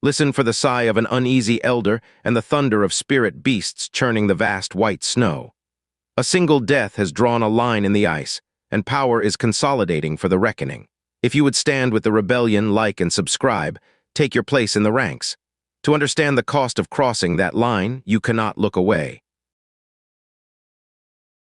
Listen for the sigh of an uneasy elder and the thunder of spirit beasts churning the vast white snow. A single death has drawn a line in the ice, and power is consolidating for the reckoning. If you would stand with the rebellion, like and subscribe, take your place in the ranks. To understand the cost of crossing that line, you cannot look away.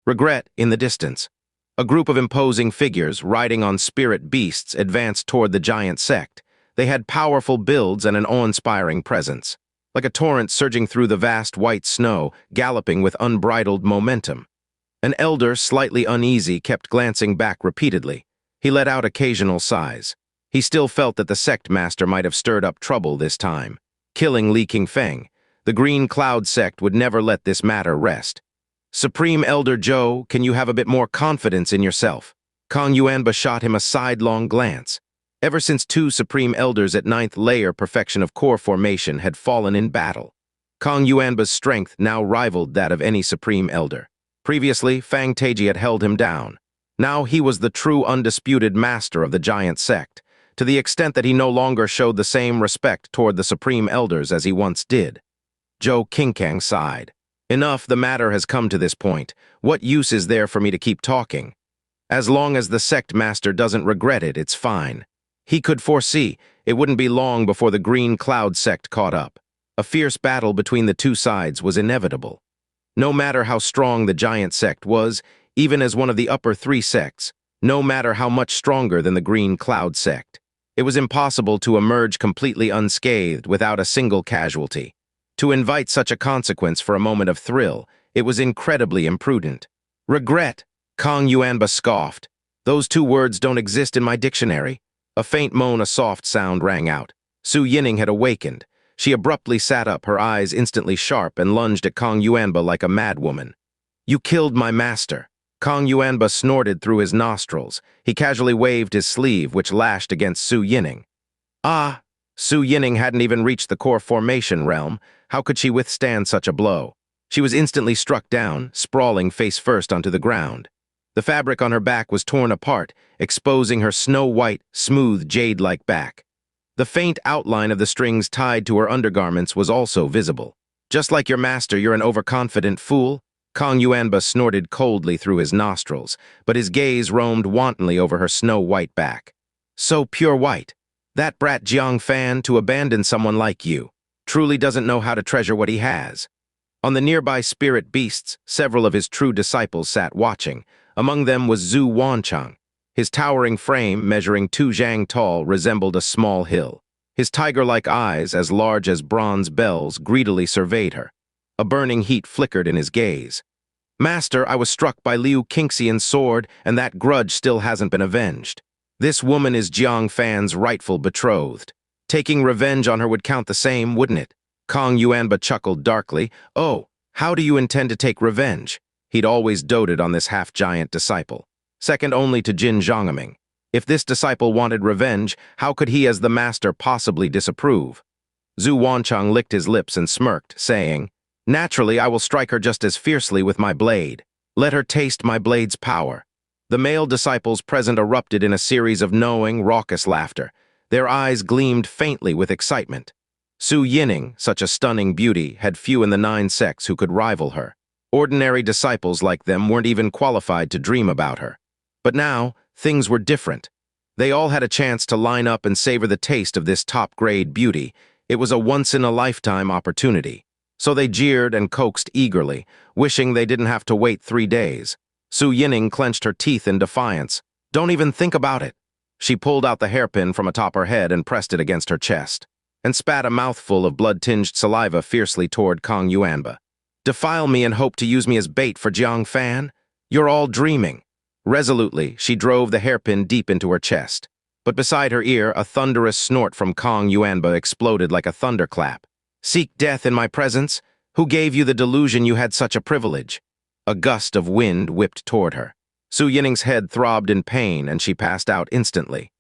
Regret in the distance. A group of imposing figures riding on spirit beasts advanced toward the giant sect. They had powerful builds and an awe-inspiring presence, like a torrent surging through the vast white snow, galloping with unbridled momentum. An elder, slightly uneasy, kept glancing back repeatedly. He let out occasional sighs. He still felt that the sect master might have stirred up trouble this time. Killing Li Qingfeng, the Green Cloud sect would never let this matter rest. Supreme Elder Zhou, can you have a bit more confidence in yourself? Kang Yuanba shot him a sidelong glance. Ever since two Supreme Elders at 9th layer perfection of core formation had fallen in battle, Kang Yuanba's strength now rivaled that of any Supreme Elder. Previously, Fang Teiji had held him down. Now he was the true undisputed master of the giant sect, to the extent that he no longer showed the same respect toward the Supreme Elders as he once did. Zhou Qingxian sighed. Enough, the matter has come to this point. What use is there for me to keep talking? As long as the sect master doesn't regret it, it's fine. He could foresee it wouldn't be long before the Green Cloud sect caught up. A fierce battle between the two sides was inevitable. No matter how strong the giant sect was, even as one of the upper three sects, no matter how much stronger than the Green Cloud sect, it was impossible to emerge completely unscathed without a single casualty. To invite such a consequence for a moment of thrill, it was incredibly imprudent. Regret, Kang Yuanba scoffed. Those two words don't exist in my dictionary. A faint moan, a soft sound rang out. Su Yining had awakened. She abruptly sat up, her eyes instantly sharp, and lunged at Kang Yuanba like a madwoman. You killed my master. Kang Yuanba snorted through his nostrils. He casually waved his sleeve, which lashed against Su Yining. Ah! Su Yining hadn't even reached the core formation realm. How could she withstand such a blow? She was instantly struck down, sprawling face first onto the ground. The fabric on her back was torn apart, exposing her snow-white, smooth, jade-like back. The faint outline of the strings tied to her undergarments was also visible. Just like your master, you're an overconfident fool. Kang Yuanba snorted coldly through his nostrils, but his gaze roamed wantonly over her snow-white back. So pure white. That brat Jiang Fan, to abandon someone like you, truly doesn't know how to treasure what he has. On the nearby spirit beasts, several of his true disciples sat watching. Among them was Zhu Wanchang. His towering frame, measuring 2 zhang tall, resembled a small hill. His tiger-like eyes, as large as bronze bells, greedily surveyed her. A burning heat flickered in his gaze. Master, I was struck by Liu Qingxian's sword, and that grudge still hasn't been avenged. This woman is Jiang Fan's rightful betrothed. Taking revenge on her would count the same, wouldn't it? Kang Yuanba chuckled darkly. Oh, how do you intend to take revenge? He'd always doted on this half-giant disciple, second only to Jin Zhongming. If this disciple wanted revenge, how could he as the master possibly disapprove? Zhu Wanchang licked his lips and smirked, saying, Naturally, I will strike her just as fiercely with my blade. Let her taste my blade's power. The male disciples present erupted in a series of knowing, raucous laughter. Their eyes gleamed faintly with excitement. Su Yining, such a stunning beauty, had few in the 9 sects who could rival her. Ordinary disciples like them weren't even qualified to dream about her. But now, things were different. They all had a chance to line up and savor the taste of this top-grade beauty. It was a once-in-a-lifetime opportunity. So they jeered and coaxed eagerly, wishing they didn't have to wait 3 days. Su Yining clenched her teeth in defiance. Don't even think about it. She pulled out the hairpin from atop her head and pressed it against her chest, and spat a mouthful of blood-tinged saliva fiercely toward Kang Yuanba. Defile me and hope to use me as bait for Jiang Fan? You're all dreaming. Resolutely, she drove the hairpin deep into her chest. But beside her ear, a thunderous snort from Kang Yuanba exploded like a thunderclap. Seek death in my presence? Who gave you the delusion you had such a privilege? A gust of wind whipped toward her. Su Yining's head throbbed in pain, and she passed out instantly.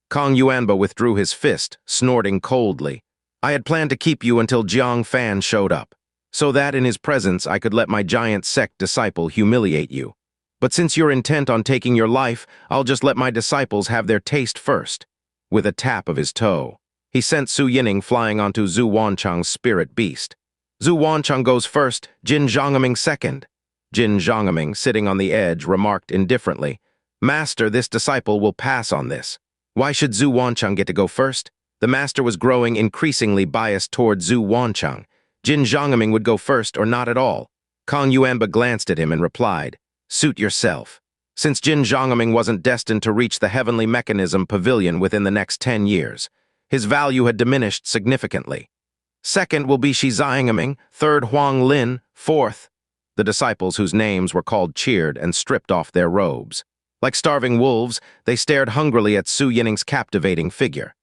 Kang Yuanba withdrew his fist, snorting coldly. I had planned to keep you until Jiang Fan showed up, so that in his presence I could let my giant sect disciple humiliate you. But since you're intent on taking your life, I'll just let my disciples have their taste first. With a tap of his toe, He sent Su Yining flying onto Zhu Wanchang's spirit beast. Zhu Wanchang goes first, Jin Zhangming second. Jin Zhangming, sitting on the edge, remarked indifferently, "Master, this disciple will pass on this. Why should Zhu Wanchang get to go first?" The master was growing increasingly biased toward Zhu Wanchang. Jin Zhangming would go first or not at all. Kong Yuanba glanced at him and replied, "Suit yourself." Since Jin Zhangming wasn't destined to reach the heavenly mechanism pavilion within the next 10 years, his value had diminished significantly. Second will be Shi Zhangming, third Huang Lin, fourth. The disciples whose names were called cheered and stripped off their robes. Like starving wolves, they stared hungrily at Su Yining's captivating figure.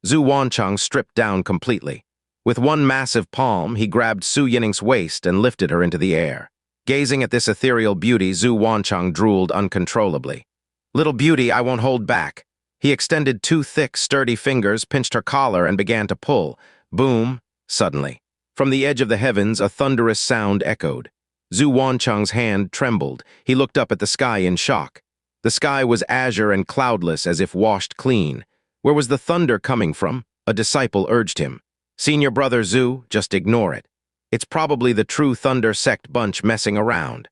Zhu Wanchang stripped down completely. With one massive palm, he grabbed Su Yining's waist and lifted her into the air. Gazing at this ethereal beauty, Zhu Wanchang drooled uncontrollably. "Little beauty, I won't hold back." He extended two thick, sturdy fingers, pinched her collar, and began to pull. Boom! Suddenly, from the edge of the heavens, a thunderous sound echoed. Zhu Wanchang's hand trembled. He looked up at the sky in shock. The sky was azure and cloudless, as if washed clean. Where was the thunder coming from? A disciple urged him. "Senior brother Zhu, just ignore it. It's probably the true Thunder Sect bunch messing around."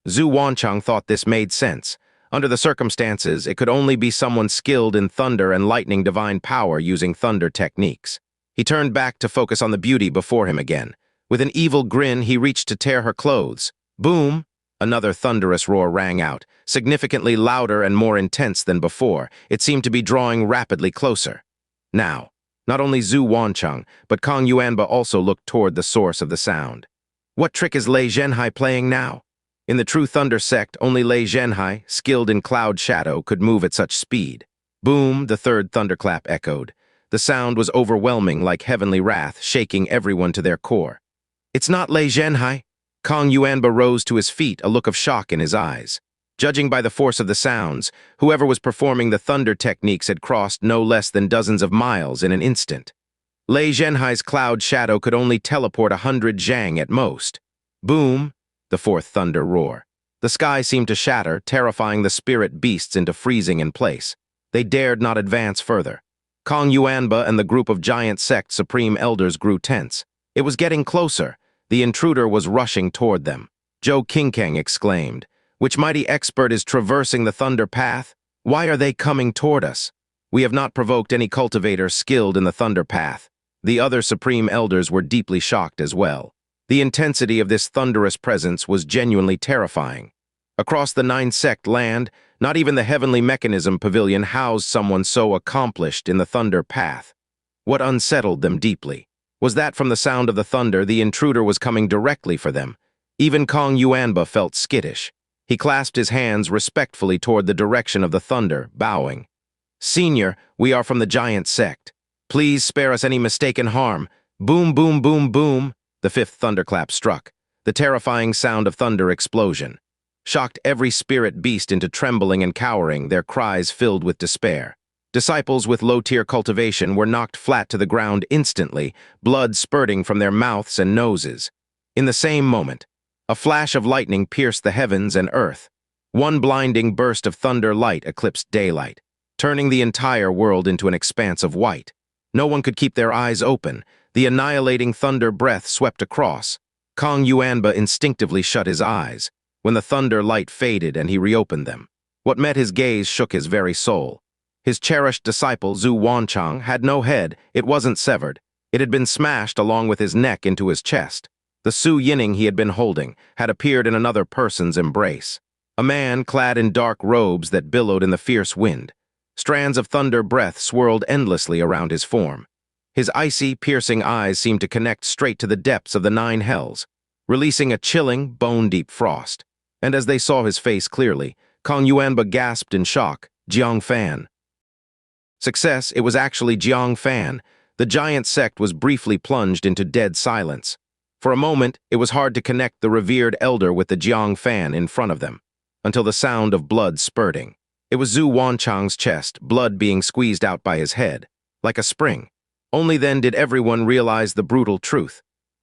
Zhu Wanchang thought this made sense. Under the circumstances, it could only be someone skilled in thunder and lightning divine power using thunder techniques. He turned back to focus on the beauty before him again. With an evil grin, he reached to tear her clothes. Boom! Another thunderous roar rang out, significantly louder and more intense than before. It seemed to be drawing rapidly closer. Now, not only Zhu Wanchang, but Kong Yuanba also looked toward the source of the sound. What trick is Lei Zhenhai playing now? In the true Thunder Sect, only Lei Zhenhai, skilled in cloud shadow, could move at such speed. Boom, the third thunderclap echoed. The sound was overwhelming like heavenly wrath, shaking everyone to their core. "It's not Lei Zhenhai." Kong Yuanba rose to his feet, a look of shock in his eyes. Judging by the force of the sounds, whoever was performing the thunder techniques had crossed no less than dozens of miles in an instant. Lei Zhenhai's cloud shadow could only teleport 100 zhang at most. Boom! The fourth thunder roar. The sky seemed to shatter, terrifying the spirit beasts into freezing in place. They dared not advance further. Kong Yuanba and the group of giant Sect Supreme Elders grew tense. It was getting closer. The intruder was rushing toward them. Zhou Qingxian exclaimed, "Which mighty expert is traversing the thunder path? Why are they coming toward us? We have not provoked any cultivator skilled in the thunder path." The other Supreme Elders were deeply shocked as well. The intensity of this thunderous presence was genuinely terrifying. Across the 9-sect land, not even the heavenly mechanism pavilion housed someone so accomplished in the thunder path. What unsettled them deeply was that from the sound of the thunder, the intruder was coming directly for them. Even Kong Yuanba felt skittish. He clasped his hands respectfully toward the direction of the thunder, bowing. "Senior, we are from the giant Sect. Please spare us any mistaken harm." Boom, boom, boom, boom. The fifth thunderclap struck. The terrifying sound of thunder explosion shocked every spirit beast into trembling and cowering, their cries filled with despair. Disciples with low-tier cultivation were knocked flat to the ground instantly, blood spurting from their mouths and noses. In the same moment, a flash of lightning pierced the heavens and earth. One blinding burst of thunder light eclipsed daylight, turning the entire world into an expanse of white. No one could keep their eyes open. The annihilating thunder breath swept across. Kong Yuanba instinctively shut his eyes when the thunder light faded and he reopened them. What met his gaze shook his very soul. His cherished disciple, Zhu Wanchang, had no head. It wasn't severed. It had been smashed along with his neck into his chest. The Su Yining he had been holding had appeared in another person's embrace. A man clad in dark robes that billowed in the fierce wind. Strands of thunder breath swirled endlessly around his form. His icy, piercing eyes seemed to connect straight to the depths of the 9 hells, releasing a chilling, bone-deep frost. And as they saw his face clearly, Kong Yuanba gasped in shock, "Jiang Fan." Success, it was actually Jiang Fan. The giant Sect was briefly plunged into dead silence. For a moment, it was hard to connect the revered elder with the Jiang Fan in front of them, until the sound of blood spurting. It was Zhu Wanchang's chest, blood being squeezed out by his head, like a spring. Only then did everyone realize the brutal truth.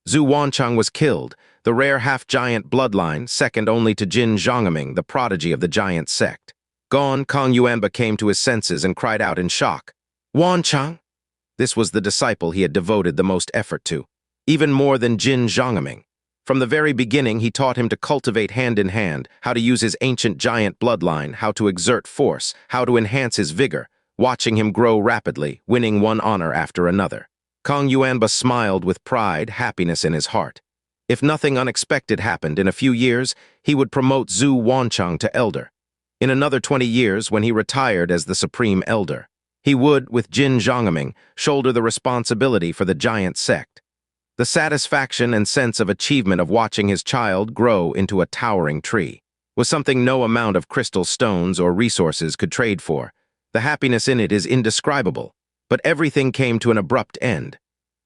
Zhu Wanchang was killed, the rare half-giant bloodline, second only to Jin Zhangming, the prodigy of the giant Sect. Gone, Kong Yuanba came to his senses and cried out in shock. "Wanchang!" This was the disciple he had devoted the most effort to, even more than Jin Zhangming. From the very beginning, he taught him to cultivate hand in hand, how to use his ancient giant bloodline, how to exert force, how to enhance his vigor, watching him grow rapidly, winning one honor after another. Kang Yuanba smiled with pride, happiness in his heart. If nothing unexpected happened, in a few years, he would promote Zhu Wancheng to elder. In another 20 years, when he retired as the Supreme Elder, he would, with Jin Zhangming, shoulder the responsibility for the giant sect. The satisfaction and sense of achievement of watching his child grow into a towering tree was something no amount of crystal stones or resources could trade for. The happiness in it is indescribable, but everything came to an abrupt end.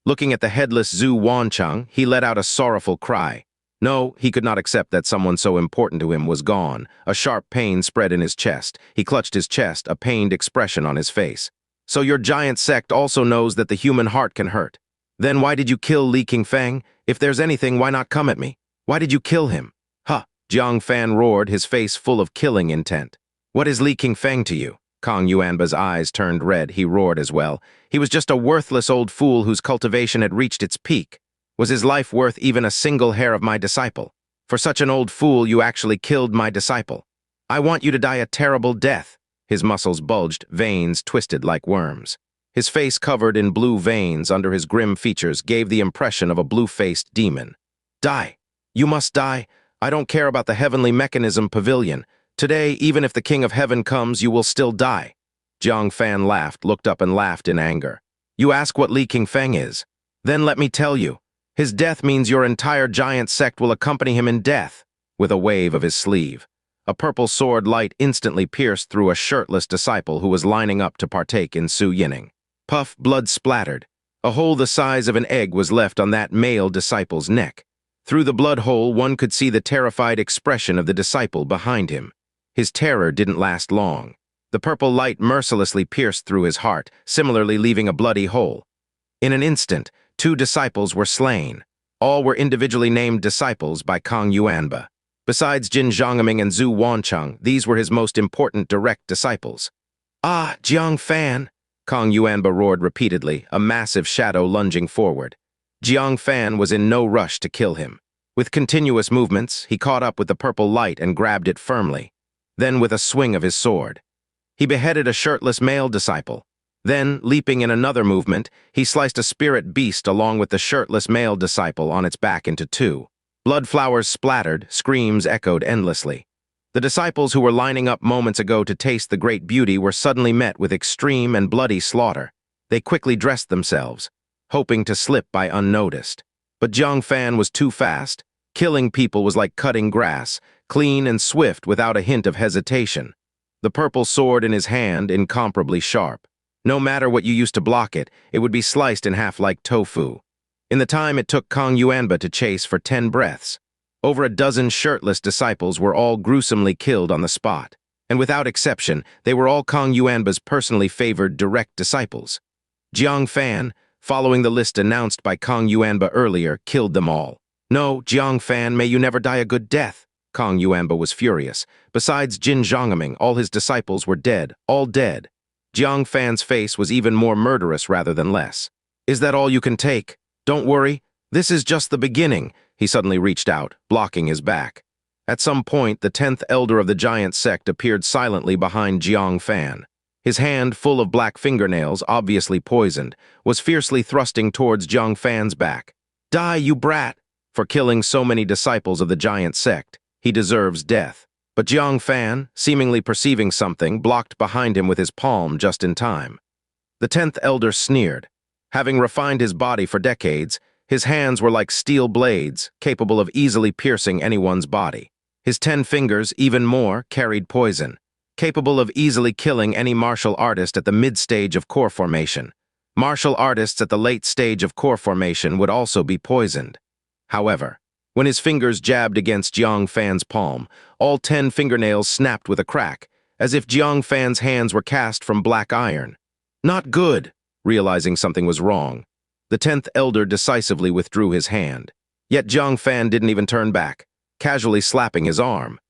Looking at the headless Zhu Wancheng, he let out a sorrowful cry. No, he could not accept that someone so important to him was gone. A sharp pain spread in his chest. He clutched his chest, a pained expression on his face. So your giant sect also knows that the human heart can hurt. Then why did you kill Li Qingfeng? If there's anything, why not come at me? Why did you kill him? Huh, Jiang Fan roared, his face full of killing intent. What is Li Qingfeng to you? Kang Yuanba's eyes turned red. He roared as well. He was just a worthless old fool whose cultivation had reached its peak. Was his life worth even a single hair of my disciple? For such an old fool, you actually killed my disciple. I want you to die a terrible death. His muscles bulged, veins twisted like worms. His face covered in blue veins under his grim features gave the impression of a blue-faced demon. Die. You must die. I don't care about the heavenly mechanism pavilion. Today, even if the King of Heaven comes, you will still die. Jiang Fan laughed, looked up and laughed in anger. You ask what Li Qingfeng is? Then let me tell you. His death means your entire giant sect will accompany him in death. With a wave of his sleeve, a purple sword light instantly pierced through a shirtless disciple who was lining up to partake in Su Yining. Puff, blood splattered. A hole the size of an egg was left on that male disciple's neck. Through the blood hole, one could see the terrified expression of the disciple behind him. His terror didn't last long. The purple light mercilessly pierced through his heart, similarly leaving a bloody hole. In an instant, 2 disciples were slain. All were individually named disciples by Kang Yuanba. Besides Jin Zhangming and Zhu Wancheng, these were his most important direct disciples. Ah, Jiang Fan! Kang Yuanba roared repeatedly, a massive shadow lunging forward. Jiang Fan was in no rush to kill him. With continuous movements, he caught up with the purple light and grabbed it firmly. Then with a swing of his sword, he beheaded a shirtless male disciple. Then, leaping in another movement, he sliced a spirit beast along with the shirtless male disciple on its back into 2. Blood flowers splattered, screams echoed endlessly. The disciples who were lining up moments ago to taste the great beauty were suddenly met with extreme and bloody slaughter. They quickly dressed themselves, hoping to slip by unnoticed. But Jiang Fan was too fast. Killing people was like cutting grass, clean and swift without a hint of hesitation. The purple sword in his hand, incomparably sharp. No matter what you used to block it, it would be sliced in half like tofu. In the time it took Kang Yuanba to chase for 10 breaths, over a dozen shirtless disciples were all gruesomely killed on the spot. And without exception, they were all Kang Yuanba's personally favored direct disciples. Jiang Fan, following the list announced by Kang Yuanba earlier, killed them all. No, Jiang Fan, may you never die a good death. Kang Yuanba was furious. Besides Jin Zhangming, all his disciples were dead, all dead. Jiang Fan's face was even more murderous rather than less. Is that all you can take? Don't worry, this is just the beginning. He suddenly reached out, blocking his back. At some point, the 10th elder of the giant sect appeared silently behind Jiang Fan. His hand, full of black fingernails, obviously poisoned, was fiercely thrusting towards Jiang Fan's back. Die, you brat! For killing so many disciples of the giant sect, he deserves death. But Jiang Fan, seemingly perceiving something, blocked behind him with his palm just in time. The 10th elder sneered. Having refined his body for decades, his hands were like steel blades, capable of easily piercing anyone's body. His 10 fingers, even more, carried poison, capable of easily killing any martial artist at the mid-stage of core formation. Martial artists at the late stage of core formation would also be poisoned. However, when his fingers jabbed against Jiang Fan's palm, all 10 fingernails snapped with a crack, as if Jiang Fan's hands were cast from black iron. Not good! Realizing something was wrong, the 10th elder decisively withdrew his hand. Yet Jiang Fan didn't even turn back, casually slapping his arm.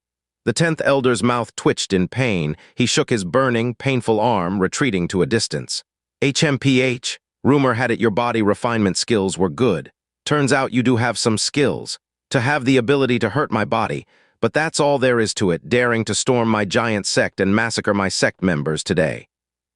The 10th elder's mouth twitched in pain. He shook his burning, painful arm, retreating to a distance. HMPH, Rumor had it your body refinement skills were good. Turns out you do have some skills. To have the ability to hurt my body, but that's all there is to it, daring to storm my giant sect and massacre my sect members today.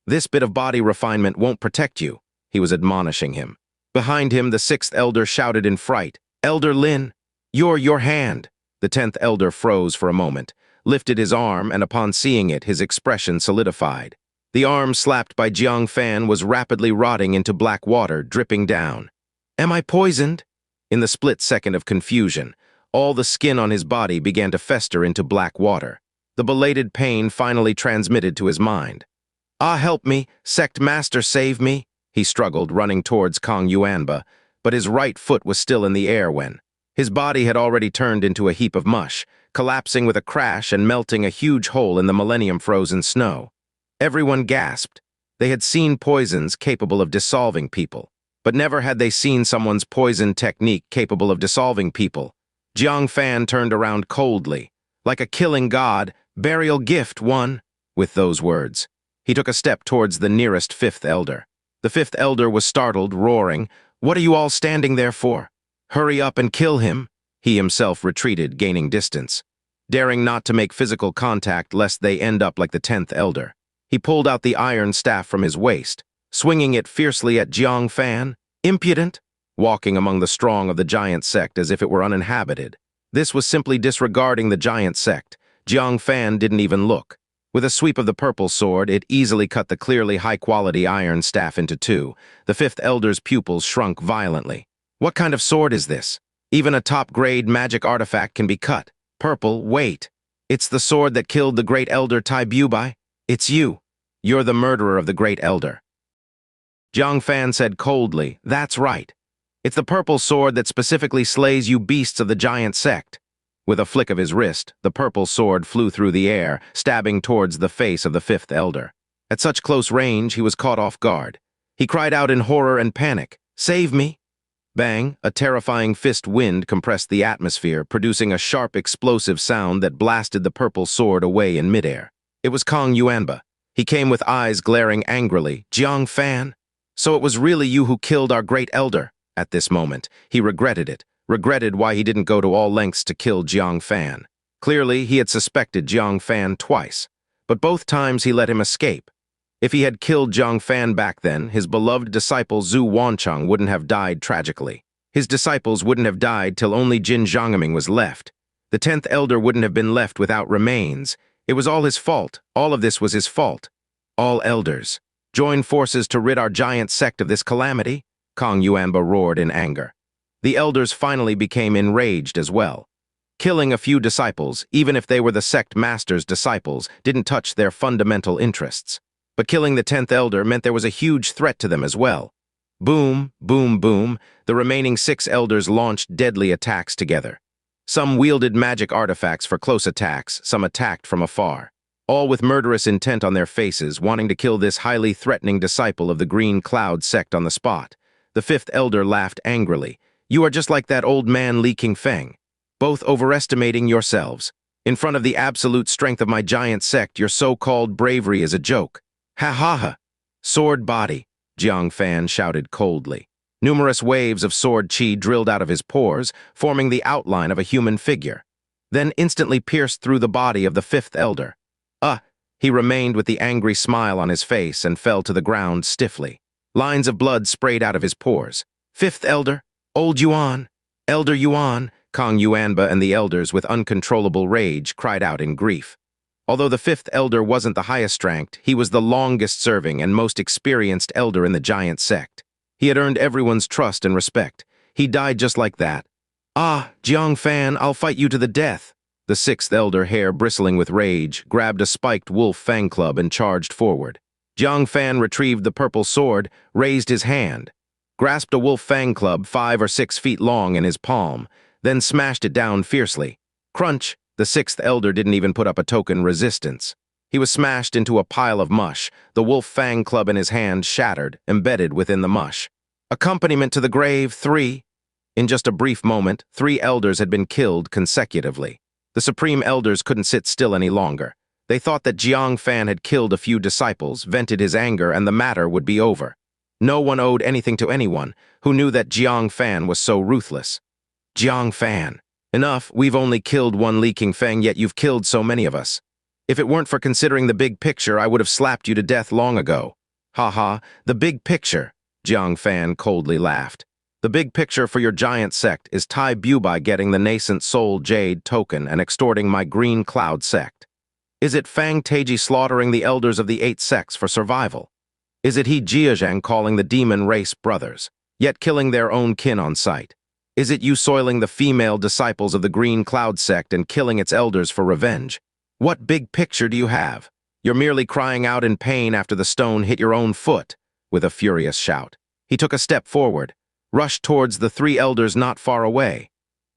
This bit of body refinement won't protect you, he was admonishing him. Behind him, the 6th elder shouted in fright, Elder Lin, your hand. The 10th elder froze for a moment, lifted his arm, and upon seeing it, his expression solidified. The arm slapped by Jiang Fan was rapidly rotting into black water, dripping down. Am I poisoned? In the split second of confusion, all the skin on his body began to fester into black water. The belated pain finally transmitted to his mind. Ah, help me, Sect Master, save me, he struggled, running towards Kong Yuanba, but his right foot was still in the air when his body had already turned into a heap of mush, collapsing with a crash and melting a huge hole in the millennium-frozen snow. Everyone gasped. They had seen poisons capable of dissolving people, but never had they seen someone's poison technique capable of dissolving people. Jiang Fan turned around coldly. Like a killing god, burial gift, one. With those words, he took a step towards the nearest 5th elder. The 5th elder was startled, roaring, What are you all standing there for? Hurry up and kill him. He himself retreated, gaining distance, daring not to make physical contact lest they end up like the 10th elder. He pulled out the iron staff from his waist, swinging it fiercely at Jiang Fan. Impudent, walking among the strong of the giant sect as if it were uninhabited. This was simply disregarding the giant sect. Jiang Fan didn't even look. With a sweep of the purple sword, it easily cut the clearly high-quality iron staff into two. The 5th elder's pupils shrunk violently. What kind of sword is this? Even a top-grade magic artifact can be cut. Purple, wait. It's the sword that killed the great elder Tai Bubai? It's you. You're the murderer of the great elder. Jiang Fan said coldly, That's right. It's the purple sword that specifically slays you beasts of the giant sect. With a flick of his wrist, the purple sword flew through the air, stabbing towards the face of the 5th elder. At such close range, he was caught off guard. He cried out in horror and panic, Save me! Bang, a terrifying fist wind compressed the atmosphere, producing a sharp explosive sound that blasted the purple sword away in midair. It was Kong Yuanba. He came with eyes glaring angrily. Jiang Fan? So it was really you who killed our great elder? At this moment, he regretted it. Regretted why he didn't go to all lengths to kill Jiang Fan. Clearly, he had suspected Jiang Fan twice, but both times he let him escape. If he had killed Jiang Fan back then, his beloved disciple Zhu Wancheng wouldn't have died tragically. His disciples wouldn't have died till only Jin Zhangming was left. The 10th elder wouldn't have been left without remains. It was all his fault. All of this was his fault. All elders, join forces to rid our giant sect of this calamity? Kong Yuanba roared in anger. The elders finally became enraged as well. Killing a few disciples, even if they were the sect master's disciples, didn't touch their fundamental interests. But killing the 10th elder meant there was a huge threat to them as well. Boom, boom, boom, the remaining 6 elders launched deadly attacks together. Some wielded magic artifacts for close attacks, some attacked from afar. All with murderous intent on their faces, wanting to kill this highly threatening disciple of the Green Cloud sect on the spot. The 5th elder laughed angrily. You are just like that old man Li Qingfeng, both overestimating yourselves. In front of the absolute strength of my giant sect, your so-called bravery is a joke. Ha ha ha! Sword body, Jiang Fan shouted coldly. Numerous waves of sword chi drilled out of his pores, forming the outline of a human figure, then instantly pierced through the body of the 5th elder. He remained with the angry smile on his face and fell to the ground stiffly. Lines of blood sprayed out of his pores. 5th elder? Old Yuan, Elder Yuan, Kong Yuanba and the elders with uncontrollable rage cried out in grief. Although the 5th elder wasn't the highest ranked, he was the longest serving and most experienced elder in the giant sect. He had earned everyone's trust and respect. He died just like that. Jiang Fan, I'll fight you to the death. The 6th elder, hair bristling with rage, grabbed a spiked wolf fang club and charged forward. Jiang Fan retrieved the purple sword, raised his hand, grasped a wolf fang club 5 or 6 feet long in his palm, then smashed it down fiercely. Crunch! The 6th elder didn't even put up a token resistance. He was smashed into a pile of mush, the wolf fang club in his hand shattered, embedded within the mush. Accompaniment to the grave, 3. In just a brief moment, 3 elders had been killed consecutively. The Supreme Elders couldn't sit still any longer. They thought that Jiang Fan had killed a few disciples, vented his anger, and the matter would be over. No one owed anything to anyone who knew that Jiang Fan was so ruthless. Jiang Fan. Enough, we've only killed one Li Qingfeng, yet you've killed so many of us. If it weren't for considering the big picture, I would have slapped you to death long ago. Ha ha, the big picture, Jiang Fan coldly laughed. The big picture for your giant sect is Tai Bubai getting the nascent soul jade token and extorting my green cloud sect. Is it Fang Teiji slaughtering the elders of the 8 sects for survival? Is it he Jiazhang calling the demon race brothers, yet killing their own kin on sight? Is it you soiling the female disciples of the green cloud sect and killing its elders for revenge? What big picture do you have? You're merely crying out in pain after the stone hit your own foot. With a furious shout, he took a step forward, rushed towards the 3 elders not far away.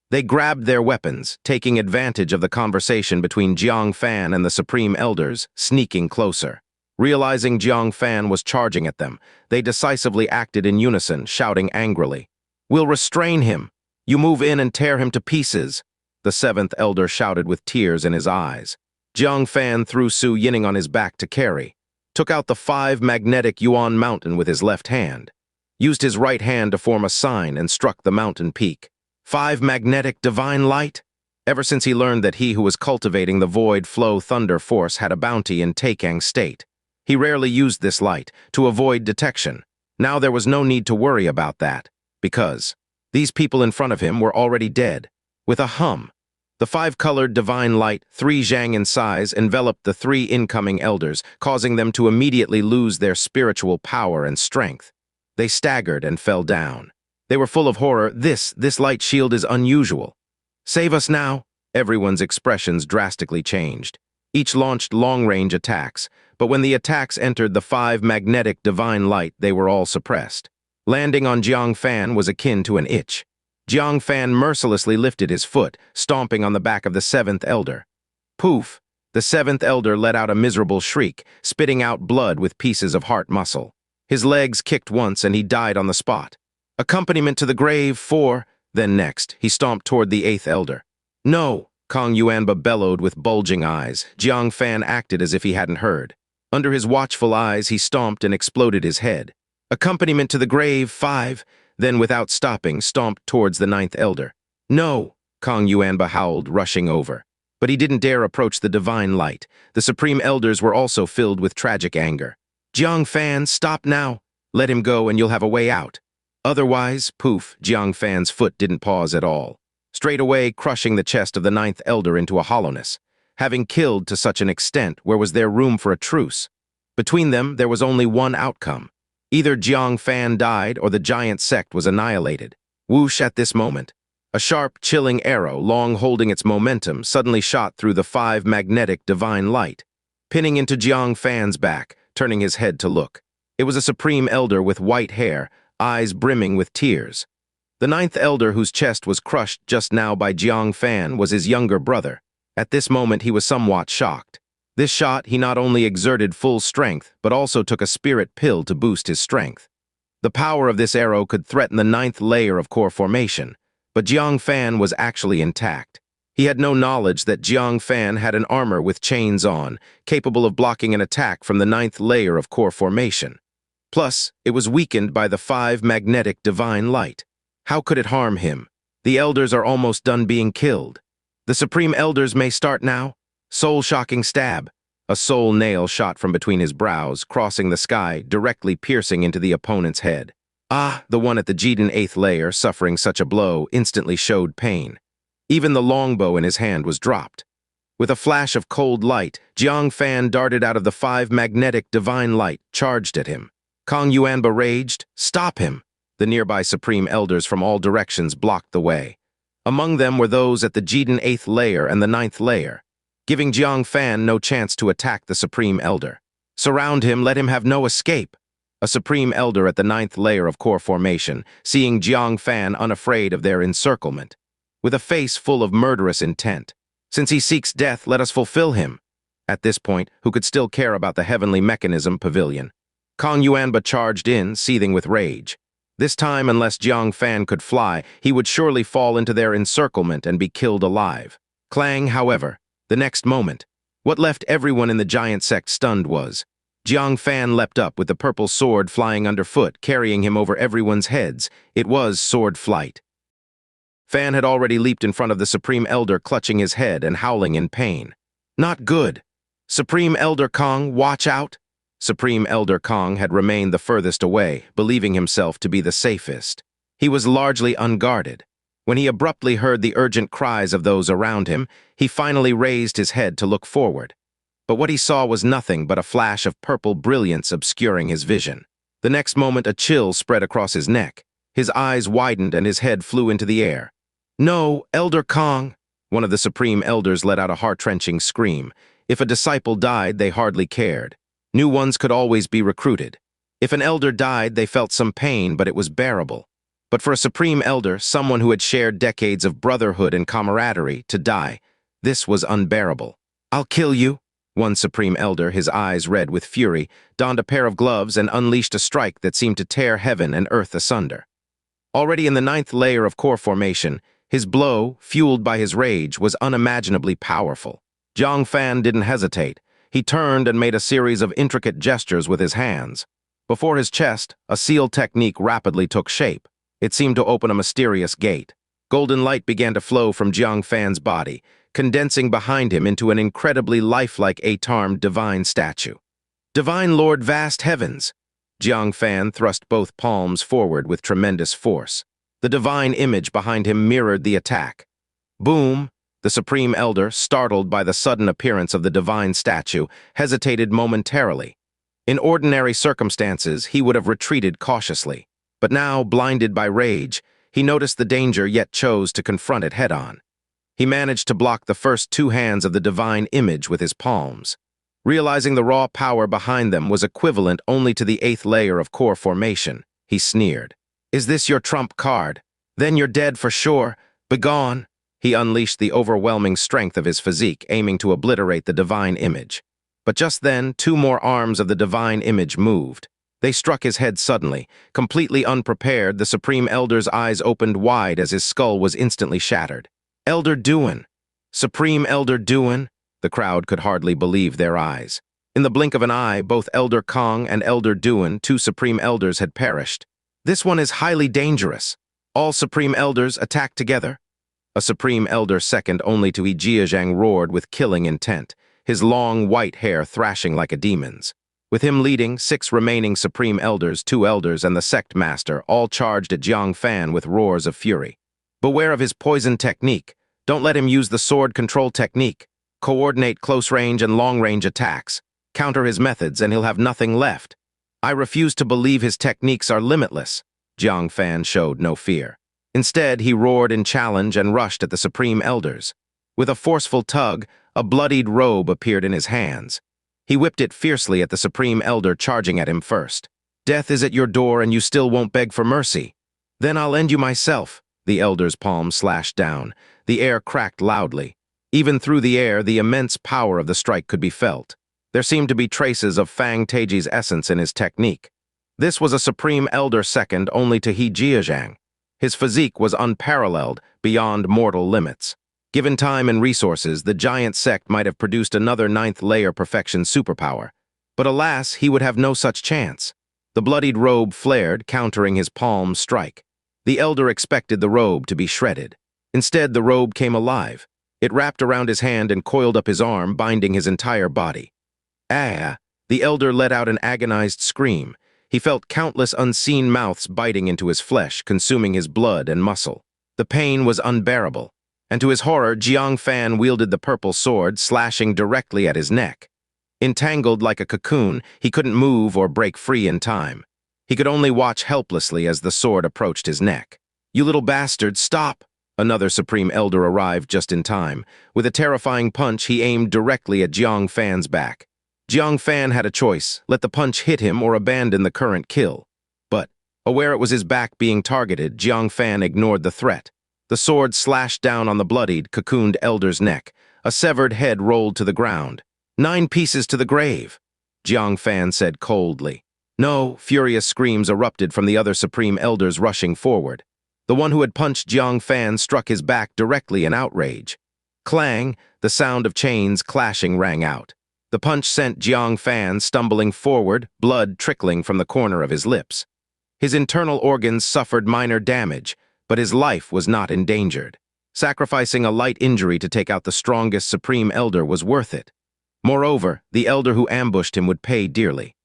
They grabbed their weapons, taking advantage of the conversation between Jiang Fan and the Supreme Elders, sneaking closer. Realizing Jiang Fan was charging at them, they decisively acted in unison, shouting angrily, "We'll restrain him! You move in and tear him to pieces!" The 7th Elder shouted with tears in his eyes. Jiang Fan threw Su Yining on his back to carry, took out the 5 magnetic Yuan mountain with his left hand, used his right hand to form a sign and struck the mountain peak. 5 magnetic divine light? Ever since he learned that he who was cultivating the void flow thunder force had a bounty in Taikang state, he rarely used this light to avoid detection. Now there was no need to worry about that, because these people in front of him were already dead. With a hum, the 5-colored divine light, 3 zhang in size, enveloped the 3 incoming elders, causing them to immediately lose their spiritual power and strength. They staggered and fell down. They were full of horror. This light shield is unusual. Save us now! Everyone's expressions drastically changed. Each launched long-range attacks, but when the attacks entered the 5 magnetic divine light, they were all suppressed. Landing on Jiang Fan was akin to an itch. Jiang Fan mercilessly lifted his foot, stomping on the back of the 7th Elder. Poof! The 7th Elder let out a miserable shriek, spitting out blood with pieces of heart muscle. His legs kicked once and he died on the spot. Accompaniment to the grave 4, then next, he stomped toward the 8th Elder. "No!" Kong Yuanba bellowed with bulging eyes. Jiang Fan acted as if he hadn't heard. Under his watchful eyes, he stomped and exploded his head. Accompaniment to the grave 5, then without stopping, stomped towards the 9th Elder. "No!" Kong Yuanba howled, rushing over. But he didn't dare approach the divine light. The Supreme Elders were also filled with tragic anger. "Jiang Fan, stop now! Let him go and you'll have a way out." Otherwise, poof, Jiang Fan's foot didn't pause at all, straight away crushing the chest of the 9th Elder into a hollowness. Having killed to such an extent, where was there room for a truce? Between them, there was only one outcome. Either Jiang Fan died or the giant sect was annihilated. Whoosh at this moment. A sharp, chilling arrow, long holding its momentum, suddenly shot through the 5 magnetic divine light, pinning into Jiang Fan's back, turning his head to look. It was a Supreme Elder with white hair, eyes brimming with tears. The 9th Elder, whose chest was crushed just now by Jiang Fan, was his younger brother. At this moment, he was somewhat shocked. This shot, he not only exerted full strength, but also took a spirit pill to boost his strength. The power of this arrow could threaten the 9th layer of core formation, but Jiang Fan was actually intact. He had no knowledge that Jiang Fan had an armor with chains on, capable of blocking an attack from the 9th layer of core formation. Plus, it was weakened by the 5 magnetic divine light. How could it harm him? The elders are almost done being killed. The Supreme Elders may start now. Soul-shocking stab. A soul nail shot from between his brows, crossing the sky, directly piercing into the opponent's head. Ah, the one at the Jidan 8th layer, suffering such a blow, instantly showed pain. Even the longbow in his hand was dropped. With a flash of cold light, Jiang Fan darted out of the 5 magnetic divine light, charged at him. Kong Yuanba raged, "Stop him!" The nearby Supreme Elders from all directions blocked the way. Among them were those at the Jidan 8th layer and the 9th layer, giving Jiang Fan no chance to attack the Supreme Elder. "Surround him, let him have no escape." A Supreme Elder at the 9th layer of core formation, seeing Jiang Fan unafraid of their encirclement, with a face full of murderous intent. "Since he seeks death, let us fulfill him." At this point, who could still care about the heavenly mechanism pavilion? Kong Yuanba charged in, seething with rage. This time, unless Jiang Fan could fly, he would surely fall into their encirclement and be killed alive. Clang, however, the next moment. What left everyone in the giant sect stunned was Jiang Fan leapt up with the purple sword flying underfoot, carrying him over everyone's heads. It was sword flight. Fan had already leaped in front of the Supreme Elder, clutching his head and howling in pain. Not good. Supreme Elder Kong, watch out! Supreme Elder Kong had remained the furthest away, believing himself to be the safest. He was largely unguarded. When he abruptly heard the urgent cries of those around him, he finally raised his head to look forward. But what he saw was nothing but a flash of purple brilliance obscuring his vision. The next moment, a chill spread across his neck. His eyes widened and his head flew into the air. "No, Elder Kong!" One of the Supreme Elders let out a heart-wrenching scream. If a disciple died, they hardly cared. New ones could always be recruited. If an elder died, they felt some pain, but it was bearable. But for a Supreme Elder, someone who had shared decades of brotherhood and camaraderie, to die, this was unbearable. "I'll kill you!" One Supreme Elder, his eyes red with fury, donned a pair of gloves and unleashed a strike that seemed to tear heaven and earth asunder. Already in the 9th layer of core formation, his blow, fueled by his rage, was unimaginably powerful. Jiang Fan didn't hesitate. He turned and made a series of intricate gestures with his hands. Before his chest, a seal technique rapidly took shape. It seemed to open a mysterious gate. Golden light began to flow from Jiang Fan's body, condensing behind him into an incredibly lifelike eight-armed divine statue. "Divine Lord, vast heavens!" Jiang Fan thrust both palms forward with tremendous force. The divine image behind him mirrored the attack. Boom! The Supreme Elder, startled by the sudden appearance of the divine statue, hesitated momentarily. In ordinary circumstances, he would have retreated cautiously. But now, blinded by rage, he noticed the danger yet chose to confront it head-on. He managed to block the first two hands of the divine image with his palms. Realizing the raw power behind them was equivalent only to the 8th layer of core formation, he sneered. "Is this your trump card? Then you're dead for sure. Begone!" He unleashed the overwhelming strength of his physique, aiming to obliterate the divine image. But just then, two more arms of the divine image moved. They struck his head suddenly. Completely unprepared, the Supreme Elder's eyes opened wide as his skull was instantly shattered. "Elder Duan! Supreme Elder Duan!" The crowd could hardly believe their eyes. In the blink of an eye, both Elder Kong and Elder Duan, two Supreme Elders, had perished. "This one is highly dangerous. All Supreme Elders attack together." A Supreme Elder second only to Xianxia roared with killing intent, his long white hair thrashing like a demon's. With him leading, 6 remaining Supreme Elders, 2 Elders, and the Sect Master all charged at Jiang Fan with roars of fury. "Beware of his poison technique. Don't let him use the sword control technique. Coordinate close-range and long-range attacks. Counter his methods and he'll have nothing left. I refuse to believe his techniques are limitless." Jiang Fan showed no fear. Instead, he roared in challenge and rushed at the Supreme Elders. With a forceful tug, a bloodied robe appeared in his hands. He whipped it fiercely at the Supreme Elder, charging at him first. "Death is at your door and you still won't beg for mercy. Then I'll end you myself." The Elder's palm slashed down. The air cracked loudly. Even through the air, the immense power of the strike could be felt. There seemed to be traces of Fang Teiji's essence in his technique. This was a Supreme Elder second only to Xianxia. His physique was unparalleled, beyond mortal limits. Given time and resources, the giant sect might have produced another 9th layer perfection superpower. But alas, he would have no such chance. The bloodied robe flared, countering his palm strike. The Elder expected the robe to be shredded. Instead, the robe came alive. It wrapped around his hand and coiled up his arm, binding his entire body. "Ah!" The Elder let out an agonized scream. He felt countless unseen mouths biting into his flesh, consuming his blood and muscle. The pain was unbearable. And to his horror, Jiang Fan wielded the purple sword, slashing directly at his neck. Entangled like a cocoon, he couldn't move or break free in time. He could only watch helplessly as the sword approached his neck. "You little bastard, stop!" Another Supreme Elder arrived just in time. With a terrifying punch, he aimed directly at Jiang Fan's back. Jiang Fan had a choice: let the punch hit him or abandon the current kill. But, aware it was his back being targeted, Jiang Fan ignored the threat. The sword slashed down on the bloodied, cocooned Elder's neck. A severed head rolled to the ground. "9 pieces to the grave," Jiang Fan said coldly. No, furious screams erupted from the other Supreme Elders rushing forward. The one who had punched Jiang Fan struck his back directly in outrage. Clang, the sound of chains clashing rang out. The punch sent Jiang Fan stumbling forward, blood trickling from the corner of his lips. His internal organs suffered minor damage, but his life was not endangered. Sacrificing a light injury to take out the strongest Supreme Elder was worth it. Moreover, the Elder who ambushed him would pay dearly.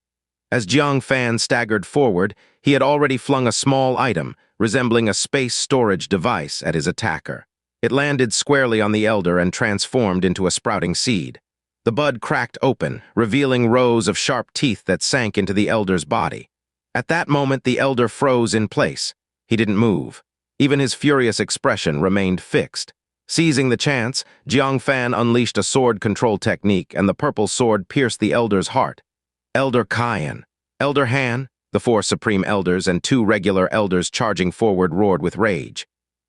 As Jiang Fan staggered forward, he had already flung a small item, resembling a space storage device, at his attacker. It landed squarely on the Elder and transformed into a sprouting seed. The bud cracked open, revealing rows of sharp teeth that sank into the Elder's body. At that moment, the Elder froze in place. He didn't move. Even his furious expression remained fixed. Seizing the chance, Jiang Fan unleashed a sword control technique, and the purple sword pierced the Elder's heart. Elder Qingxian, Elder Han, the 4 Supreme Elders and 2 regular Elders charging forward roared with rage.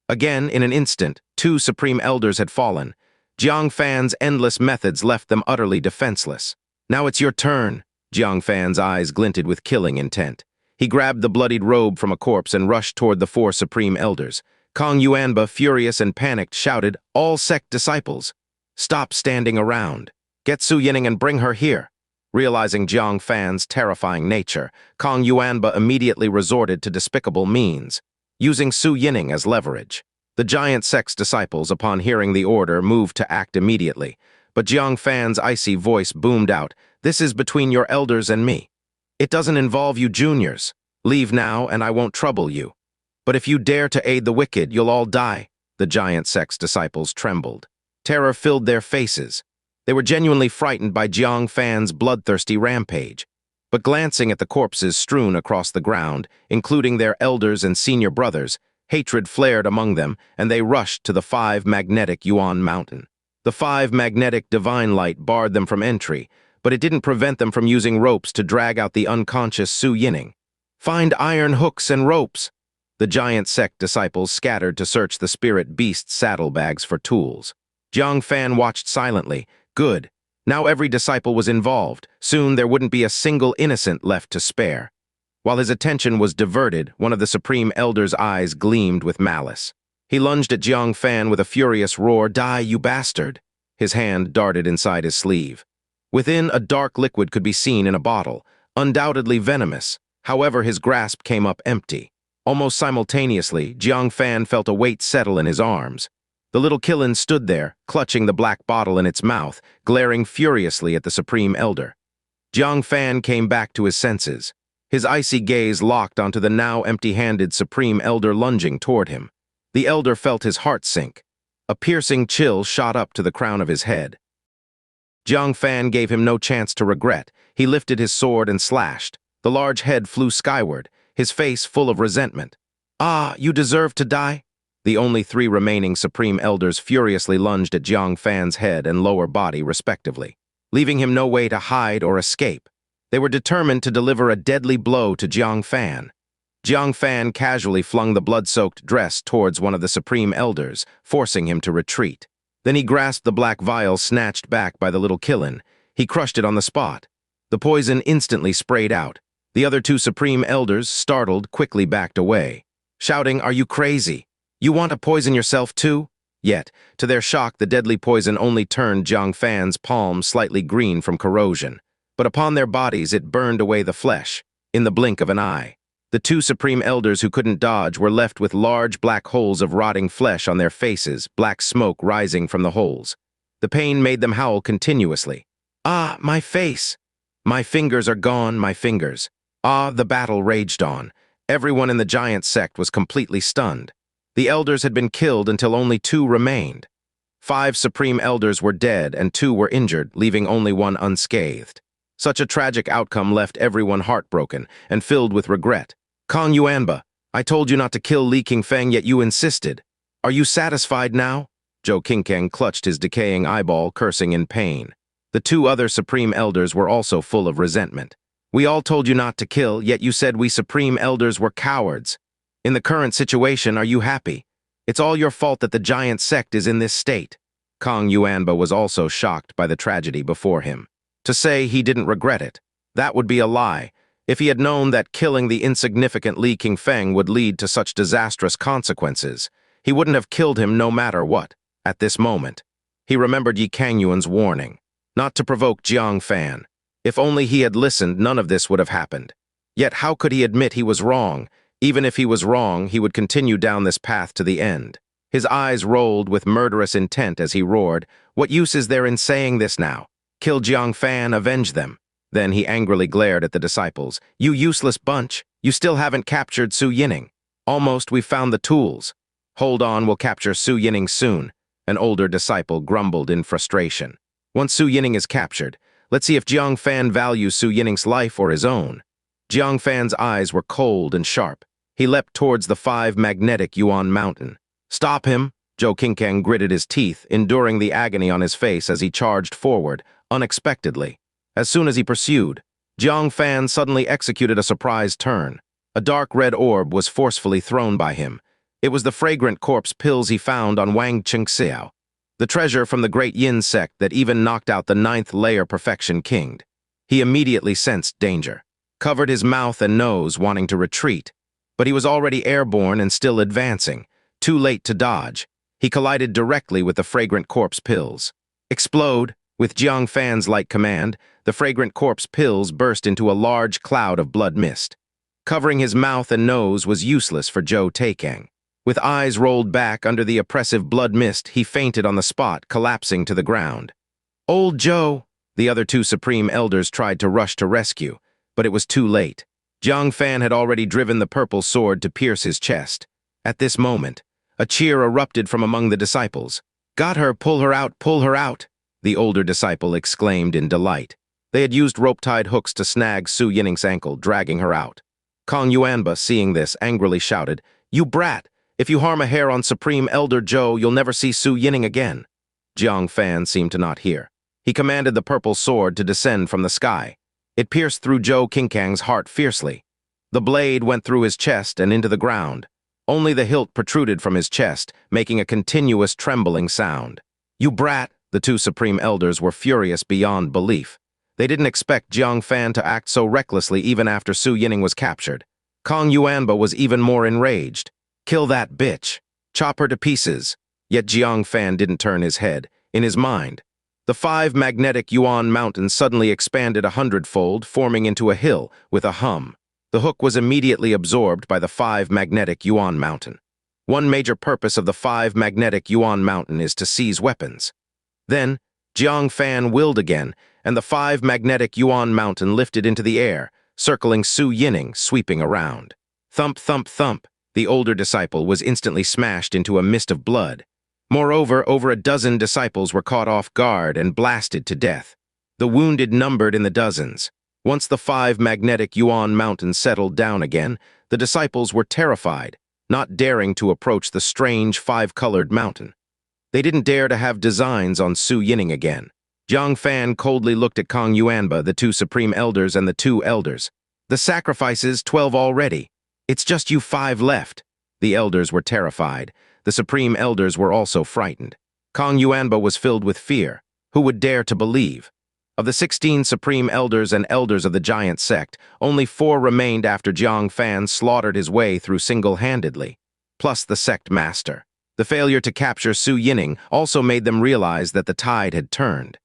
Again, in an instant, 2 Supreme Elders had fallen. Jiang Fan's endless methods left them utterly defenseless. Now it's your turn. Jiang Fan's eyes glinted with killing intent. He grabbed the bloodied robe from a corpse and rushed toward the 4 Supreme Elders. Kong Yuanba, furious and panicked, shouted, "All Sect disciples! Stop standing around! Get Su Yining and bring her here!" Realizing Jiang Fan's terrifying nature, Kong Yuanba immediately resorted to despicable means, using Su Yining as leverage. The giant Sect's disciples, upon hearing the order, moved to act immediately, but Jiang Fan's icy voice boomed out, "This is between your elders and me. It doesn't involve you juniors. Leave now, and I won't trouble you. But if you dare to aid the wicked, you'll all die." The giant Sect's disciples trembled. Terror filled their faces. They were genuinely frightened by Jiang Fan's bloodthirsty rampage. But glancing at the corpses strewn across the ground, including their elders and senior brothers, hatred flared among them, and they rushed to the 5 magnetic Yuan Mountain. The 5 magnetic divine light barred them from entry, but it didn't prevent them from using ropes to drag out the unconscious Su Yining. "Find iron hooks and ropes!" The giant Sect disciples scattered to search the spirit beast's saddlebags for tools. Jiang Fan watched silently. Good. Now every disciple was involved. Soon there wouldn't be a single innocent left to spare. While his attention was diverted, one of the Supreme Elders' eyes gleamed with malice. He lunged at Jiang Fan with a furious roar, "Die, you bastard!" His hand darted inside his sleeve. Within, a dark liquid could be seen in a bottle, undoubtedly venomous. However, his grasp came up empty. Almost simultaneously, Jiang Fan felt a weight settle in his arms. The little Qingxian stood there, clutching the black bottle in its mouth, glaring furiously at the Supreme Elder. Jiang Fan came back to his senses. His icy gaze locked onto the now empty-handed Supreme Elder lunging toward him. The Elder felt his heart sink. A piercing chill shot up to the crown of his head. Jiang Fan gave him no chance to regret. He lifted his sword and slashed. The large head flew skyward, his face full of resentment. "Ah, you deserve to die?" The only 3 remaining Supreme Elders furiously lunged at Jiang Fan's head and lower body, respectively, leaving him no way to hide or escape. They were determined to deliver a deadly blow to Jiang Fan. Jiang Fan casually flung the blood-soaked dress towards one of the Supreme Elders, forcing him to retreat. Then he grasped the black vial snatched back by the little Qingxian. He crushed it on the spot. The poison instantly sprayed out. The other 2 Supreme Elders, startled, quickly backed away, shouting, "Are you crazy? You want to poison yourself too?" Yet, to their shock, the deadly poison only turned Jiang Fan's palms slightly green from corrosion. But upon their bodies it burned away the flesh, in the blink of an eye. The 2 Supreme Elders who couldn't dodge were left with large black holes of rotting flesh on their faces, black smoke rising from the holes. The pain made them howl continuously. "Ah, my face! My fingers are gone, my fingers." Ah, the battle raged on. Everyone in the giant sect was completely stunned. The elders had been killed until only 2 remained. 5 Supreme Elders were dead and 2 were injured, leaving only 1 unscathed. Such a tragic outcome left everyone heartbroken and filled with regret. "Kong Yuanba, I told you not to kill Li Qingfeng, yet you insisted. Are you satisfied now?" Zhou Qingxian clutched his decaying eyeball, cursing in pain. The 2 other Supreme Elders were also full of resentment. "We all told you not to kill, yet you said we Supreme Elders were cowards. In the current situation, are you happy? It's all your fault that the giant sect is in this state." Kong Yuanba was also shocked by the tragedy before him. To say he didn't regret it, that would be a lie. If he had known that killing the insignificant Li Qingfeng would lead to such disastrous consequences, he wouldn't have killed him no matter what. At this moment, he remembered Yi Kangyuan's warning. not to provoke Jiang Fan. If only he had listened, none of this would have happened. Yet how could he admit he was wrong? Even if he was wrong, he would continue down this path to the end. His eyes rolled with murderous intent as he roared, "What use is there in saying this now? Kill Jiang Fan, avenge them." Then he angrily glared at the disciples. "You useless bunch! You still haven't captured Su Yining. Almost, we've found the tools. Hold on, we'll capture Su Yining soon." An older disciple grumbled in frustration. "Once Su Yining is captured, let's see if Jiang Fan values Su Yining's life or his own." Jiang Fan's eyes were cold and sharp. He leapt towards the 5 magnetic Yuan mountain. "Stop him!" Qingxian gritted his teeth, enduring the agony on his face as he charged forward, unexpectedly. As soon as he pursued, Jiang Fan suddenly executed a surprise turn. A dark red orb was forcefully thrown by him. It was the fragrant corpse pills he found on Wang Qingxiao, the treasure from the great Yin sect that even knocked out the 9th layer perfection kinged. He immediately sensed danger, covered his mouth and nose, wanting to retreat. But he was already airborne and still advancing, too late to dodge. He collided directly with the fragrant corpse pills. "Explode!" With Jiang Fan's light command, the fragrant corpse pills burst into a large cloud of blood mist. Covering his mouth and nose was useless for Zhou Taikang. With eyes rolled back under the oppressive blood mist, he fainted on the spot, collapsing to the ground. "Old Zhou!" The other 2 Supreme Elders tried to rush to rescue, but it was too late. Jiang Fan had already driven the purple sword to pierce his chest. At this moment, a cheer erupted from among the disciples. "Got her! Pull her out! Pull her out!" The older disciple exclaimed in delight. They had used rope-tied hooks to snag Su Yining's ankle, dragging her out. Kong Yuanba, seeing this, angrily shouted, "You brat! If you harm a hair on Supreme Elder Zhou, you'll never see Su Yining again." Jiang Fan seemed to not hear. He commanded the purple sword to descend from the sky. It pierced through Zhou Qingxiang's heart fiercely. The blade went through his chest and into the ground. Only the hilt protruded from his chest, making a continuous trembling sound. "You brat!" The 2 Supreme Elders were furious beyond belief. They didn't expect Jiang Fan to act so recklessly even after Su Yining was captured. Kong Yuanba was even more enraged. "Kill that bitch! Chop her to pieces!" Yet Jiang Fan didn't turn his head. In his mind, the 5 magnetic Yuan mountains suddenly expanded 100-fold, forming into a hill with a hum. The hook was immediately absorbed by the 5 magnetic Yuan mountain. One major purpose of the 5 magnetic Yuan mountain is to seize weapons. Then, Jiang Fan willed again, and the 5 magnetic Yuan mountain lifted into the air, circling Su Yining, sweeping around. Thump, thump, thump. The older disciple was instantly smashed into a mist of blood. Moreover, over a dozen disciples were caught off guard and blasted to death. The wounded numbered in the dozens. Once the 5 magnetic Yuan mountains settled down again, the disciples were terrified, not daring to approach the strange 5-colored mountain. They didn't dare to have designs on Su Yining again. Jiang Fan coldly looked at Kong Yuanba, the 2 Supreme Elders, and the 2 Elders. "The sacrifices, 12 already. It's just you 5 left." The Elders were terrified. The Supreme Elders were also frightened. Kong Yuanba was filled with fear. Who would dare to believe? Of the 16 Supreme Elders and Elders of the Giant Sect, only 4 remained after Jiang Fan slaughtered his way through single-handedly, plus the Sect Master. The failure to capture Su Yining also made them realize that the tide had turned.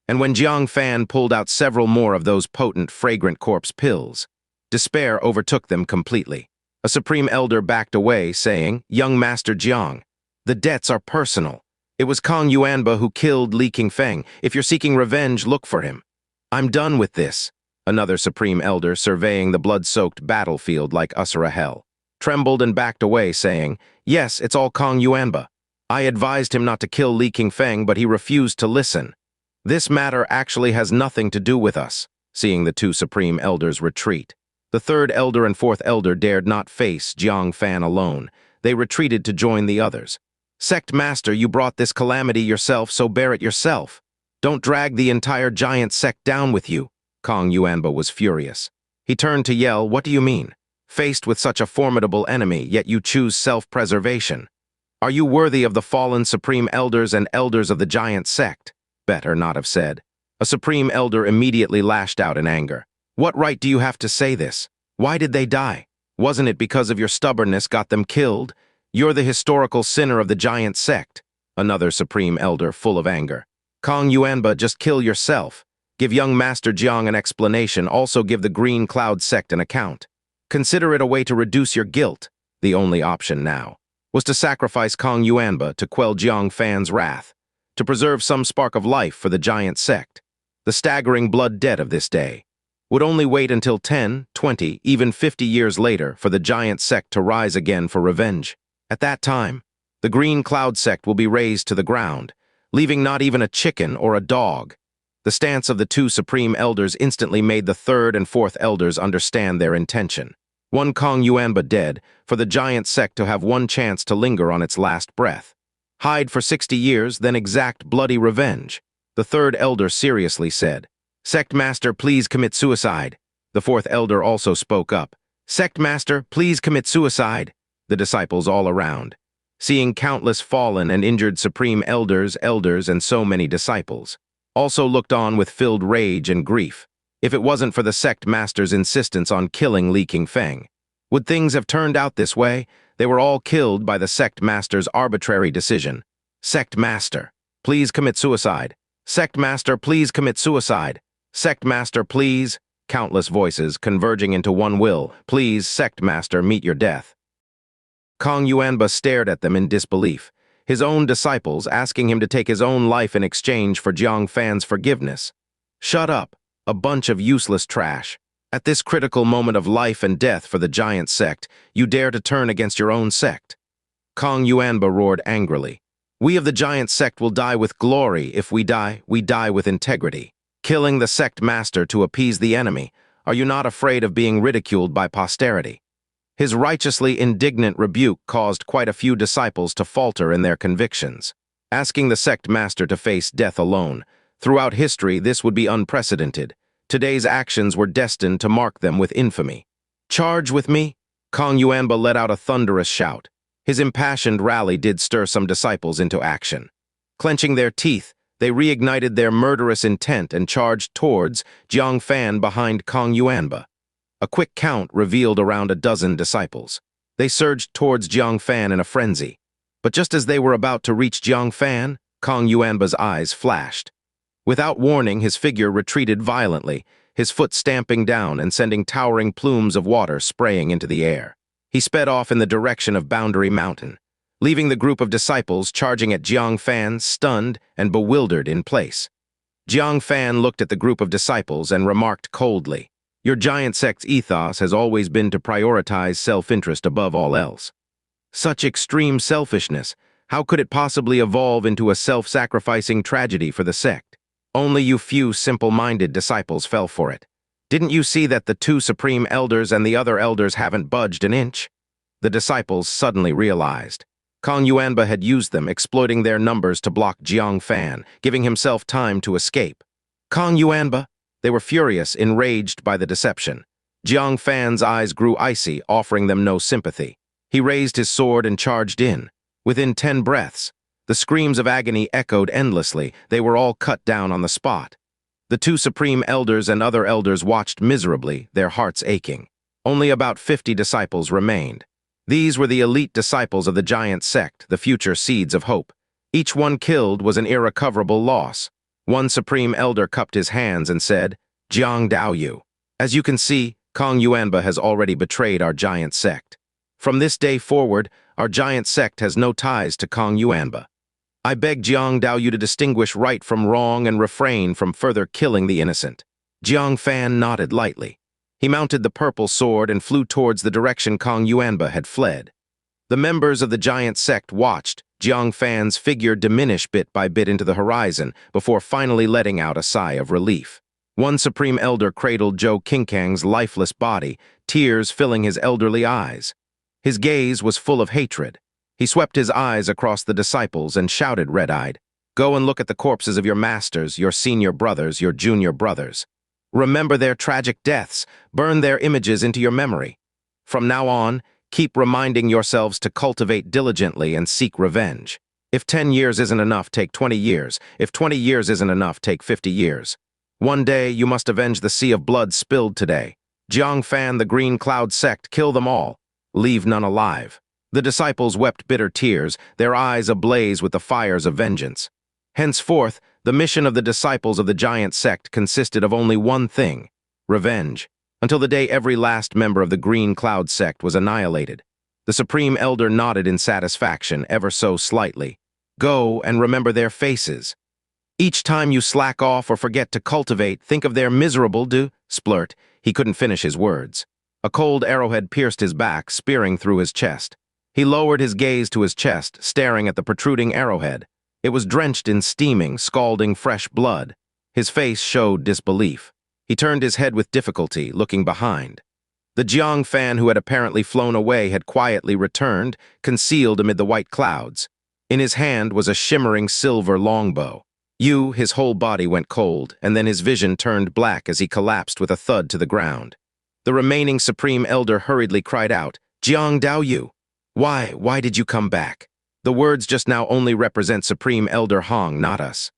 And when Jiang Fan pulled out several more of those potent, fragrant corpse pills, despair overtook them completely. A Supreme Elder backed away, saying, "Young Master Jiang, the debts are personal. It was Kong Yuanba who killed Li Qingfeng. If you're seeking revenge, look for him." "I'm done with this." Another Supreme Elder, surveying the blood-soaked battlefield like Usura hell, trembled and backed away, saying, "Yes, it's all Kong Yuanba. I advised him not to kill Li Qingfeng, but he refused to listen. This matter actually has nothing to do with us." Seeing the 2 Supreme Elders retreat, the 3rd Elder and 4th Elder dared not face Jiang Fan alone. They retreated to join the others. "Sect Master, you brought this calamity yourself, so bear it yourself. Don't drag the entire giant sect down with you." Kong Yuanba was furious. He turned to yell, "What do you mean? Faced with such a formidable enemy, yet you choose self-preservation. Are you worthy of the fallen Supreme Elders and Elders of the Giant Sect?" Better not have said. A Supreme Elder immediately lashed out in anger. "What right do you have to say this? Why did they die? Wasn't it because of your stubbornness got them killed? You're the historical sinner of the Giant Sect." Another Supreme Elder, full of anger. Kong Yuanba, just kill yourself. Give young Master Jiang an explanation, also give the Green Cloud Sect an account. Consider it a way to reduce your guilt. The only option now was to sacrifice Kong Yuanba to quell Jiang Fan's wrath, to preserve some spark of life for the giant sect. The staggering blood debt of this day would only wait until 10, 20, even 50 years later for the giant sect to rise again for revenge. At that time, the Green Cloud Sect will be razed to the ground, leaving not even a chicken or a dog. The stance of the two Supreme Elders instantly made the third and fourth Elders understand their intention. One Kong Yuanba dead, for the giant sect to have one chance to linger on its last breath. Hide for 60 years, then exact bloody revenge. The third Elder seriously said, "Sect Master, please commit suicide." The fourth Elder also spoke up. "Sect Master, please commit suicide." The disciples all around, seeing countless fallen and injured Supreme Elders, and so many disciples, also looked on with filled rage and grief. If it wasn't for the Sect Master's insistence on killing Li Qingfeng, would things have turned out this way? They were all killed by the Sect Master's arbitrary decision. "Sect Master, please commit suicide. Sect Master, please commit suicide. Sect Master, please." Countless voices converging into one will. "Please, Sect Master, meet your death." Kong Yuanba stared at them in disbelief, his own disciples asking him to take his own life in exchange for Jiang Fan's forgiveness. "Shut up, a bunch of useless trash. At this critical moment of life and death for the giant sect, you dare to turn against your own sect." Kong Yuanba roared angrily. "We of the giant sect will die with glory. If we die with integrity. Killing the sect master to appease the enemy. Are you not afraid of being ridiculed by posterity?" His righteously indignant rebuke caused quite a few disciples to falter in their convictions, asking the sect master to face death alone. Throughout history, this would be unprecedented. Today's actions were destined to mark them with infamy. "Charge with me!" Kong Yuanba let out a thunderous shout. His impassioned rally did stir some disciples into action. Clenching their teeth, they reignited their murderous intent and charged towards Jiang Fan behind Kong Yuanba. A quick count revealed around a dozen disciples. They surged towards Jiang Fan in a frenzy. But just as they were about to reach Jiang Fan, Kong Yuanba's eyes flashed. Without warning, his figure retreated violently, his foot stamping down and sending towering plumes of water spraying into the air. He sped off in the direction of Boundary Mountain, leaving the group of disciples charging at Jiang Fan, stunned and bewildered in place. Jiang Fan looked at the group of disciples and remarked coldly, "Your giant sect's ethos has always been to prioritize self-interest above all else. Such extreme selfishness, how could it possibly evolve into a self-sacrificing tragedy for the sect? Only you few simple-minded disciples fell for it. Didn't you see that the two Supreme Elders and the other Elders haven't budged an inch?" The disciples suddenly realized. Kong Yuanba had used them, exploiting their numbers to block Jiang Fan, giving himself time to escape. "Kong Yuanba!" They were furious, enraged by the deception. Jiang Fan's eyes grew icy, offering them no sympathy. He raised his sword and charged in. Within 10 breaths, the screams of agony echoed endlessly. They were all cut down on the spot. The two Supreme Elders and other Elders watched miserably, their hearts aching. Only about 50 disciples remained. These were the elite disciples of the giant sect, the future seeds of hope. Each one killed was an irrecoverable loss. One Supreme Elder cupped his hands and said, "Jiang Daoyu. As you can see, Kong Yuanba has already betrayed our giant sect. From this day forward, our giant sect has no ties to Kong Yuanba. I beg Jiang Daoyu to distinguish right from wrong and refrain from further killing the innocent." Jiang Fan nodded lightly. He mounted the purple sword and flew towards the direction Kong Yuanba had fled. The members of the giant sect watched Jiang Fan's figure diminish bit by bit into the horizon before finally letting out a sigh of relief. One Supreme Elder cradled Zhou Qingxiang's lifeless body, tears filling his elderly eyes. His gaze was full of hatred. He swept his eyes across the disciples and shouted red-eyed, "Go and look at the corpses of your masters, your senior brothers, your junior brothers. Remember their tragic deaths, burn their images into your memory. From now on, keep reminding yourselves to cultivate diligently and seek revenge. If 10 years isn't enough, take 20 years. If 20 years isn't enough, take 50 years. One day, you must avenge the sea of blood spilled today. Jiang Fan, the Green Cloud Sect, kill them all. Leave none alive." The disciples wept bitter tears, their eyes ablaze with the fires of vengeance. Henceforth, the mission of the disciples of the giant sect consisted of only one thing: revenge, until the day every last member of the Green Cloud sect was annihilated. The Supreme Elder nodded in satisfaction, ever so slightly. Go and remember their faces. Each time you slack off or forget to cultivate, think of their miserable splurt. He couldn't finish his words. A cold arrowhead pierced his back, spearing through his chest. He lowered his gaze to his chest, staring at the protruding arrowhead. It was drenched in steaming, scalding fresh blood. His face showed disbelief. He turned his head with difficulty, looking behind. The Jiang Fan, who had apparently flown away, had quietly returned, concealed amid the white clouds. In his hand was a shimmering silver longbow. His whole body went cold, and then his vision turned black as he collapsed with a thud to the ground. The remaining Supreme Elder hurriedly cried out, "Jiang Dao Yu! Why did you come back?" The words just now only represent Supreme Elder Hong, not us.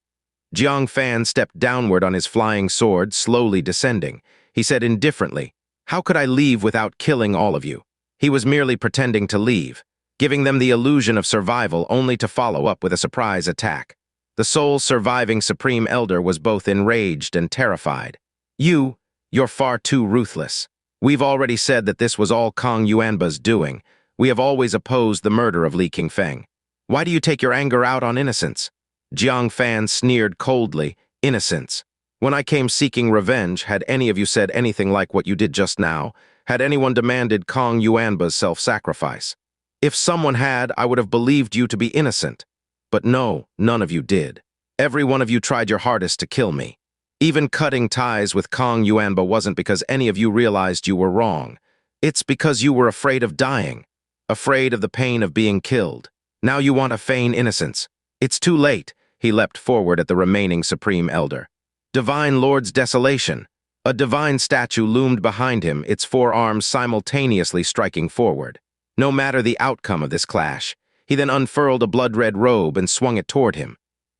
Jiang Fan stepped downward on his flying sword, slowly descending. He said indifferently, "How could I leave without killing all of you?" He was merely pretending to leave, giving them the illusion of survival only to follow up with a surprise attack. The sole surviving Supreme Elder was both enraged and terrified. You're far too ruthless. We've already said that this was all Kong Yuanba's doing. We have always opposed the murder of Li Qingfeng. Why do you take your anger out on innocents?" Jiang Fan sneered coldly, "Innocents. When I came seeking revenge, had any of you said anything like what you did just now? Had anyone demanded Kong Yuanba's self-sacrifice? If someone had, I would have believed you to be innocent. But no, none of you did. Every one of you tried your hardest to kill me. Even cutting ties with Kong Yuanba wasn't because any of you realized you were wrong. It's because you were afraid of dying, afraid of the pain of being killed. Now you want to feign innocence. It's too late." He leapt forward at the remaining Supreme Elder. Divine Lord's desolation. A divine statue loomed behind him, its four arms simultaneously striking forward. No matter the outcome of this clash, he then unfurled a blood-red robe and swung it toward him.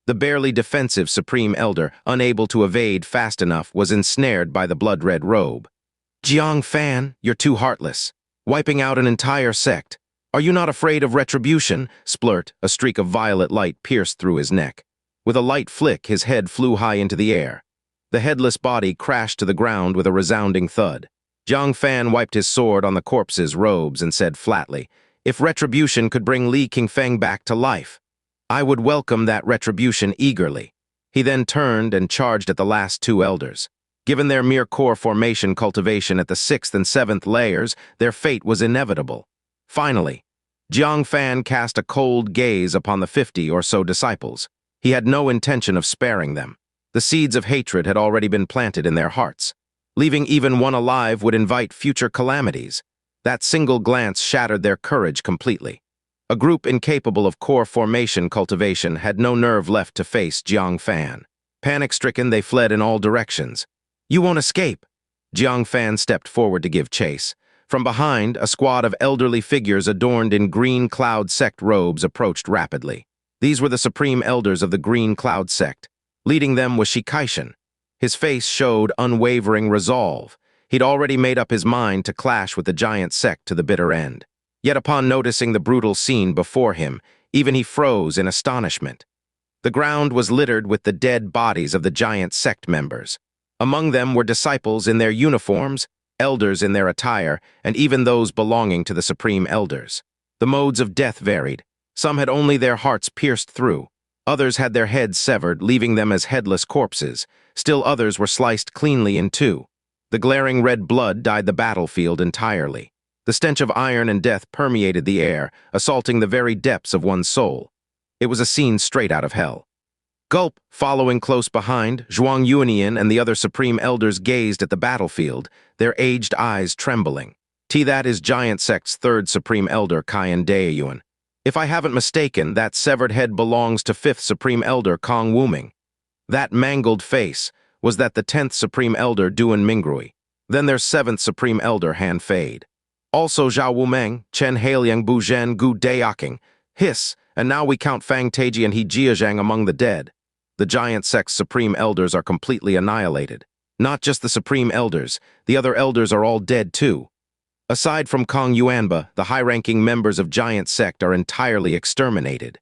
The barely defensive Supreme Elder, unable to evade fast enough, was ensnared by the blood-red robe. "Jiang Fan, you're too heartless. Wiping out an entire sect. Are you not afraid of retribution?" Splurt, a streak of violet light pierced through his neck. With a light flick, his head flew high into the air. The headless body crashed to the ground with a resounding thud. Jiang Fan wiped his sword on the corpse's robes and said flatly, "If retribution could bring Li Qingfeng back to life, I would welcome that retribution eagerly." He then turned and charged at the last two elders. Given their mere core formation cultivation at the 6th and 7th layers, their fate was inevitable. Finally, Jiang Fan cast a cold gaze upon the 50 or so disciples. He had no intention of sparing them. The seeds of hatred had already been planted in their hearts. Leaving even one alive would invite future calamities. That single glance shattered their courage completely. A group incapable of core formation cultivation had no nerve left to face Jiang Fan. Panic-stricken, they fled in all directions. "You won't escape!" Jiang Fan stepped forward to give chase. From behind, a squad of elderly figures adorned in Green Cloud sect robes approached rapidly. These were the Supreme Elders of the Green Cloud sect. Leading them was Qingxian. His face showed unwavering resolve. He'd already made up his mind to clash with the giant sect to the bitter end. Yet upon noticing the brutal scene before him, even he froze in astonishment. The ground was littered with the dead bodies of the giant sect members. Among them were disciples in their uniforms, elders in their attire, and even those belonging to the Supreme Elders. The modes of death varied. Some had only their hearts pierced through. Others had their heads severed, leaving them as headless corpses. Still others were sliced cleanly in two. The glaring red blood dyed the battlefield entirely. The stench of iron and death permeated the air, assaulting the very depths of one's soul. It was a scene straight out of hell. Gulp, following close behind, Zhuang Yuanian and the other Supreme Elders gazed at the battlefield, their aged eyes trembling. That is Giant Sect's third Supreme Elder, Qian Daeyuan. If I haven't mistaken, that severed head belongs to 5th Supreme Elder Kong Wuming. That mangled face, was that the 10th Supreme Elder Duan Mingrui? Then there's 7th Supreme Elder Han Fade. Also Zhao Wumeng, Chen Hailiang Buzhen Gu Dayaking. Hiss, and now we count Fang Teiji and He Jiazhang among the dead. The Giant Sect's Supreme Elders are completely annihilated. Not just the Supreme Elders, the other Elders are all dead too. Aside from Kong Yuanba, the high-ranking members of Giant Sect are entirely exterminated.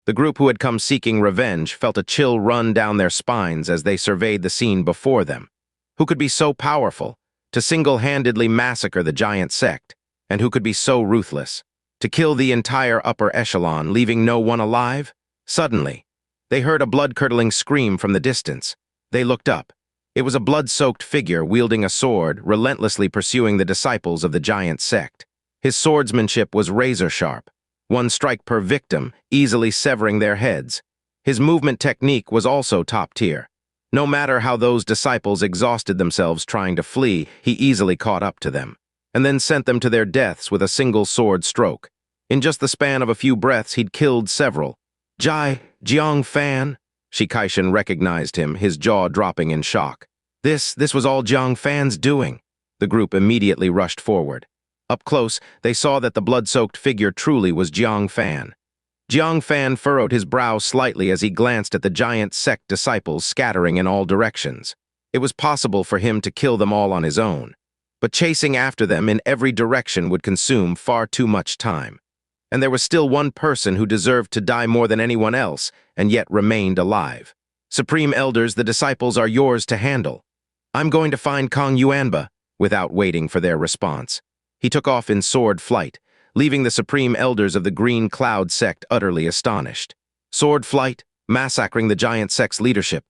The group who had come seeking revenge felt a chill run down their spines as they surveyed the scene before them. Who could be so powerful to single-handedly massacre the giant sect, and who could be so ruthless to kill the entire upper echelon, leaving no one alive? Suddenly, they heard a blood-curdling scream from the distance. They looked up. It was a blood-soaked figure wielding a sword, relentlessly pursuing the disciples of the giant sect. His swordsmanship was razor-sharp, one strike per victim, easily severing their heads. His movement technique was also top-tier. No matter how those disciples exhausted themselves trying to flee, he easily caught up to them, and then sent them to their deaths with a single sword stroke. In just the span of a few breaths, he'd killed several. Jiang Fan? Qingxian recognized him, his jaw dropping in shock. This was all Jiang Fan's doing. The group immediately rushed forward. Up close, they saw that the blood-soaked figure truly was Jiang Fan. Jiang Fan furrowed his brow slightly as he glanced at the giant sect disciples scattering in all directions. It was possible for him to kill them all on his own, but chasing after them in every direction would consume far too much time. And there was still one person who deserved to die more than anyone else, and yet remained alive. Supreme Elders, the disciples are yours to handle. I'm going to find Kong Yuanba, without waiting for their response. He took off in sword flight, leaving the Supreme Elders of the Green Cloud Sect utterly astonished. Sword flight, massacring the giant sect's leadership.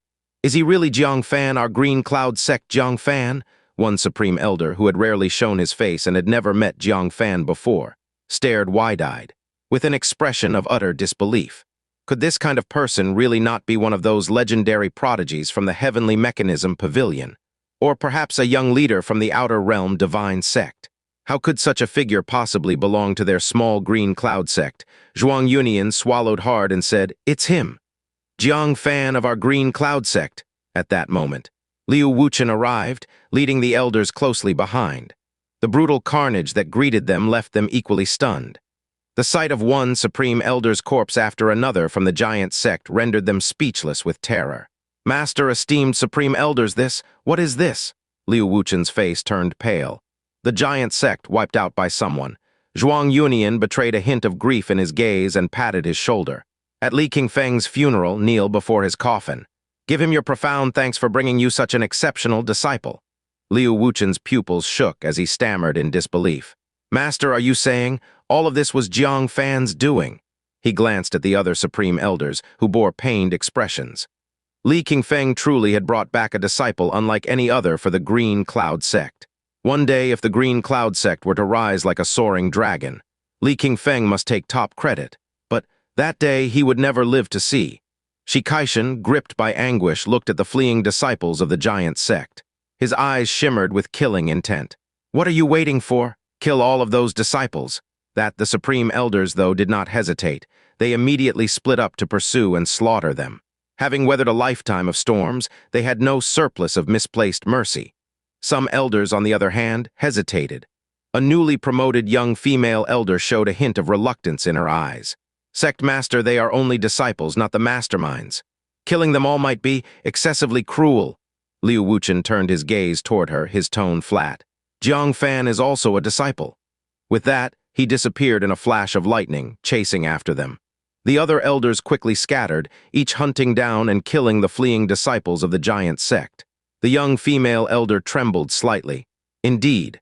Is he really Jiang Fan, our Green Cloud Sect Jiang Fan? One Supreme Elder, who had rarely shown his face and had never met Jiang Fan before, stared wide-eyed, with an expression of utter disbelief. Could this kind of person really not be one of those legendary prodigies from the Heavenly Mechanism Pavilion? Or perhaps a young leader from the Outer Realm Divine Sect? How could such a figure possibly belong to their small green cloud sect? Zhuang Yunian swallowed hard and said, "It's him. Jiang Fan of our green cloud sect." At that moment, Liu Wuchen arrived, leading the elders closely behind. The brutal carnage that greeted them left them equally stunned. The sight of one Supreme Elder's corpse after another from the giant sect rendered them speechless with terror. "Master, esteemed Supreme Elders, what is this?" Liu Wuchen's face turned pale. The giant sect wiped out by someone. Zhuang Yunian betrayed a hint of grief in his gaze and patted his shoulder. "At Li Qingfeng's funeral, kneel before his coffin. Give him your profound thanks for bringing you such an exceptional disciple." Liu Wuchen's pupils shook as he stammered in disbelief. "Master, are you saying all of this was Jiang Fan's doing?" He glanced at the other Supreme Elders, who bore pained expressions. Li Qingfeng truly had brought back a disciple unlike any other for the Green Cloud Sect. One day, if the Green Cloud Sect were to rise like a soaring dragon, Li Qingfeng must take top credit. But that day he would never live to see. Qingxian, gripped by anguish, looked at the fleeing disciples of the giant sect. His eyes shimmered with killing intent. "What are you waiting for? Kill all of those disciples." That the Supreme Elders, though, did not hesitate. They immediately split up to pursue and slaughter them. Having weathered a lifetime of storms, they had no surplus of misplaced mercy. Some elders, on the other hand, hesitated. A newly promoted young female elder showed a hint of reluctance in her eyes. "Sect Master, they are only disciples, not the masterminds. Killing them all might be excessively cruel." Liu Wuchen turned his gaze toward her, his tone flat. "Jiang Fan is also a disciple." With that, he disappeared in a flash of lightning, chasing after them. The other elders quickly scattered, each hunting down and killing the fleeing disciples of the giant sect. The young female elder trembled slightly. Indeed,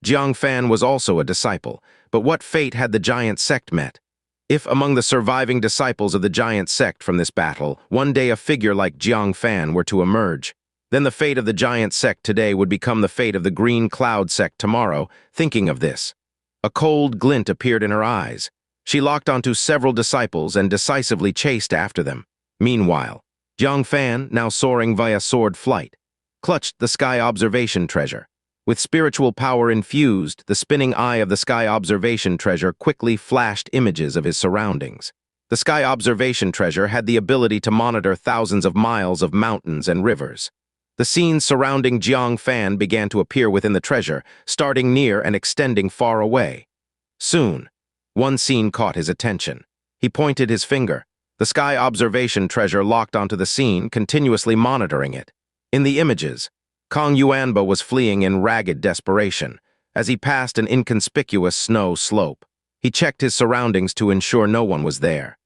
Jiang Fan was also a disciple, but what fate had the giant sect met? If among the surviving disciples of the giant sect from this battle, one day a figure like Jiang Fan were to emerge, then the fate of the giant sect today would become the fate of the Green Cloud Sect tomorrow. Thinking of this, a cold glint appeared in her eyes. She locked onto several disciples and decisively chased after them. Meanwhile, Jiang Fan, now soaring via sword flight, clutched the sky observation treasure. With spiritual power infused, the spinning eye of the sky observation treasure quickly flashed images of his surroundings. The sky observation treasure had the ability to monitor thousands of miles of mountains and rivers. The scenes surrounding Jiang Fan began to appear within the treasure, starting near and extending far away. Soon, one scene caught his attention. He pointed his finger. The sky observation treasure locked onto the scene, continuously monitoring it. In the images, Kong Yuanba was fleeing in ragged desperation as he passed an inconspicuous snow slope. He checked his surroundings to ensure no one was there.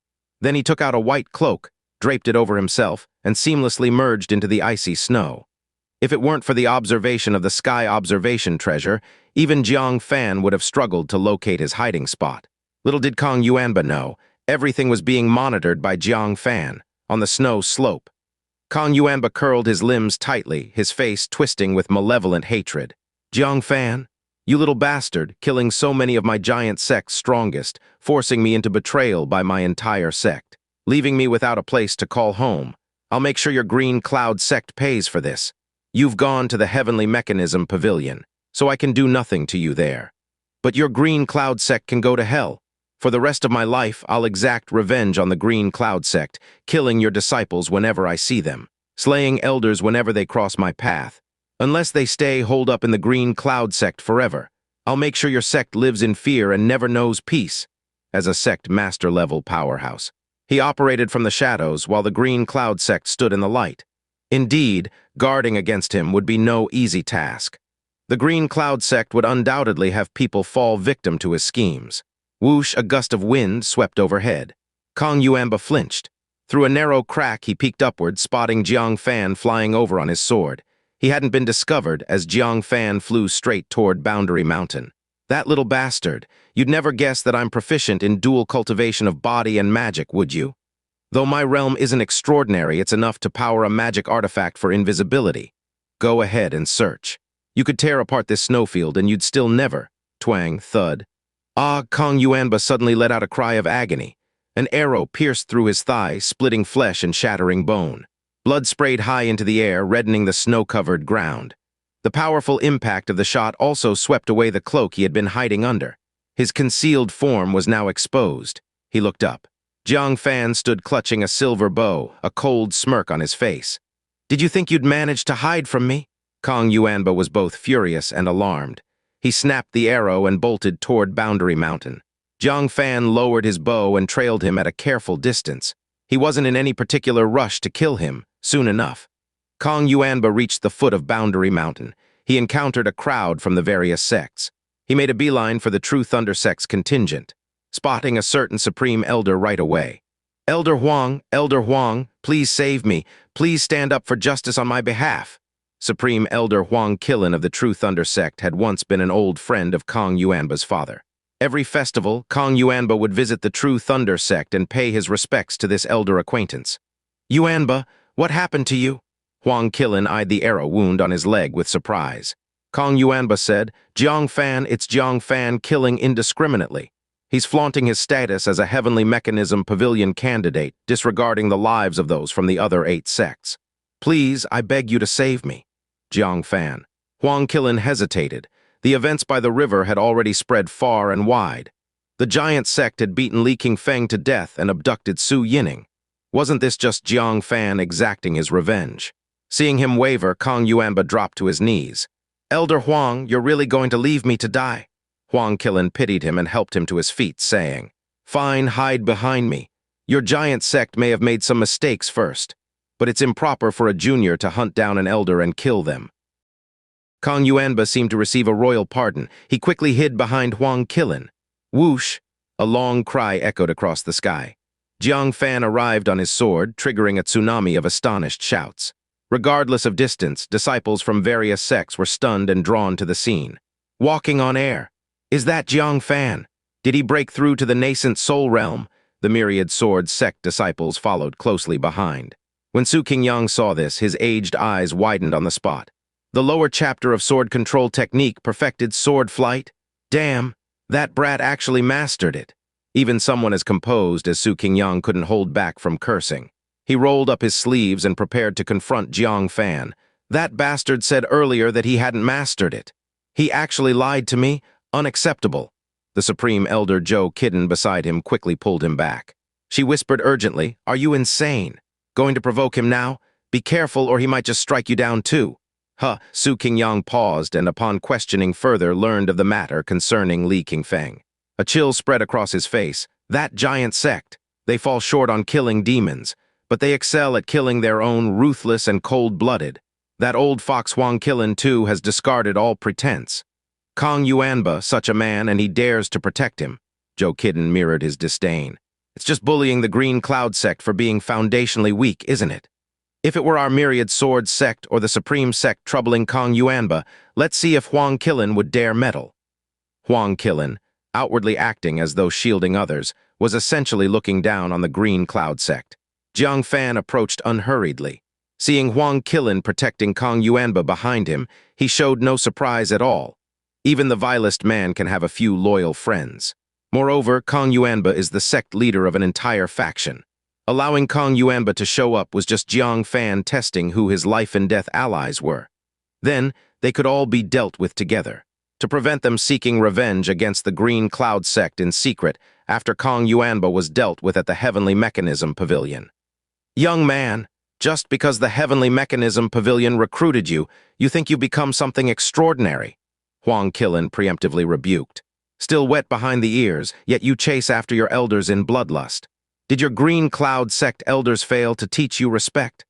Then he took out a white cloak, draped it over himself, and seamlessly merged into the icy snow. If it weren't for the observation of the sky observation treasure, even Jiang Fan would have struggled to locate his hiding spot. Little did Kong Yuanba know, everything was being monitored by Jiang Fan, on the snow slope. Kong Yuanba curled his limbs tightly, his face twisting with malevolent hatred. Jiang Fan, you little bastard, killing so many of my giant sect's strongest, forcing me into betrayal by my entire sect, leaving me without a place to call home. I'll make sure your green cloud sect pays for this. You've gone to the Heavenly Mechanism Pavilion, so I can do nothing to you there. But your green cloud sect can go to hell. For the rest of my life, I'll exact revenge on the green cloud sect, killing your disciples whenever I see them, slaying elders whenever they cross my path. Unless they stay holed up in the green cloud sect forever, I'll make sure your sect lives in fear and never knows peace. As a sect master-level powerhouse, he operated from the shadows while the green cloud sect stood in the light. Indeed, guarding against him would be no easy task. The green cloud sect would undoubtedly have people fall victim to his schemes. Whoosh, a gust of wind swept overhead. Kong Yuanba flinched. Through a narrow crack, he peeked upward, spotting Jiang Fan flying over on his sword. He hadn't been discovered as Jiang Fan flew straight toward Boundary Mountain. That little bastard, you'd never guess that I'm proficient in dual cultivation of body and magic, would you? Though my realm isn't extraordinary, it's enough to power a magic artifact for invisibility. Go ahead and search. You could tear apart this snowfield and you'd still never. Twang, thud. Ah, Kong Yuanba suddenly let out a cry of agony. An arrow pierced through his thigh, splitting flesh and shattering bone. Blood sprayed high into the air, reddening the snow-covered ground. The powerful impact of the shot also swept away the cloak he had been hiding under. His concealed form was now exposed. He looked up. Jiang Fan stood clutching a silver bow, a cold smirk on his face. Did you think you'd manage to hide from me? Kong Yuanba was both furious and alarmed. He snapped the arrow and bolted toward Boundary Mountain. Jiang Fan lowered his bow and trailed him at a careful distance. He wasn't in any particular rush to kill him, soon enough. Kong Yuanba reached the foot of Boundary Mountain. He encountered a crowd from the various sects. He made a beeline for the True Thunder sect's contingent, spotting a certain Supreme Elder right away. Elder Huang, please save me. Please stand up for justice on my behalf. Supreme Elder Huang Qingxian of the True Thunder sect had once been an old friend of Kong Yuanba's father. Every festival, Kong Yuanba would visit the True Thunder sect and pay his respects to this elder acquaintance. Yuanba, what happened to you? Huang Qingxian eyed the arrow wound on his leg with surprise. Kong Yuanba said, Jiang Fan, it's Jiang Fan killing indiscriminately. He's flaunting his status as a Heavenly Mechanism Pavilion candidate, disregarding the lives of those from the other 8 sects. Please, I beg you to save me. Jiang Fan. Huang Qingxian hesitated. The events by the river had already spread far and wide. The giant sect had beaten Li Qingfeng to death and abducted Su Yining. Wasn't this just Jiang Fan exacting his revenge? Seeing him waver, Kong Yuanba dropped to his knees. Elder Huang, you're really going to leave me to die? Huang Qingxian pitied him and helped him to his feet, saying, Fine, hide behind me. Your giant sect may have made some mistakes first, but it's improper for a junior to hunt down an elder and kill them. Kong Yuanba seemed to receive a royal pardon. He quickly hid behind Huang Qingxian. Whoosh! A long cry echoed across the sky. Jiang Fan arrived on his sword, triggering a tsunami of astonished shouts. Regardless of distance, disciples from various sects were stunned and drawn to the scene. Walking on air. Is that Jiang Fan? Did he break through to the nascent soul realm? The myriad sword sect disciples followed closely behind. When Su Qingxian saw this, his aged eyes widened on the spot. The lower chapter of sword control technique perfected sword flight? Damn, that brat actually mastered it. Even someone as composed as Su Qingxian couldn't hold back from cursing. He rolled up his sleeves and prepared to confront Jiang Fan. That bastard said earlier that he hadn't mastered it. He actually lied to me? Unacceptable. The Supreme Elder Zhou Qiden beside him quickly pulled him back. She whispered urgently, Are you insane? Going to provoke him now? Be careful or he might just strike you down too. Su Qingxian paused and upon questioning further learned of the matter concerning Li Qingfeng. A chill spread across his face. That giant sect. They fall short on killing demons, but they excel at killing their own ruthless and cold-blooded. That old fox Huang Qingxian too has discarded all pretense. Kong Yuanba, such a man, and he dares to protect him. Zhou Qiden mirrored his disdain. It's just bullying the Green Cloud Sect for being foundationally weak, isn't it? If it were our Myriad Sword Sect or the Supreme Sect troubling Kong Yuanba, let's see if Huang Qilin would dare meddle. Huang Qilin, outwardly acting as though shielding others, was essentially looking down on the Green Cloud Sect. Jiang Fan approached unhurriedly. Seeing Huang Qilin protecting Kong Yuanba behind him, he showed no surprise at all. Even the vilest man can have a few loyal friends. Moreover, Kong Yuanba is the sect leader of an entire faction. Allowing Kong Yuanba to show up was just Jiang Fan testing who his life-and-death allies were. Then, they could all be dealt with together, to prevent them seeking revenge against the Green Cloud Sect in secret after Kong Yuanba was dealt with at the Heavenly Mechanism Pavilion. Young man, just because the Heavenly Mechanism Pavilion recruited you, you think you've become something extraordinary, Huang Qilin preemptively rebuked. Still wet behind the ears, yet you chase after your elders in bloodlust. Did your Green Cloud Sect elders fail to teach you respect?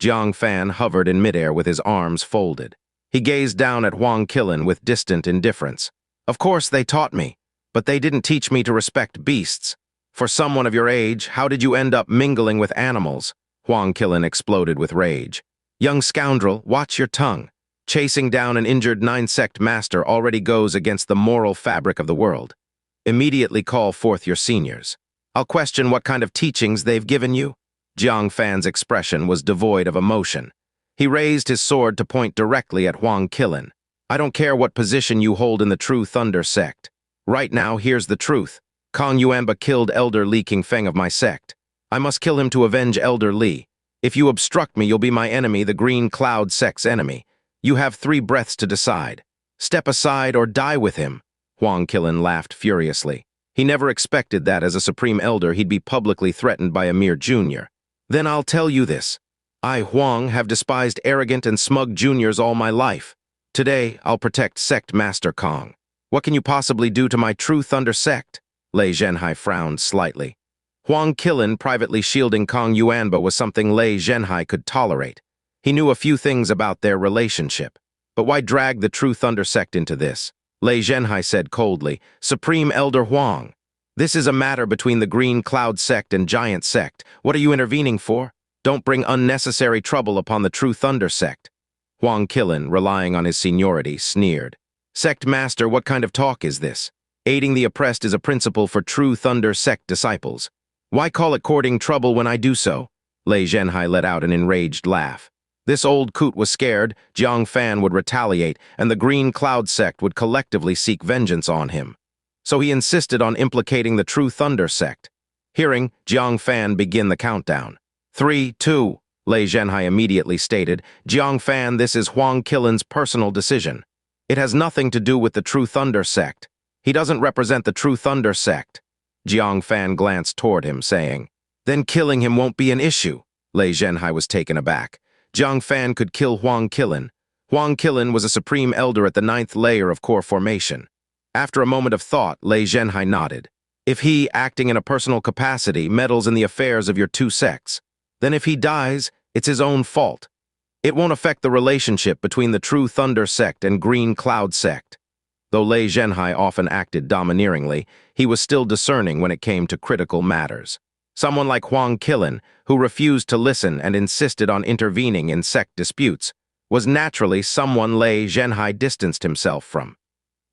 Jiang Fan hovered in midair with his arms folded. He gazed down at Huang Qilin with distant indifference. Of course they taught me, but they didn't teach me to respect beasts. For someone of your age, how did you end up mingling with animals? Huang Qilin exploded with rage. Young scoundrel, watch your tongue. Chasing down an injured Nine-Sect master already goes against the moral fabric of the world. Immediately call forth your seniors. I'll question what kind of teachings they've given you. Jiang Fan's expression was devoid of emotion. He raised his sword to point directly at Huang Qilin. I don't care what position you hold in the True Thunder Sect. Right now, here's the truth. Kong Yuanba killed Elder Li Qingfeng of my sect. I must kill him to avenge Elder Li. If you obstruct me, you'll be my enemy, the Green Cloud Sect's enemy. You have 3 breaths to decide. Step aside or die with him. Huang Qilin laughed furiously. He never expected that as a Supreme Elder he'd be publicly threatened by a mere junior. Then I'll tell you this. I, Huang, have despised arrogant and smug juniors all my life. Today, I'll protect Sect Master Kong. What can you possibly do to my True Thunder Sect? Lei Zhenhai frowned slightly. Huang Qilin privately shielding Kong Yuanba was something Lei Zhenhai could tolerate. He knew a few things about their relationship. But why drag the True Thunder Sect into this? Lei Zhenhai said coldly, Supreme Elder Huang, this is a matter between the Green Cloud Sect and Giant Sect. What are you intervening for? Don't bring unnecessary trouble upon the True Thunder Sect. Huang Qilin, relying on his seniority, sneered. Sect Master, what kind of talk is this? Aiding the oppressed is a principle for True Thunder Sect disciples. Why call it courting trouble when I do so? Lei Zhenhai let out an enraged laugh. This old coot was scared, Jiang Fan would retaliate, and the Green Cloud Sect would collectively seek vengeance on him. So he insisted on implicating the True Thunder Sect. Hearing Jiang Fan begin the countdown. 3, 2, Lei Zhenhai immediately stated, Jiang Fan, this is Huang Qilin's personal decision. It has nothing to do with the True Thunder Sect. He doesn't represent the True Thunder Sect. Jiang Fan glanced toward him, saying, Then killing him won't be an issue. Lei Zhenhai was taken aback. Jiang Fan could kill Huang Qilin. Huang Qilin was a Supreme Elder at the 9th layer of core formation. After a moment of thought, Lei Zhenhai nodded. If he, acting in a personal capacity, meddles in the affairs of your 2 sects, then if he dies, it's his own fault. It won't affect the relationship between the True Thunder Sect and Green Cloud Sect. Though Lei Zhenhai often acted domineeringly, he was still discerning when it came to critical matters. Someone like Huang Qilin, who refused to listen and insisted on intervening in sect disputes, was naturally someone Lei Zhenhai distanced himself from.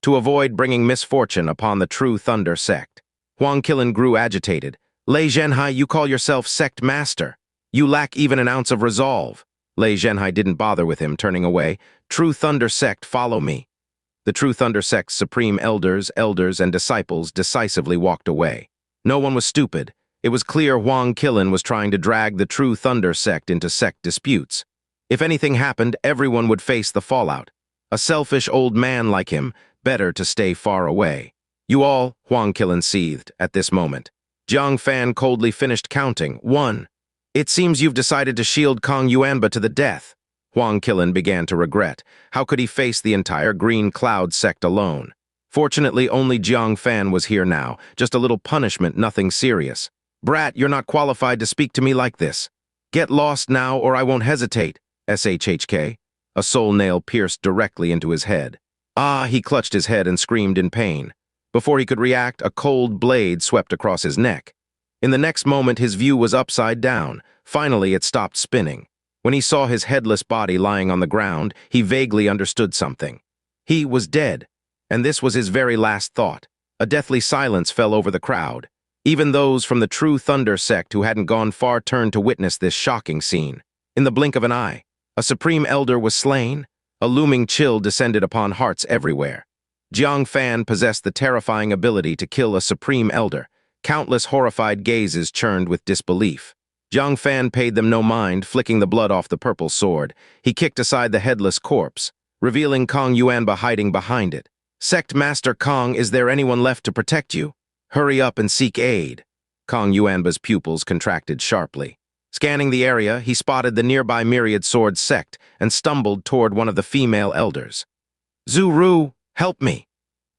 To avoid bringing misfortune upon the True Thunder Sect, Huang Qilin grew agitated. Lei Zhenhai, you call yourself Sect Master. You lack even an ounce of resolve. Lei Zhenhai didn't bother with him, turning away. True Thunder Sect, follow me. The True Thunder Sect's Supreme Elders, and disciples decisively walked away. No one was stupid. It was clear Huang Qilin was trying to drag the True Thunder Sect into sect disputes. If anything happened, everyone would face the fallout. A selfish old man like him, better to stay far away. You all, Huang Qilin seethed at this moment. Jiang Fan coldly finished counting. 1. It seems you've decided to shield Kong Yuanba to the death. Huang Qilin began to regret. How could he face the entire Green Cloud Sect alone? Fortunately, only Jiang Fan was here now. Just a little punishment, nothing serious. Brat, you're not qualified to speak to me like this. Get lost now or I won't hesitate. SHHK. A soul nail pierced directly into his head. Ah, he clutched his head and screamed in pain. Before he could react, a cold blade swept across his neck. In the next moment, his view was upside down. Finally, it stopped spinning. When he saw his headless body lying on the ground, he vaguely understood something. He was dead, and this was his very last thought. A deathly silence fell over the crowd. Even those from the True Thunder sect who hadn't gone far turned to witness this shocking scene. In the blink of an eye, a Supreme Elder was slain. A looming chill descended upon hearts everywhere. Jiang Fan possessed the terrifying ability to kill a Supreme Elder. Countless horrified gazes churned with disbelief. Jiang Fan paid them no mind, flicking the blood off the purple sword. He kicked aside the headless corpse, revealing Kong Yuanba hiding behind it. "Sect Master Kong, is there anyone left to protect you? Hurry up and seek aid." Kong Yuanba's pupils contracted sharply. Scanning the area, he spotted the nearby Myriad Sword Sect and stumbled toward one of the female elders. "Zuru, help me!"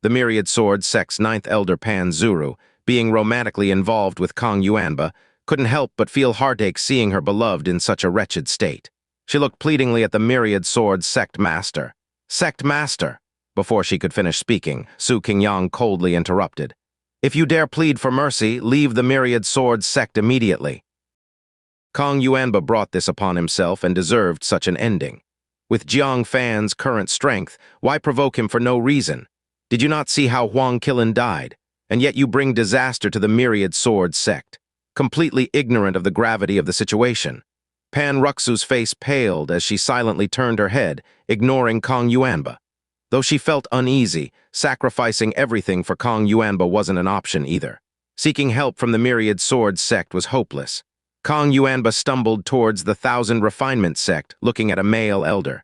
The Myriad Sword Sect's 9th Elder Pan Zuru, being romantically involved with Kong Yuanba, couldn't help but feel heartache seeing her beloved in such a wretched state. She looked pleadingly at the Myriad Sword Sect Master. "Sect Master!" Before she could finish speaking, Su Qingxian coldly interrupted. "If you dare plead for mercy, leave the Myriad Sword Sect immediately." Kong Yuanba brought this upon himself and deserved such an ending. With Jiang Fan's current strength, why provoke him for no reason? Did you not see how Qingxian died? And yet you bring disaster to the Myriad Sword Sect, completely ignorant of the gravity of the situation. Pan Ruxu's face paled as she silently turned her head, ignoring Kong Yuanba. Though she felt uneasy, sacrificing everything for Kong Yuanba wasn't an option either. Seeking help from the Myriad Sword Sect was hopeless. Kong Yuanba stumbled towards the 1000 Refinement Sect, looking at a male elder.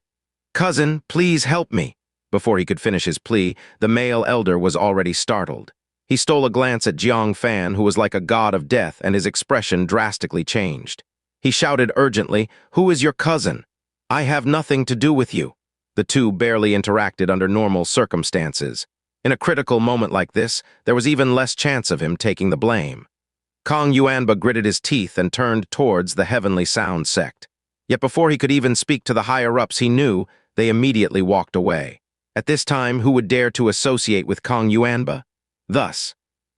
"Cousin, please help me." Before he could finish his plea, the male elder was already startled. He stole a glance at Jiang Fan, who was like a god of death, and his expression drastically changed. He shouted urgently, "Who is your cousin? I have nothing to do with you." The two barely interacted under normal circumstances. In a critical moment like this, there was even less chance of him taking the blame. Kong Yuanba gritted his teeth and turned towards the Heavenly Sound Sect. Yet before he could even speak to the higher-ups he knew, they immediately walked away. At this time, who would dare to associate with Kong Yuanba? Thus,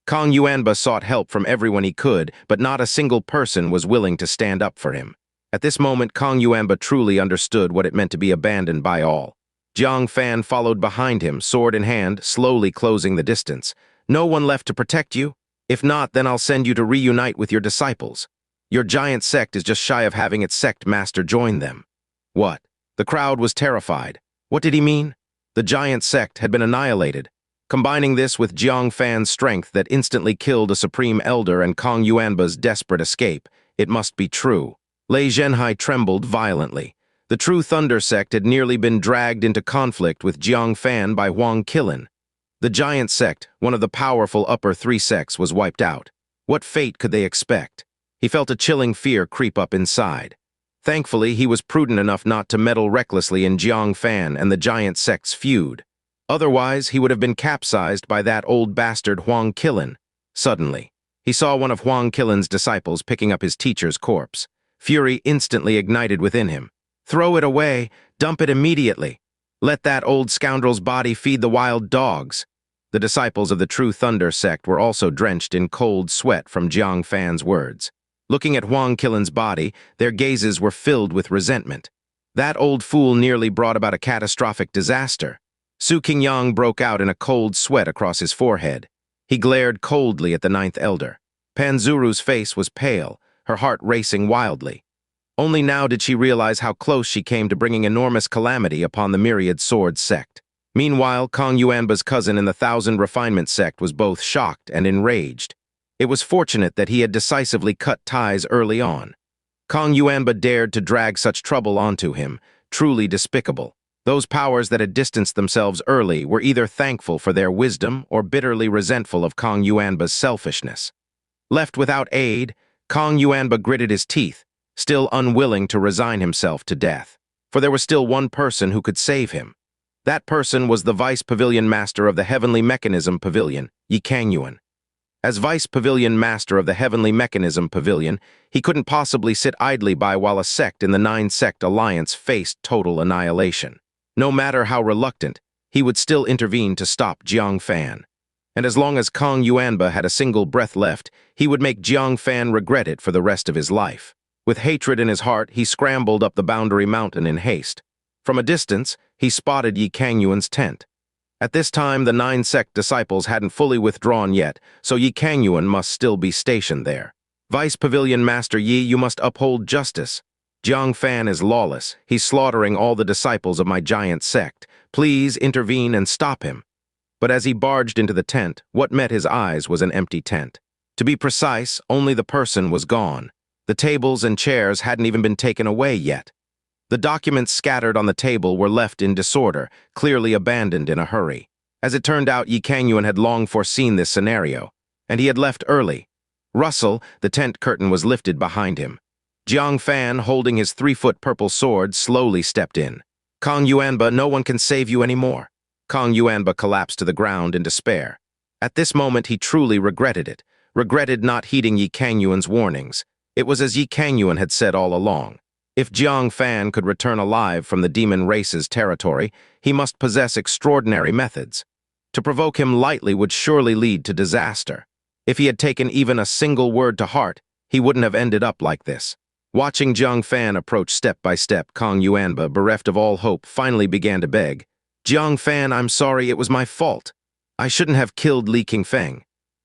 Kong Yuanba sought help from everyone he could, but not a single person was willing to stand up for him. At this moment, Kong Yuanba truly understood what it meant to be abandoned by all. Jiang Fan followed behind him, sword in hand, slowly closing the distance. "No one left to protect you? If not, then I'll send you to reunite with your disciples. Your giant sect is just shy of having its sect master join them." What? The crowd was terrified. What did he mean? The giant sect had been annihilated. Combining this with Jiang Fan's strength that instantly killed a Supreme Elder and Kong Yuanba's desperate escape, it must be true. Lei Zhenhai trembled violently. The True Thunder sect had nearly been dragged into conflict with Jiang Fan by Qingxian. The giant sect, one of the powerful upper 3 sects, was wiped out. What fate could they expect? He felt a chilling fear creep up inside. Thankfully, he was prudent enough not to meddle recklessly in Jiang Fan and the giant sect's feud. Otherwise, he would have been capsized by that old bastard Qingxian. Suddenly, he saw one of Qingxian's disciples picking up his teacher's corpse. Fury instantly ignited within him. "Throw it away! Dump it immediately! Let that old scoundrel's body feed the wild dogs!" The disciples of the True Thunder sect were also drenched in cold sweat from Jiang Fan's words. Looking at Qingxian's body, their gazes were filled with resentment. That old fool nearly brought about a catastrophic disaster. Su Qingxian broke out in a cold sweat across his forehead. He glared coldly at the 9th Elder. Panzuru's face was pale, her heart racing wildly. Only now did she realize how close she came to bringing enormous calamity upon the Myriad Sword sect. Meanwhile, Kong Yuanba's cousin in the 1000 Refinement sect was both shocked and enraged. It was fortunate that he had decisively cut ties early on. Kong Yuanba dared to drag such trouble onto him, truly despicable. Those powers that had distanced themselves early were either thankful for their wisdom or bitterly resentful of Kong Yuanba's selfishness. Left without aid, Kong Yuanba gritted his teeth, still unwilling to resign himself to death. For there was still one person who could save him. That person was the Vice Pavilion Master of the Heavenly Mechanism Pavilion, Yikangyuan. As Vice Pavilion Master of the Heavenly Mechanism Pavilion, he couldn't possibly sit idly by while a sect in the 9-sect alliance faced total annihilation. No matter how reluctant, he would still intervene to stop Jiang Fan. And as long as Kong Yuanba had a single breath left, he would make Jiang Fan regret it for the rest of his life. With hatred in his heart, he scrambled up the boundary mountain in haste. From a distance, he spotted Yi Kangyuan's tent. At this time, the 9 sect disciples hadn't fully withdrawn yet, so Yi Kangyuan must still be stationed there. Vice Pavilion Master Yi, you must uphold justice. Jiang Fan is lawless. He's slaughtering all the disciples of my giant sect. Please intervene and stop him. But as he barged into the tent, what met his eyes was an empty tent. To be precise, only the person was gone. The tables and chairs hadn't even been taken away yet. The documents scattered on the table were left in disorder, clearly abandoned in a hurry. As it turned out, Yi Kangyuan had long foreseen this scenario, and he had left early. Rustle, the tent curtain was lifted behind him. Jiang Fan, holding his 3-foot purple sword, slowly stepped in. Kong Yuanba, no one can save you anymore. Kong Yuanba collapsed to the ground in despair. At this moment, he truly regretted it, regretted not heeding Yi Kangyuan's warnings. It was as Yi Kangyuan had said all along. If Jiang Fan could return alive from the demon race's territory, he must possess extraordinary methods. To provoke him lightly would surely lead to disaster. If he had taken even a single word to heart, he wouldn't have ended up like this. Watching Jiang Fan approach step by step, Kong Yuanba, bereft of all hope, finally began to beg. Jiang Fan, I'm sorry, it was my fault. I shouldn't have killed Li Qingfeng.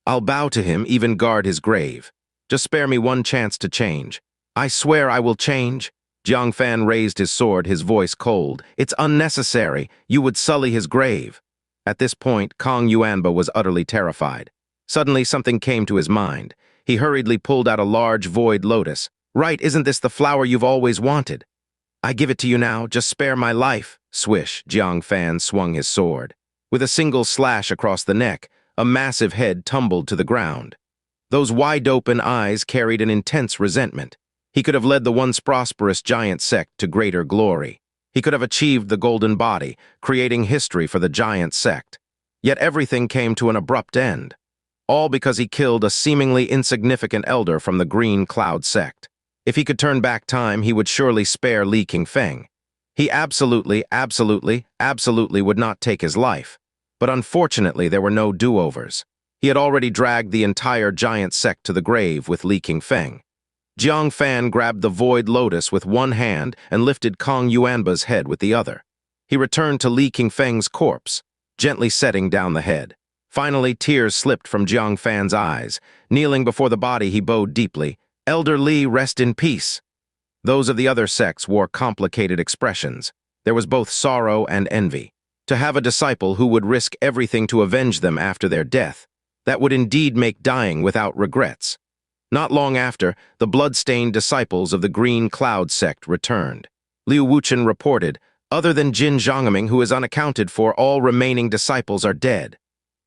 I'll bow to him, even guard his grave. Just spare me one chance to change. I swear I will change. Jiang Fan raised his sword, his voice cold. It's unnecessary. You would sully his grave. At this point, Kong Yuanba was utterly terrified. Suddenly, something came to his mind. He hurriedly pulled out a large void lotus. Right, isn't this the flower you've always wanted? I give it to you now, just spare my life. Swish, Jiang Fan swung his sword. With a single slash across the neck, a massive head tumbled to the ground. Those wide-open eyes carried an intense resentment. He could have led the once prosperous giant sect to greater glory. He could have achieved the golden body, creating history for the giant sect. Yet everything came to an abrupt end. All because he killed a seemingly insignificant elder from the Green Cloud sect. If he could turn back time, he would surely spare Li Qingfeng. He absolutely would not take his life. But unfortunately, there were no do-overs. He had already dragged the entire giant sect to the grave with Li Qingfeng. Jiang Fan grabbed the void lotus with one hand and lifted Kong Yuanba's head with the other. He returned to Li Qingfeng's corpse, gently setting down the head. Finally, tears slipped from Jiang Fan's eyes. Kneeling before the body, he bowed deeply. Elder Li, rest in peace. Those of the other sects wore complicated expressions. There was both sorrow and envy. To have a disciple who would risk everything to avenge them after their death, that would indeed make dying without regrets. Not long after, the blood-stained disciples of the Green Cloud sect returned. Liu Wuchen reported, other than Jin Zhangming, who is unaccounted for, all remaining disciples are dead.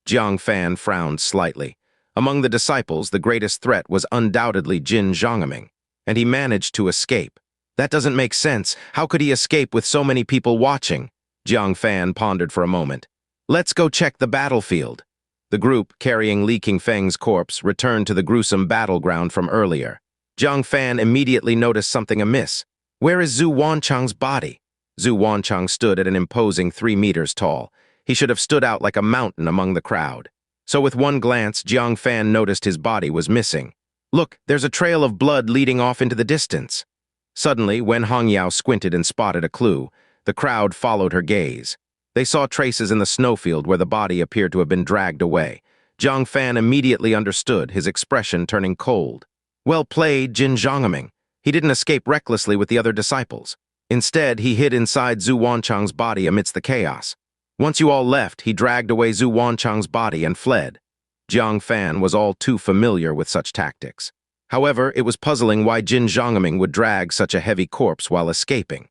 Jiang Fan frowned slightly. Among the disciples, the greatest threat was undoubtedly Jin Zhangming, and he managed to escape. That doesn't make sense. How could he escape with so many people watching? Jiang Fan pondered for a moment. Let's go check the battlefield. The group, carrying Li Qingfeng's corpse, returned to the gruesome battleground from earlier. Jiang Fan immediately noticed something amiss. Where is Zhu Wanchang's body? Zhu Wanchang stood at an imposing 3 meters tall. He should have stood out like a mountain among the crowd. So with one glance, Jiang Fan noticed his body was missing. Look, there's a trail of blood leading off into the distance. Suddenly, when Hongyao squinted and spotted a clue, the crowd followed her gaze. They saw traces in the snowfield where the body appeared to have been dragged away. Jiang Fan immediately understood, his expression turning cold. Well played, Jin Zhangming. He didn't escape recklessly with the other disciples. Instead, he hid inside Zhu Wanchang's body amidst the chaos. Once you all left, he dragged away Zhu Wanchang's body and fled. Jiang Fan was all too familiar with such tactics. However, it was puzzling why Jin Zhangming would drag such a heavy corpse while escaping.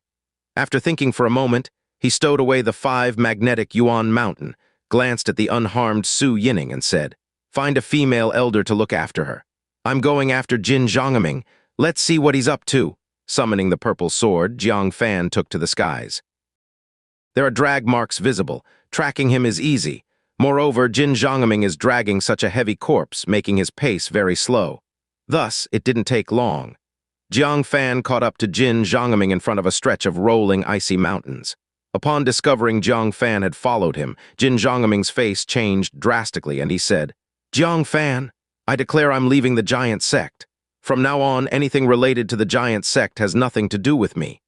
After thinking for a moment, he stowed away the 5 magnetic Yuan mountain, glanced at the unharmed Su Yining and said, find a female elder to look after her. I'm going after Jin Zhangming. Let's see what he's up to. Summoning the purple sword, Jiang Fan took to the skies. There are drag marks visible. Tracking him is easy. Moreover, Jin Zhangming is dragging such a heavy corpse, making his pace very slow. Thus, it didn't take long. Jiang Fan caught up to Jin Zhangming in front of a stretch of rolling icy mountains. Upon discovering Jiang Fan had followed him, Jin Zhongming's face changed drastically and he said, "Jiang Fan, I declare I'm leaving the Giant Sect. From now on, anything related to the Giant Sect has nothing to do with me."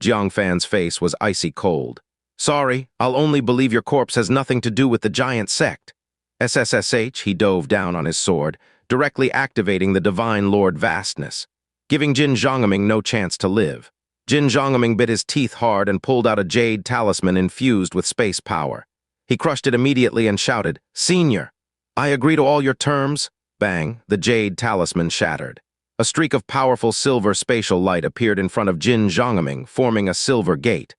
Jiang Fan's face was icy cold. "Sorry, I'll only believe your corpse has nothing to do with the Giant Sect." SSSH, he dove down on his sword, directly activating the Divine Lord Vastness, giving Jin Zhongming no chance to live. Jin Zhongming bit his teeth hard and pulled out a jade talisman infused with space power. He crushed it immediately and shouted, "Senior, I agree to all your terms." Bang, the jade talisman shattered. A streak of powerful silver spatial light appeared in front of Jin Zhongming, forming a silver gate.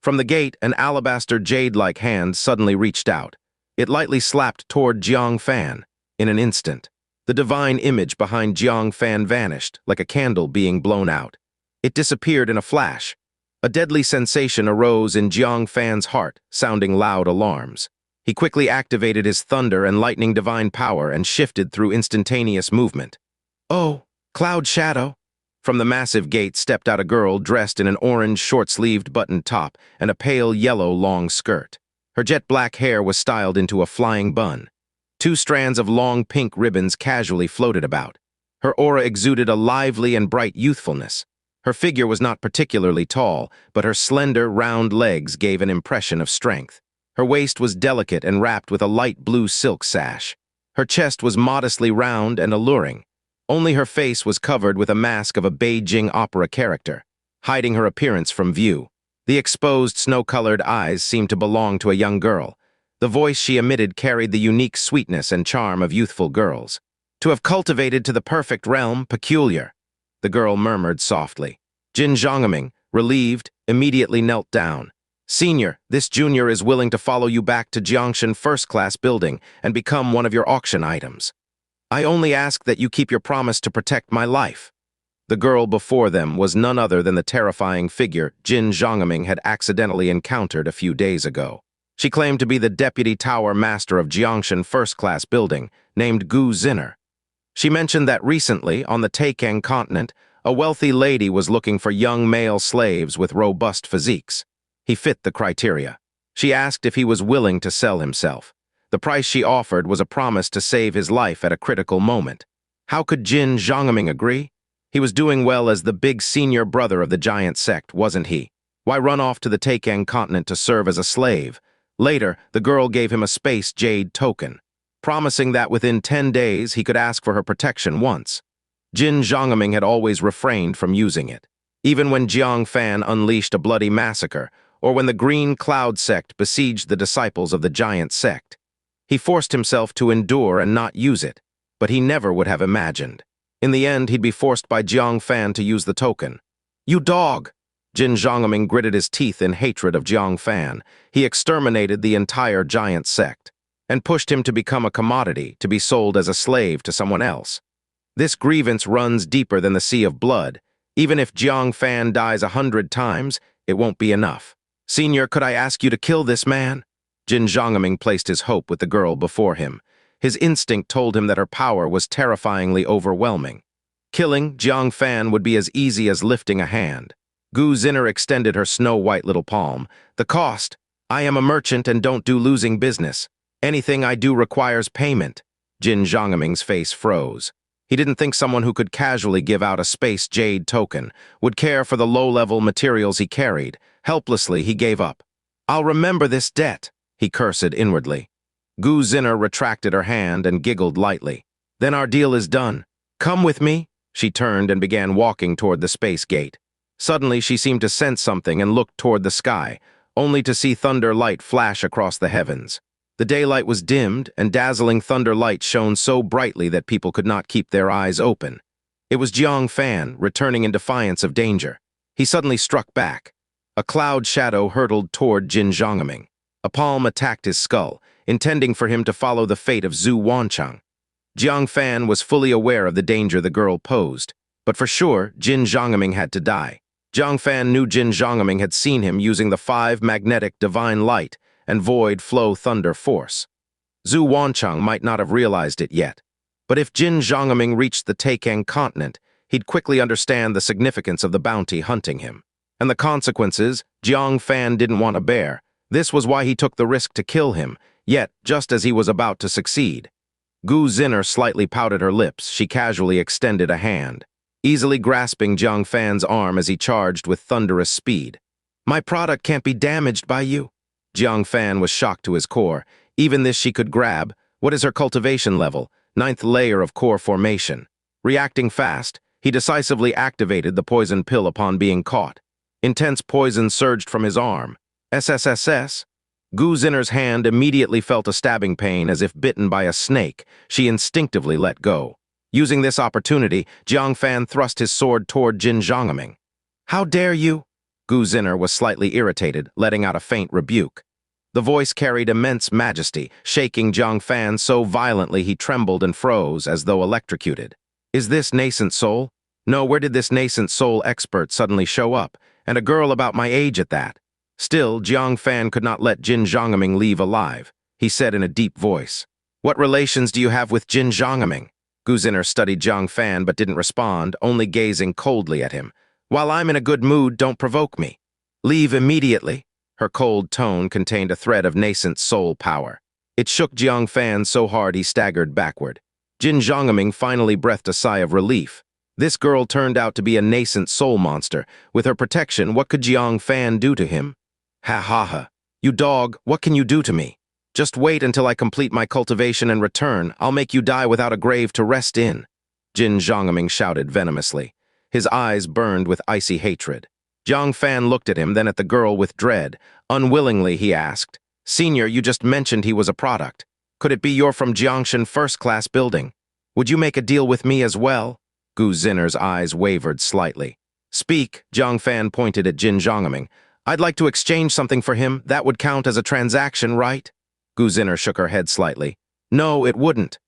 From the gate, an alabaster jade-like hand suddenly reached out. It lightly slapped toward Jiang Fan. In an instant, the divine image behind Jiang Fan vanished, like a candle being blown out. It disappeared in a flash. A deadly sensation arose in Jiang Fan's heart, sounding loud alarms. He quickly activated his thunder and lightning divine power and shifted through instantaneous movement. "Oh, Cloud Shadow!" From the massive gate stepped out a girl dressed in an orange short-sleeved buttoned top and a pale yellow long skirt. Her jet-black hair was styled into a flying bun. 2 strands of long pink ribbons casually floated about. Her aura exuded a lively and bright youthfulness. Her figure was not particularly tall, but her slender, round legs gave an impression of strength. Her waist was delicate and wrapped with a light blue silk sash. Her chest was modestly round and alluring. Only her face was covered with a mask of a Beijing opera character, hiding her appearance from view. The exposed, snow-colored eyes seemed to belong to a young girl. The voice she emitted carried the unique sweetness and charm of youthful girls. "To have cultivated to the perfect realm, peculiar," the girl murmured softly. Jin Zhongming, relieved, immediately knelt down. "Senior, this junior is willing to follow you back to Xianxian first-class building and become one of your auction items. I only ask that you keep your promise to protect my life." The girl before them was none other than the terrifying figure Jin Zhongming had accidentally encountered a few days ago. She claimed to be the deputy tower master of Jiangshan first-class building, named Gu Zinner. She mentioned that recently, on the Taikang continent, a wealthy lady was looking for young male slaves with robust physiques. He fit the criteria. She asked if he was willing to sell himself. The price she offered was a promise to save his life at a critical moment. How could Jin Zhongming agree? He was doing well as the big senior brother of the Giant Sect, wasn't he? Why run off to the Taikang continent to serve as a slave? Later, the girl gave him a space jade token, promising that within 10 days he could ask for her protection once. Jin Zhongming had always refrained from using it, even when Jiang Fan unleashed a bloody massacre, or when the Green Cloud Sect besieged the disciples of the Giant Sect. He forced himself to endure and not use it, but he never would have imagined. In the end, he'd be forced by Jiang Fan to use the token. "You dog!" Jin Zhongming gritted his teeth in hatred of Jiang Fan. He exterminated the entire Giant Sect and pushed him to become a commodity to be sold as a slave to someone else. This grievance runs deeper than the sea of blood. Even if Jiang Fan dies 100 times, it won't be enough. "Senior, could I ask you to kill this man?" Jin Zhongming placed his hope with the girl before him. His instinct told him that her power was terrifyingly overwhelming. Killing Jiang Fan would be as easy as lifting a hand. Gu Zinner extended her snow-white little palm. "The cost? I am a merchant and don't do losing business. Anything I do requires payment." Jin Zhongming's face froze. He didn't think someone who could casually give out a space jade token would care for the low-level materials he carried. Helplessly, he gave up. "I'll remember this debt," he cursed inwardly. Gu Zinner retracted her hand and giggled lightly. "Then our deal is done. Come with me." She turned and began walking toward the space gate. Suddenly, she seemed to sense something and looked toward the sky, only to see thunder light flash across the heavens. The daylight was dimmed, and dazzling thunder light shone so brightly that people could not keep their eyes open. It was Jiang Fan, returning in defiance of danger. He suddenly struck back. A cloud shadow hurtled toward Jin Zhongming. A palm attacked his skull, intending for him to follow the fate of Zhu Wancheng. Jiang Fan was fully aware of the danger the girl posed, but for sure, Jin Zhongming had to die. Jiang Fan knew Jin Zhongming had seen him using the 5 magnetic divine light and void flow thunder force. Zhu Wancheng might not have realized it yet, but if Jin Zhongming reached the Taikang continent, he'd quickly understand the significance of the bounty hunting him. And the consequences, Jiang Fan didn't want to bear. This was why he took the risk to kill him, yet, just as he was about to succeed. Gu Zinner slightly pouted her lips. She casually extended a hand, easily grasping Jiang Fan's arm as he charged with thunderous speed. "My product can't be damaged by you." Jiang Fan was shocked to his core. Even this she could grab. What is her cultivation level? 9th layer of core formation. Reacting fast, he decisively activated the poison pill upon being caught. Intense poison surged from his arm. SSSS? Gu Zinner's hand immediately felt a stabbing pain as if bitten by a snake. She instinctively let go. Using this opportunity, Jiang Fan thrust his sword toward Jin Zhongming. "How dare you?" Gu Zinner was slightly irritated, letting out a faint rebuke. The voice carried immense majesty, shaking Jiang Fan so violently he trembled and froze as though electrocuted. "Is this nascent soul? No, where did this nascent soul expert suddenly show up? And a girl about my age at that?" Still, Jiang Fan could not let Jin Zhongming leave alive. He said in a deep voice, "What relations do you have with Jin Zhongming?" Gu Zinner studied Jiang Fan but didn't respond, only gazing coldly at him. "While I'm in a good mood, don't provoke me. Leave immediately." Her cold tone contained a thread of nascent soul power. It shook Jiang Fan so hard he staggered backward. Jin Zhongming finally breathed a sigh of relief. This girl turned out to be a nascent soul monster. With her protection, what could Jiang Fan do to him? "Ha ha ha. You dog, what can you do to me? Just wait until I complete my cultivation and return. I'll make you die without a grave to rest in." Jin Zhongming shouted venomously. His eyes burned with icy hatred. Jiang Fan looked at him, then at the girl with dread. Unwillingly, he asked, "Senior, you just mentioned he was a product. Could it be you're from Jiangshan first-class building? Would you make a deal with me as well?" Gu Zinner's eyes wavered slightly. "Speak," Jiang Fan pointed at Jin Zhongming. "I'd like to exchange something for him. That would count as a transaction, right?" Gu Zinner shook her head slightly. "No, it wouldn't."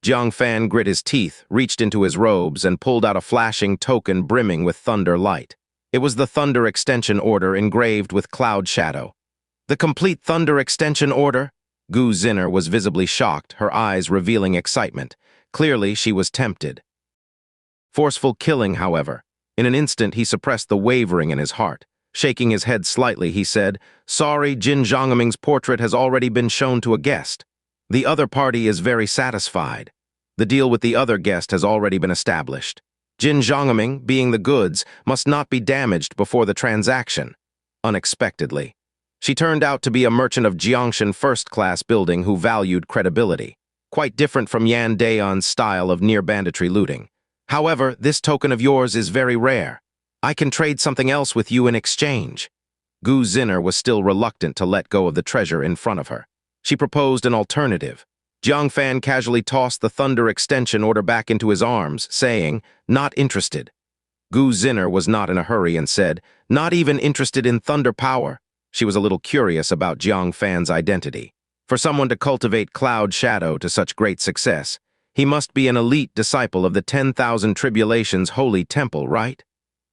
Jiang Fan grit his teeth, reached into his robes, and pulled out a flashing token brimming with thunder light. It was the Thunder Extension Order engraved with cloud shadow. "The complete Thunder Extension Order?" Gu Zinner was visibly shocked, her eyes revealing excitement. Clearly, she was tempted. Forceful killing, however. In an instant, he suppressed the wavering in his heart. Shaking his head slightly, he said, "Sorry, Jin Zhongming's portrait has already been shown to a guest. The other party is very satisfied. The deal with the other guest has already been established. Jin Zhongming, being the goods, must not be damaged before the transaction." Unexpectedly, she turned out to be a merchant of Jiangshan first-class building who valued credibility, quite different from Yan Daon's style of near-banditry looting. "However, this token of yours is very rare. I can trade something else with you in exchange." Gu Zinner was still reluctant to let go of the treasure in front of her. She proposed an alternative. Jiang Fan casually tossed the Thunder Extension Order back into his arms, saying, "Not interested." Gu Zinner was not in a hurry and said, "Not even interested in thunder power?" She was a little curious about Jiang Fan's identity. For someone to cultivate cloud shadow to such great success, he must be an elite disciple of the 10,000 Tribulations Holy Temple, right?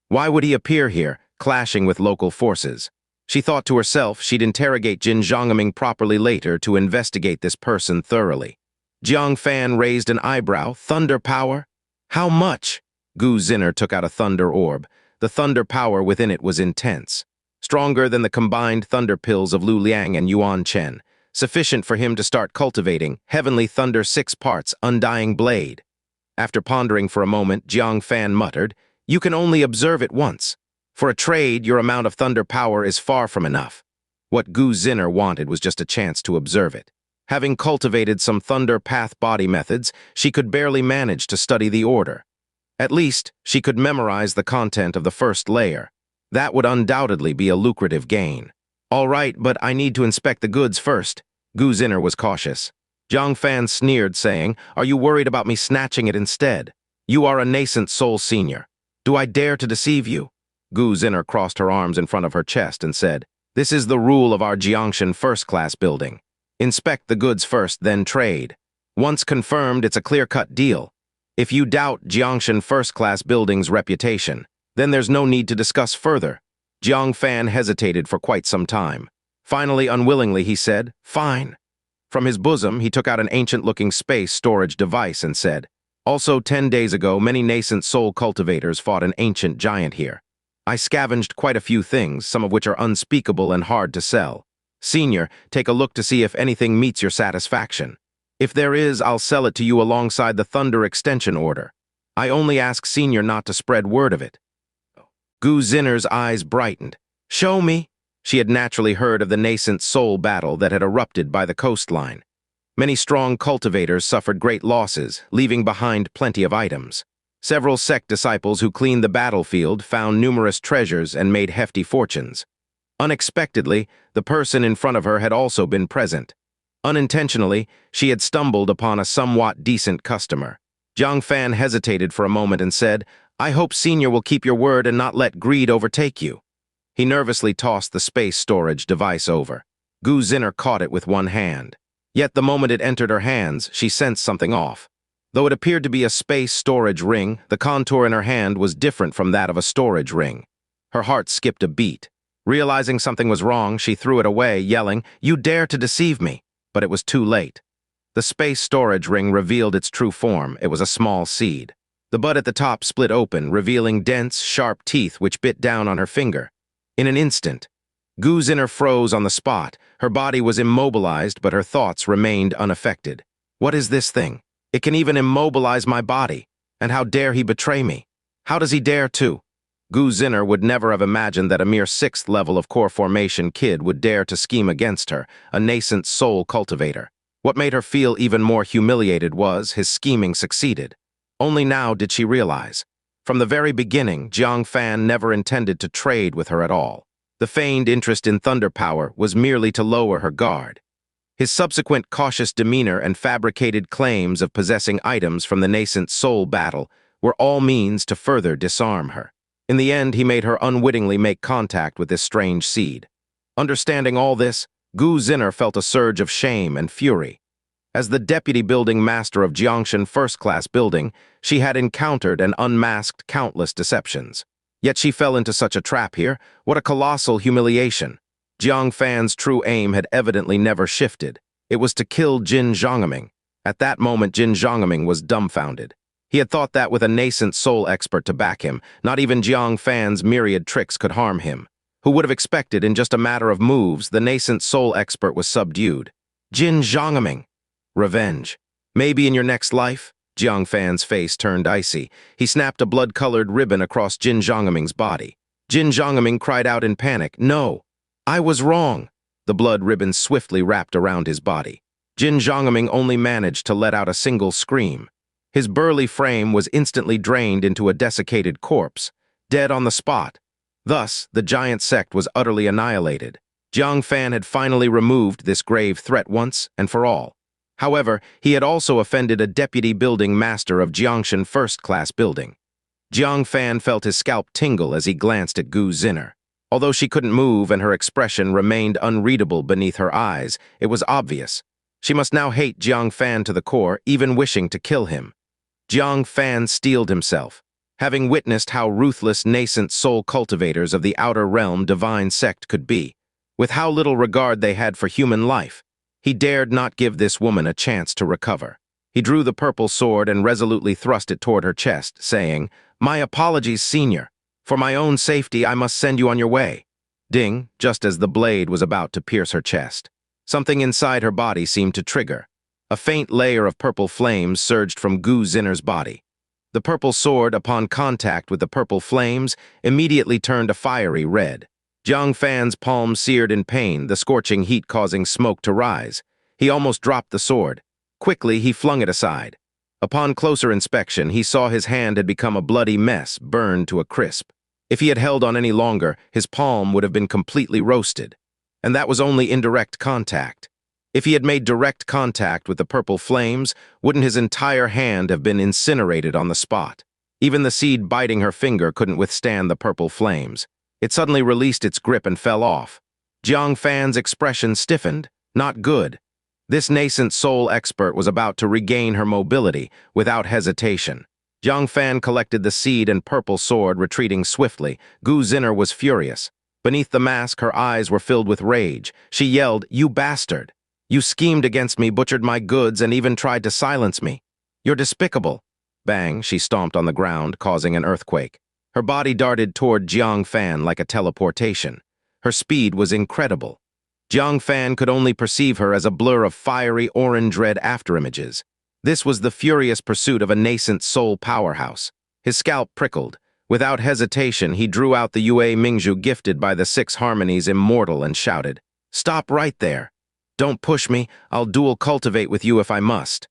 Why would he appear here, clashing with local forces? She thought to herself she'd interrogate Jin Zhongming properly later to investigate this person thoroughly. Jiang Fan raised an eyebrow. "Thunder power? How much?" Gu Zinner took out a thunder orb. The thunder power within it was intense. Stronger than the combined thunder pills of Lu Liang and Yuan Chen. Sufficient for him to start cultivating Heavenly Thunder 6 parts Undying Blade. After pondering for a moment, Jiang Fan muttered, "You can only observe it once. For a trade, your amount of thunder power is far from enough." What Gu Zinner wanted was just a chance to observe it. Having cultivated some thunder path body methods, she could barely manage to study the order. At least, she could memorize the content of the first layer. That would undoubtedly be a lucrative gain. "All right, but I need to inspect the goods first." Gu Zinner was cautious. Jiang Fan sneered, saying, "Are you worried about me snatching it instead? You are a nascent soul senior. Do I dare to deceive you?" Gu Zinner crossed her arms in front of her chest and said, "This is the rule of our Jiangshan first-class building. Inspect the goods first, then trade. Once confirmed, it's a clear-cut deal. If you doubt Jiangshan first-class building's reputation, then there's no need to discuss further." Jiang Fan hesitated for quite some time. Finally, unwillingly, he said, "Fine." From his bosom, he took out an ancient-looking space storage device and said, "Also, 10 days ago, many nascent soul cultivators fought an ancient giant here. I scavenged quite a few things, some of which are unspeakable and hard to sell. Senior, take a look to see if anything meets your satisfaction. If there is, I'll sell it to you alongside the Thunder extension order. I only ask Senior not to spread word of it." Gu Zinner's eyes brightened. "Show me." She had naturally heard of the nascent soul battle that had erupted by the coastline. Many strong cultivators suffered great losses, leaving behind plenty of items. Several Sect disciples who cleaned the battlefield found numerous treasures and made hefty fortunes. Unexpectedly, the person in front of her had also been present. Unintentionally, she had stumbled upon a somewhat decent customer. Jiang Fan hesitated for a moment and said, "I hope Senior will keep your word and not let greed overtake you." He nervously tossed the space storage device over. Gu Zinner caught it with one hand. Yet the moment it entered her hands, she sensed something off. Though it appeared to be a space storage ring, the contour in her hand was different from that of a storage ring. Her heart skipped a beat. Realizing something was wrong, she threw it away, yelling, "You dare to deceive me!" But it was too late. The space storage ring revealed its true form. It was a small seed. The bud at the top split open, revealing dense, sharp teeth which bit down on her finger. In an instant, Gu Zinner froze on the spot. Her body was immobilized, but her thoughts remained unaffected. What is this thing? It can even immobilize my body. And how dare he betray me? How does he dare to? Gu Zinner would never have imagined that a mere 6th level of core formation kid would dare to scheme against her, a nascent soul cultivator. What made her feel even more humiliated was his scheming succeeded. Only now did she realize. From the very beginning, Jiang Fan never intended to trade with her at all. The feigned interest in thunder power was merely to lower her guard. His subsequent cautious demeanor and fabricated claims of possessing items from the nascent soul battle were all means to further disarm her. In the end, he made her unwittingly make contact with this strange seed. Understanding all this, Gu Zinner felt a surge of shame and fury. As the deputy building master of Jiangshan first-class building, she had encountered and unmasked countless deceptions. Yet she fell into such a trap here. What a colossal humiliation. Jiang Fan's true aim had evidently never shifted. It was to kill Jin Zhongming. At that moment, Jin Zhongming was dumbfounded. He had thought that with a nascent soul expert to back him, not even Jiang Fan's myriad tricks could harm him. Who would have expected in just a matter of moves, the nascent soul expert was subdued. Jin Zhongming. Revenge. Maybe in your next life? Jiang Fan's face turned icy. He snapped a blood-colored ribbon across Jin Zhongming's body. Jin Zhongming cried out in panic, "No! I was wrong!" The blood ribbon swiftly wrapped around his body. Jin Zhongming only managed to let out a single scream. His burly frame was instantly drained into a desiccated corpse, dead on the spot. Thus, the giant sect was utterly annihilated. Jiang Fan had finally removed this grave threat once and for all. However, he had also offended a deputy building master of Jiangshan first-class building. Jiang Fan felt his scalp tingle as he glanced at Gu Zinner. Although she couldn't move and her expression remained unreadable beneath her eyes, it was obvious. She must now hate Jiang Fan to the core, even wishing to kill him. Jiang Fan steeled himself. Having witnessed how ruthless nascent soul cultivators of the outer realm divine sect could be, with how little regard they had for human life, he dared not give this woman a chance to recover. He drew the purple sword and resolutely thrust it toward her chest, saying, "My apologies, Senior. For my own safety, I must send you on your way." Ding, just as the blade was about to pierce her chest. Something inside her body seemed to trigger. A faint layer of purple flames surged from Gu Zinner's body. The purple sword, upon contact with the purple flames, immediately turned a fiery red. Jiang Fan's palm seared in pain, the scorching heat causing smoke to rise. He almost dropped the sword. Quickly, he flung it aside. Upon closer inspection, he saw his hand had become a bloody mess, burned to a crisp. If he had held on any longer, his palm would have been completely roasted. And that was only indirect contact. If he had made direct contact with the purple flames, wouldn't his entire hand have been incinerated on the spot? Even the seed biting her finger couldn't withstand the purple flames. It suddenly released its grip and fell off. Jiang Fan's expression stiffened. Not good. This nascent soul expert was about to regain her mobility without hesitation. Jiang Fan collected the seed and purple sword, retreating swiftly. Gu Zinner was furious. Beneath the mask, her eyes were filled with rage. She yelled, "You bastard! You schemed against me, butchered my goods, and even tried to silence me. You're despicable." Bang, she stomped on the ground, causing an earthquake. Her body darted toward Jiang Fan like a teleportation. Her speed was incredible. Jiang Fan could only perceive her as a blur of fiery orange-red afterimages. This was the furious pursuit of a nascent soul powerhouse. His scalp prickled. Without hesitation, he drew out the Yue Mingzhu gifted by the Six Harmonies Immortal and shouted, "Stop right there! Don't push me, I'll dual cultivate with you if I must."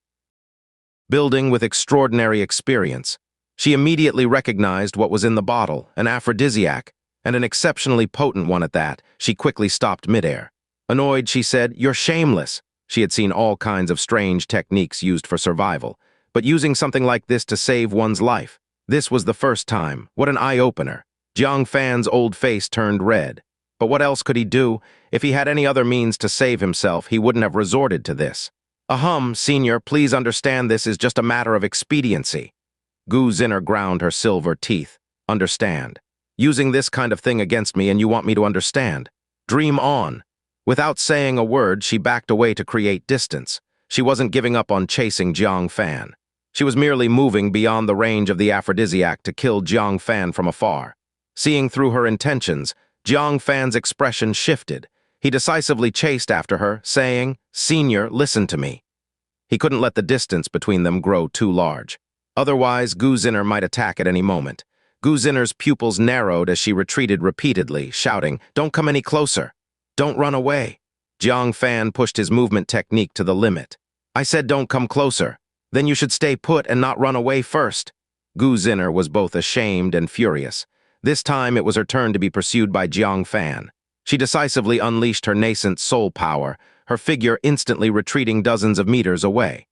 Building with extraordinary experience, she immediately recognized what was in the bottle, an aphrodisiac, and an exceptionally potent one at that. She quickly stopped midair. Annoyed, she said, "You're shameless." She had seen all kinds of strange techniques used for survival, but using something like this to save one's life, this was the first time. What an eye-opener. Jiang Fan's old face turned red. But what else could he do? If he had any other means to save himself, he wouldn't have resorted to this. Senior, please understand this is just a matter of expediency." Gu Zinner ground her silver teeth. "Understand. Using this kind of thing against me and you want me to understand. Dream on." Without saying a word, she backed away to create distance. She wasn't giving up on chasing Jiang Fan. She was merely moving beyond the range of the aphrodisiac to kill Jiang Fan from afar. Seeing through her intentions, Jiang Fan's expression shifted. He decisively chased after her, saying, "Senior, listen to me." He couldn't let the distance between them grow too large. Otherwise, Gu Zinner might attack at any moment. Gu Zinner's pupils narrowed as she retreated repeatedly, shouting, "Don't come any closer. Don't run away." Jiang Fan pushed his movement technique to the limit. "I said don't come closer. Then you should stay put and not run away first." Gu Zinner was both ashamed and furious. This time it was her turn to be pursued by Jiang Fan. She decisively unleashed her nascent soul power, her figure instantly retreating dozens of meters away.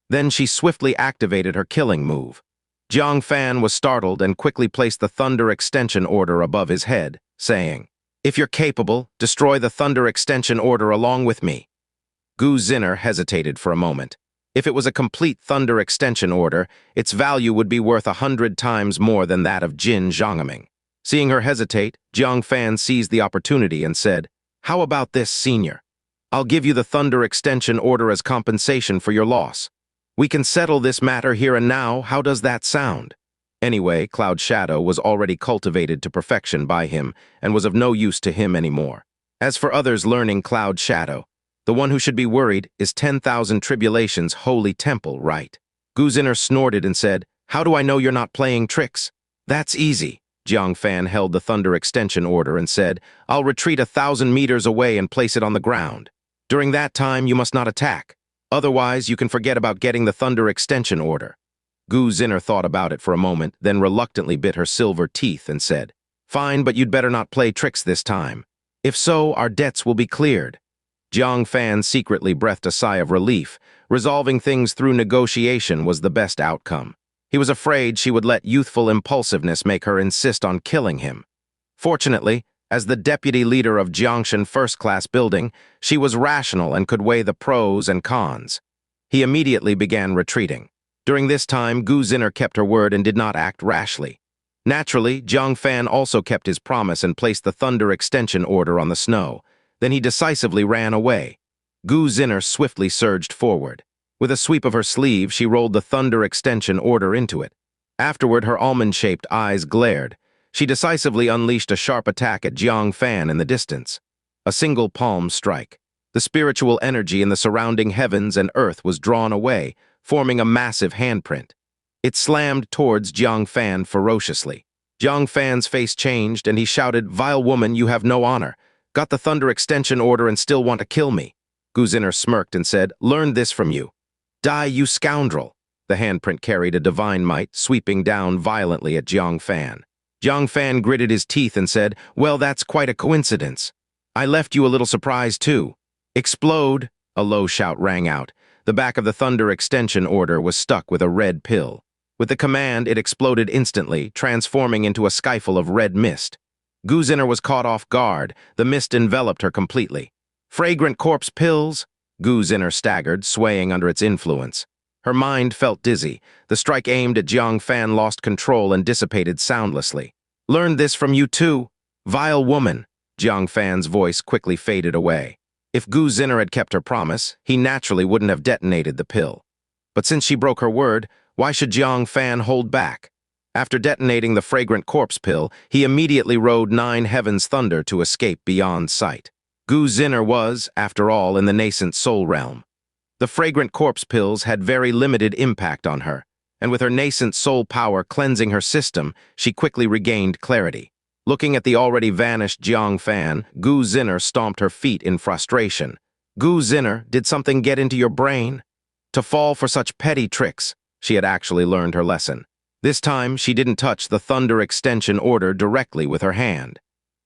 Then she swiftly activated her killing move. Jiang Fan was startled and quickly placed the Thunder Extension Order above his head, saying, "If you're capable, destroy the Thunder Extension Order along with me." Gu Zinner hesitated for a moment. If it was a complete Thunder Extension Order, its value would be worth 100 times more than that of Jin Zhangming. Seeing her hesitate, Jiang Fan seized the opportunity and said, "How about this, Senior? I'll give you the Thunder Extension Order as compensation for your loss. We can settle this matter here and now. How does that sound?" Anyway, Cloud Shadow was already cultivated to perfection by him and was of no use to him anymore. As for others learning Cloud Shadow, the one who should be worried is 10,000 Tribulation's holy temple, right? Gu Zinner snorted and said, "How do I know you're not playing tricks?" "That's easy." Jiang Fan held the Thunder Extension Order and said, "I'll retreat 1,000 meters away and place it on the ground. During that time, you must not attack. Otherwise, you can forget about getting the Thunder Extension Order." Gu Zinner thought about it for a moment, then reluctantly bit her silver teeth and said, "Fine, but you'd better not play tricks this time. If so, our debts will be cleared." Jiang Fan secretly breathed a sigh of relief. Resolving things through negotiation was the best outcome. He was afraid she would let youthful impulsiveness make her insist on killing him. Fortunately, as the deputy leader of Jiangshan first-class building, she was rational and could weigh the pros and cons. He immediately began retreating. During this time, Gu Zinner kept her word and did not act rashly. Naturally, Jiang Fan also kept his promise and placed the Thunder Extension Order on the snow. Then he decisively ran away. Gu Zinner swiftly surged forward. With a sweep of her sleeve, she rolled the Thunder Extension Order into it. Afterward, her almond-shaped eyes glared. She decisively unleashed a sharp attack at Jiang Fan in the distance. A single palm strike. The spiritual energy in the surrounding heavens and earth was drawn away, forming a massive handprint. It slammed towards Jiang Fan ferociously. Jiang Fan's face changed and he shouted, "Vile woman, you have no honor. Got the Thunder Extension Order and still want to kill me." Gu Zinner smirked and said, "Learned this from you. Die, you scoundrel." The handprint carried a divine might, sweeping down violently at Jiang Fan. Jiang Fan gritted his teeth and said, "Well, that's quite a coincidence. I left you a little surprised too." "Explode!" A low shout rang out. The back of the Thunder Extension Order was stuck with a red pill. With the command, it exploded instantly, transforming into a skyfall of red mist. Gu Zinner was caught off guard. The mist enveloped her completely. "Fragrant corpse pills?" Gu Zinner staggered, swaying under its influence. Her mind felt dizzy. The strike aimed at Jiang Fan lost control and dissipated soundlessly. "Learned this from you too. Vile woman." Jiang Fan's voice quickly faded away. If Gu Zinner had kept her promise, he naturally wouldn't have detonated the pill. But since she broke her word, why should Jiang Fan hold back? After detonating the fragrant corpse pill, he immediately rode 9 heavens thunder to escape beyond sight. Gu Zinner was, after all, in the nascent soul realm. The fragrant corpse pills had very limited impact on her, and with her nascent soul power cleansing her system, she quickly regained clarity. Looking at the already vanished Jiang Fan, Gu Zinner stomped her feet in frustration. Gu Zinner, did something get into your brain? To fall for such petty tricks, she had actually learned her lesson. This time, she didn't touch the Thunder Extension Order directly with her hand.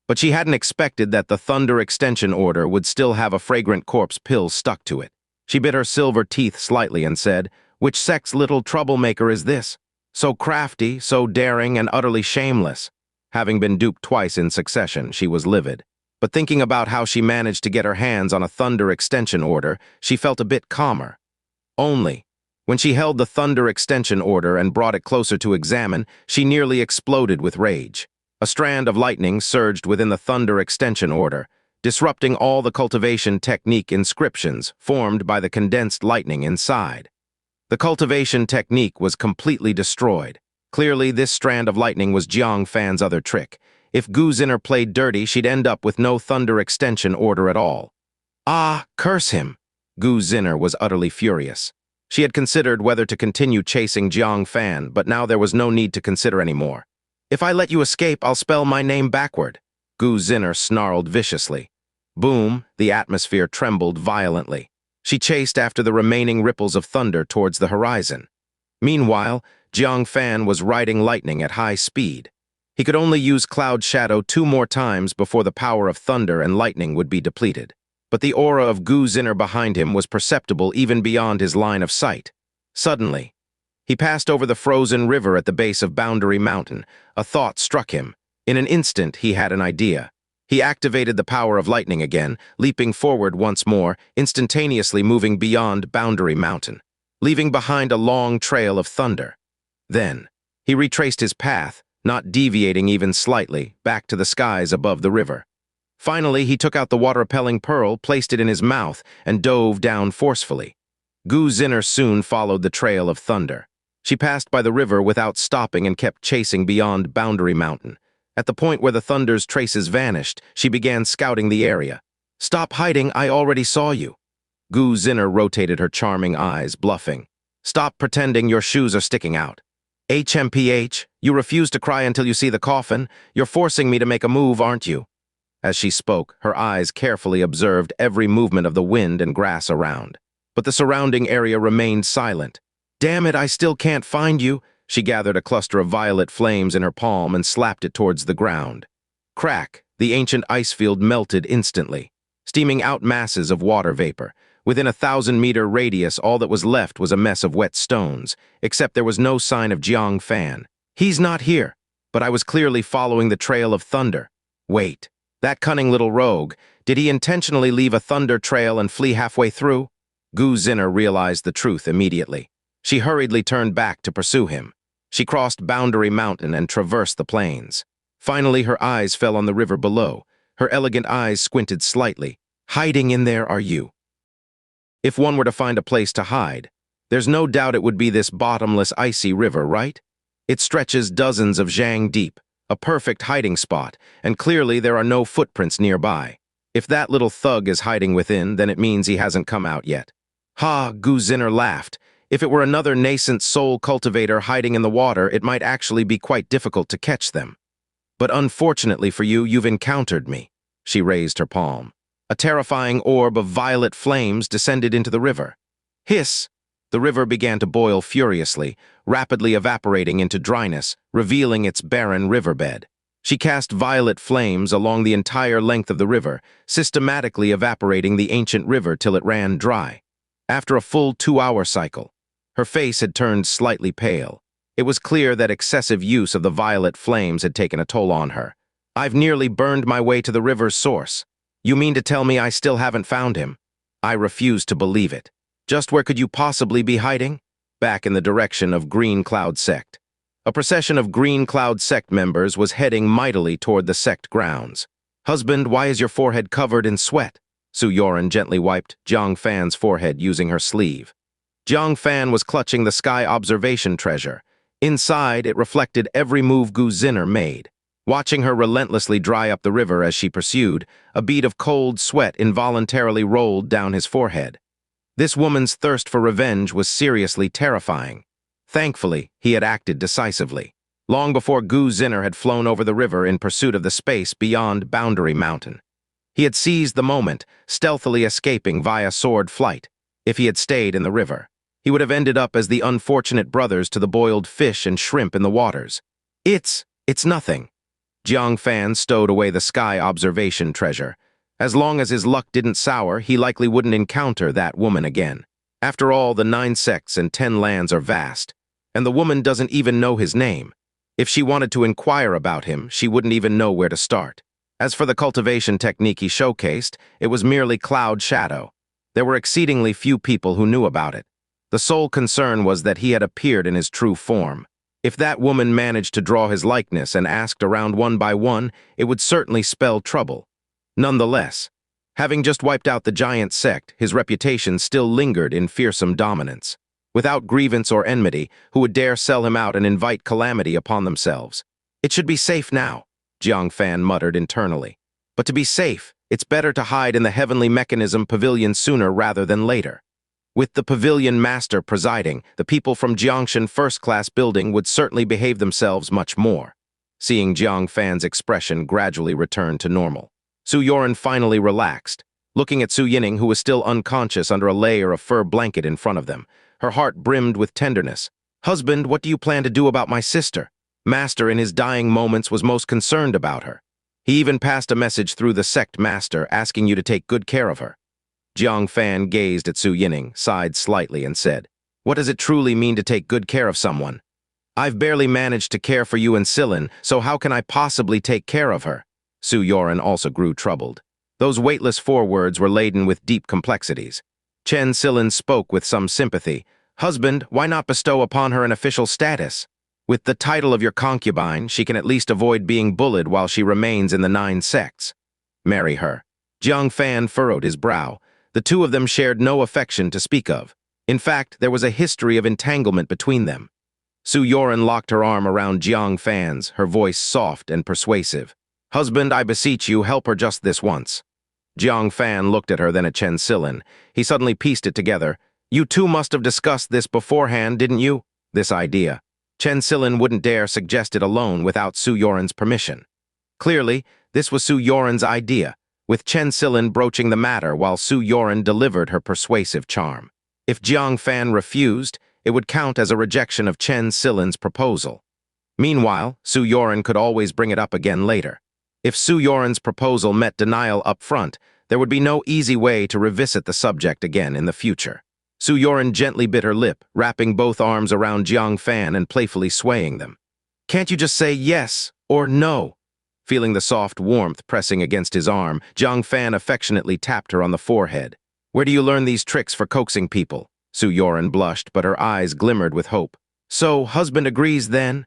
But she hadn't expected that the Thunder Extension Order would still have a fragrant corpse pill stuck to it. She bit her silver teeth slightly and said, "Which Sect's little troublemaker is this? So crafty, so daring, and utterly shameless." Having been duped twice in succession, she was livid. But thinking about how she managed to get her hands on a Thunder Extension Order, she felt a bit calmer. Only, when she held the Thunder Extension Order and brought it closer to examine, she nearly exploded with rage. A strand of lightning surged within the Thunder Extension Order, disrupting all the cultivation technique inscriptions formed by the condensed lightning inside. The cultivation technique was completely destroyed. Clearly, this strand of lightning was Jiang Fan's other trick. If Gu Zinner played dirty, she'd end up with no Thunder Extension Order at all. Ah, curse him! Gu Zinner was utterly furious. She had considered whether to continue chasing Jiang Fan, but now there was no need to consider anymore. "If I let you escape, I'll spell my name backward," Gu Zinner snarled viciously. Boom, the atmosphere trembled violently. She chased after the remaining ripples of thunder towards the horizon. Meanwhile, Jiang Fan was riding lightning at high speed. He could only use Cloud Shadow 2 more times before the power of thunder and lightning would be depleted. But the aura of Gu Zinner behind him was perceptible even beyond his line of sight. Suddenly, he passed over the frozen river at the base of Boundary Mountain. A thought struck him. In an instant, he had an idea. He activated the power of lightning again, leaping forward once more, instantaneously moving beyond Boundary Mountain, leaving behind a long trail of thunder. Then, he retraced his path, not deviating even slightly, back to the skies above the river. Finally, he took out the water-repelling pearl, placed it in his mouth, and dove down forcefully. Gu Zinner soon followed the trail of thunder. She passed by the river without stopping and kept chasing beyond Boundary Mountain. At the point where the thunder's traces vanished, she began scouting the area. "Stop hiding, I already saw you." Gu Zinner rotated her charming eyes, bluffing. "Stop pretending your shoes are sticking out. HMPH, you refuse to cry until you see the coffin. You're forcing me to make a move, aren't you?" As she spoke, her eyes carefully observed every movement of the wind and grass around. But the surrounding area remained silent. "Damn it, I still can't find you." She gathered a cluster of violet flames in her palm and slapped it towards the ground. Crack, the ancient ice field melted instantly, steaming out masses of water vapor. Within a 1,000-meter radius, all that was left was a mess of wet stones, except there was no sign of Jiang Fan. "He's not here," but I was clearly following the trail of thunder. Wait, that cunning little rogue, did he intentionally leave a thunder trail and flee halfway through? Gu Zinner realized the truth immediately. She hurriedly turned back to pursue him. She crossed Boundary Mountain and traversed the plains. Finally, her eyes fell on the river below. Her elegant eyes squinted slightly. "Hiding in there, are you?" If one were to find a place to hide, there's no doubt it would be this bottomless, icy river, right? It stretches dozens of zhang deep, a perfect hiding spot, and clearly there are no footprints nearby. If that little thug is hiding within, then it means he hasn't come out yet. Ha, Gu Zinner laughed. If it were another nascent soul cultivator hiding in the water, it might actually be quite difficult to catch them. But unfortunately for you, you've encountered me. She raised her palm. A terrifying orb of violet flames descended into the river. Hiss! The river began to boil furiously, rapidly evaporating into dryness, revealing its barren riverbed. She cast violet flames along the entire length of the river, systematically evaporating the ancient river till it ran dry. After a full 2-hour cycle, her face had turned slightly pale. It was clear that excessive use of the violet flames had taken a toll on her. "I've nearly burned my way to the river's source. You mean to tell me I still haven't found him?" I refuse to believe it. "Just where could you possibly be hiding?" "Back in the direction of Green Cloud Sect." A procession of Green Cloud Sect members was heading mightily toward the Sect grounds. "Husband, why is your forehead covered in sweat?" Youran gently wiped Jiang Fan's forehead using her sleeve. Jiang Fan was clutching the sky observation treasure. Inside, it reflected every move Gu Zinner made. Watching her relentlessly dry up the river as she pursued, a bead of cold sweat involuntarily rolled down his forehead. This woman's thirst for revenge was seriously terrifying. Thankfully, he had acted decisively, long before Gu Zinner had flown over the river in pursuit of the space beyond Boundary Mountain. He had seized the moment, stealthily escaping via sword flight. If he had stayed in the river, he would have ended up as the unfortunate brothers to the boiled fish and shrimp in the waters. It's nothing. Jiang Fan stowed away the sky observation treasure. As long as his luck didn't sour, he likely wouldn't encounter that woman again. After all, the 9 sects and 10 lands are vast, and the woman doesn't even know his name. If she wanted to inquire about him, she wouldn't even know where to start. As for the cultivation technique he showcased, it was merely cloud shadow. There were exceedingly few people who knew about it. The sole concern was that he had appeared in his true form. If that woman managed to draw his likeness and asked around one by one, it would certainly spell trouble. Nonetheless, having just wiped out the giant sect, his reputation still lingered in fearsome dominance. Without grievance or enmity, who would dare sell him out and invite calamity upon themselves? It should be safe now, Jiang Fan muttered internally. But to be safe, it's better to hide in the heavenly mechanism pavilion sooner rather than later. With the pavilion master presiding, the people from Xianxian first-class building would certainly behave themselves much more. Seeing Jiang Fan's expression gradually return to normal, Youran finally relaxed, looking at Su Yining, who was still unconscious under a layer of fur blanket in front of them. Her heart brimmed with tenderness. "Husband, what do you plan to do about my sister?" Master in his dying moments was most concerned about her. He even passed a message through the sect master asking you to take good care of her. Jiang Fan gazed at Su Yining, sighed slightly, and said, "What does it truly mean to take good care of someone? I've barely managed to care for you and Silin, so how can I possibly take care of her?" Su Youran also grew troubled. Those weightless forewords were laden with deep complexities. Chen Silin spoke with some sympathy. "Husband, why not bestow upon her an official status? With the title of your concubine, she can at least avoid being bullied while she remains in the 9 sects. Marry her." Jiang Fan furrowed his brow. The two of them shared no affection to speak of. In fact, there was a history of entanglement between them. Su Youran locked her arm around Jiang Fan's, her voice soft and persuasive. "Husband, I beseech you, help her just this once." Jiang Fan looked at her, then at Chen Silin. He suddenly pieced it together. "You two must have discussed this beforehand, didn't you?" This idea. Chen Silin wouldn't dare suggest it alone without Su Youran's permission. Clearly, this was Su Youran's idea, with Chen Silin broaching the matter while Su Youran delivered her persuasive charm. If Jiang Fan refused, it would count as a rejection of Chen Silin's proposal. Meanwhile, Su Youran could always bring it up again later. If Su Youran's proposal met denial up front, there would be no easy way to revisit the subject again in the future. Su Youran gently bit her lip, wrapping both arms around Jiang Fan and playfully swaying them. "Can't you just say yes or no?" Feeling the soft warmth pressing against his arm, Jiang Fan affectionately tapped her on the forehead. "Where do you learn these tricks for coaxing people?" Su Youran blushed, but her eyes glimmered with hope. "So, husband agrees then?"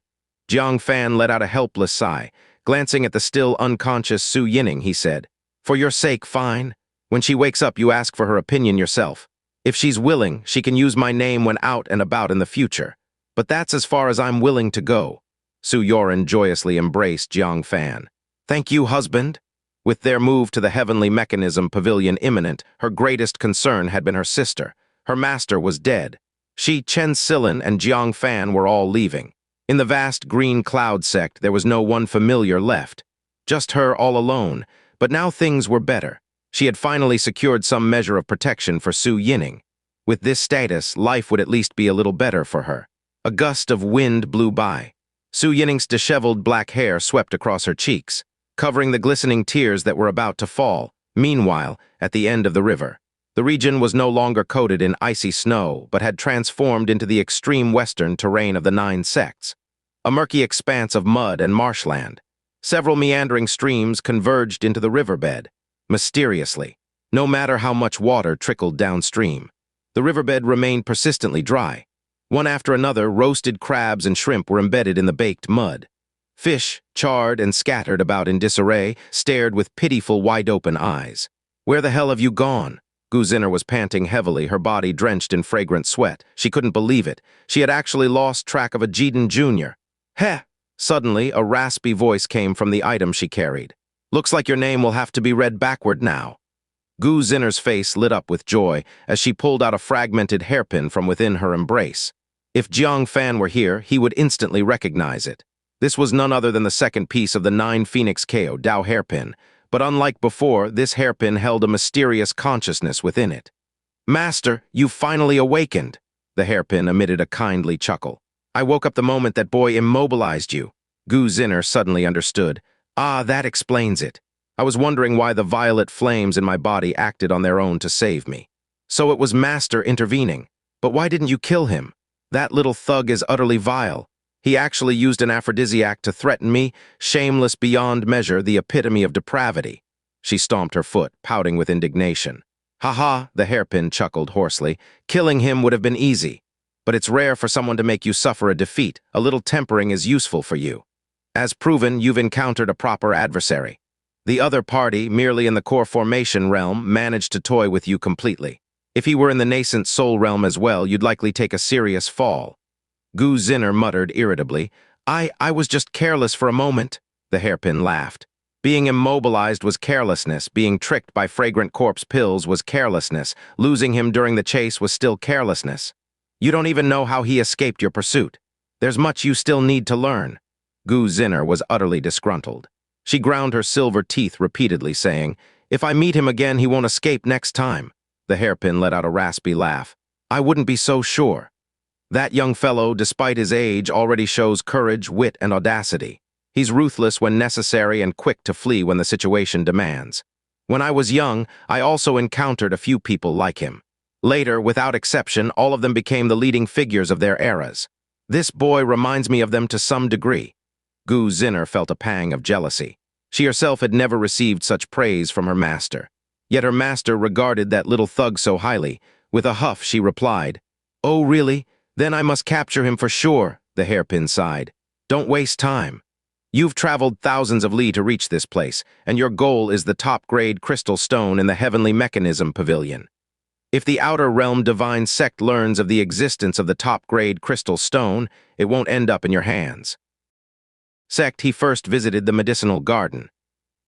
Jiang Fan let out a helpless sigh. Glancing at the still unconscious Su Yining, he said, "For your sake, fine. When she wakes up, you ask for her opinion yourself. If she's willing, she can use my name when out and about in the future. But that's as far as I'm willing to go." Su Youran joyously embraced Jiang Fan. "Thank you, husband." With their move to the heavenly mechanism pavilion imminent, her greatest concern had been her sister. Her master was dead. She, Chen Silin, and Jiang Fan were all leaving. In the vast green cloud sect, there was no one familiar left. Just her all alone. But now things were better. She had finally secured some measure of protection for Su Yining. With this status, life would at least be a little better for her. A gust of wind blew by. Su Yining's disheveled black hair swept across her cheeks, covering the glistening tears that were about to fall. Meanwhile, at the end of the river, the region was no longer coated in icy snow, but had transformed into the extreme western terrain of the 9 sects. A murky expanse of mud and marshland. Several meandering streams converged into the riverbed. Mysteriously, no matter how much water trickled downstream, the riverbed remained persistently dry. One after another, roasted crabs and shrimp were embedded in the baked mud. Fish, charred and scattered about in disarray, stared with pitiful wide-open eyes. "Where the hell have you gone?" Gu Zinner was panting heavily, her body drenched in fragrant sweat. She couldn't believe it. She had actually lost track of a Jiden Jr. Heh! Suddenly, a raspy voice came from the item she carried. Looks like your name will have to be read backward now. Gu Zinner's face lit up with joy as she pulled out a fragmented hairpin from within her embrace. If Jiang Fan were here, he would instantly recognize it. This was none other than the second piece of the 9 Phoenix KO Dao hairpin, but unlike before, this hairpin held a mysterious consciousness within it. Master, you've finally awakened. The hairpin emitted a kindly chuckle. I woke up the moment that boy immobilized you. Gu Zinner suddenly understood. Ah, that explains it. I was wondering why the violet flames in my body acted on their own to save me. So it was Master intervening. But why didn't you kill him? That little thug is utterly vile. He actually used an aphrodisiac to threaten me, shameless beyond measure, the epitome of depravity. She stomped her foot, pouting with indignation. Ha, the hairpin chuckled hoarsely. Killing him would have been easy. But it's rare for someone to make you suffer a defeat. A little tempering is useful for you. As proven, you've encountered a proper adversary. The other party, merely in the core formation realm, managed to toy with you completely. If he were in the nascent soul realm as well, you'd likely take a serious fall. Gu Zinner muttered irritably. I was just careless for a moment. The hairpin laughed. Being immobilized was carelessness. Being tricked by fragrant corpse pills was carelessness. Losing him during the chase was still carelessness. You don't even know how he escaped your pursuit. There's much you still need to learn. Gu Zinner was utterly disgruntled. She ground her silver teeth repeatedly, saying, If I meet him again, he won't escape next time. The hairpin let out a raspy laugh. I wouldn't be so sure. That young fellow, despite his age, already shows courage, wit, and audacity. He's ruthless when necessary and quick to flee when the situation demands. When I was young, I also encountered a few people like him. Later, without exception, all of them became the leading figures of their eras. This boy reminds me of them to some degree. Gu Zinner felt a pang of jealousy. She herself had never received such praise from her master. Yet her master regarded that little thug so highly. With a huff, she replied, Oh, really? Then I must capture him for sure, the hairpin sighed. Don't waste time. You've traveled thousands of li to reach this place, and your goal is the top-grade crystal stone in the Heavenly Mechanism Pavilion. If the Outer Realm Divine Sect learns of the existence of the top-grade crystal stone, it won't end up in your hands. Sect, he first visited the medicinal garden.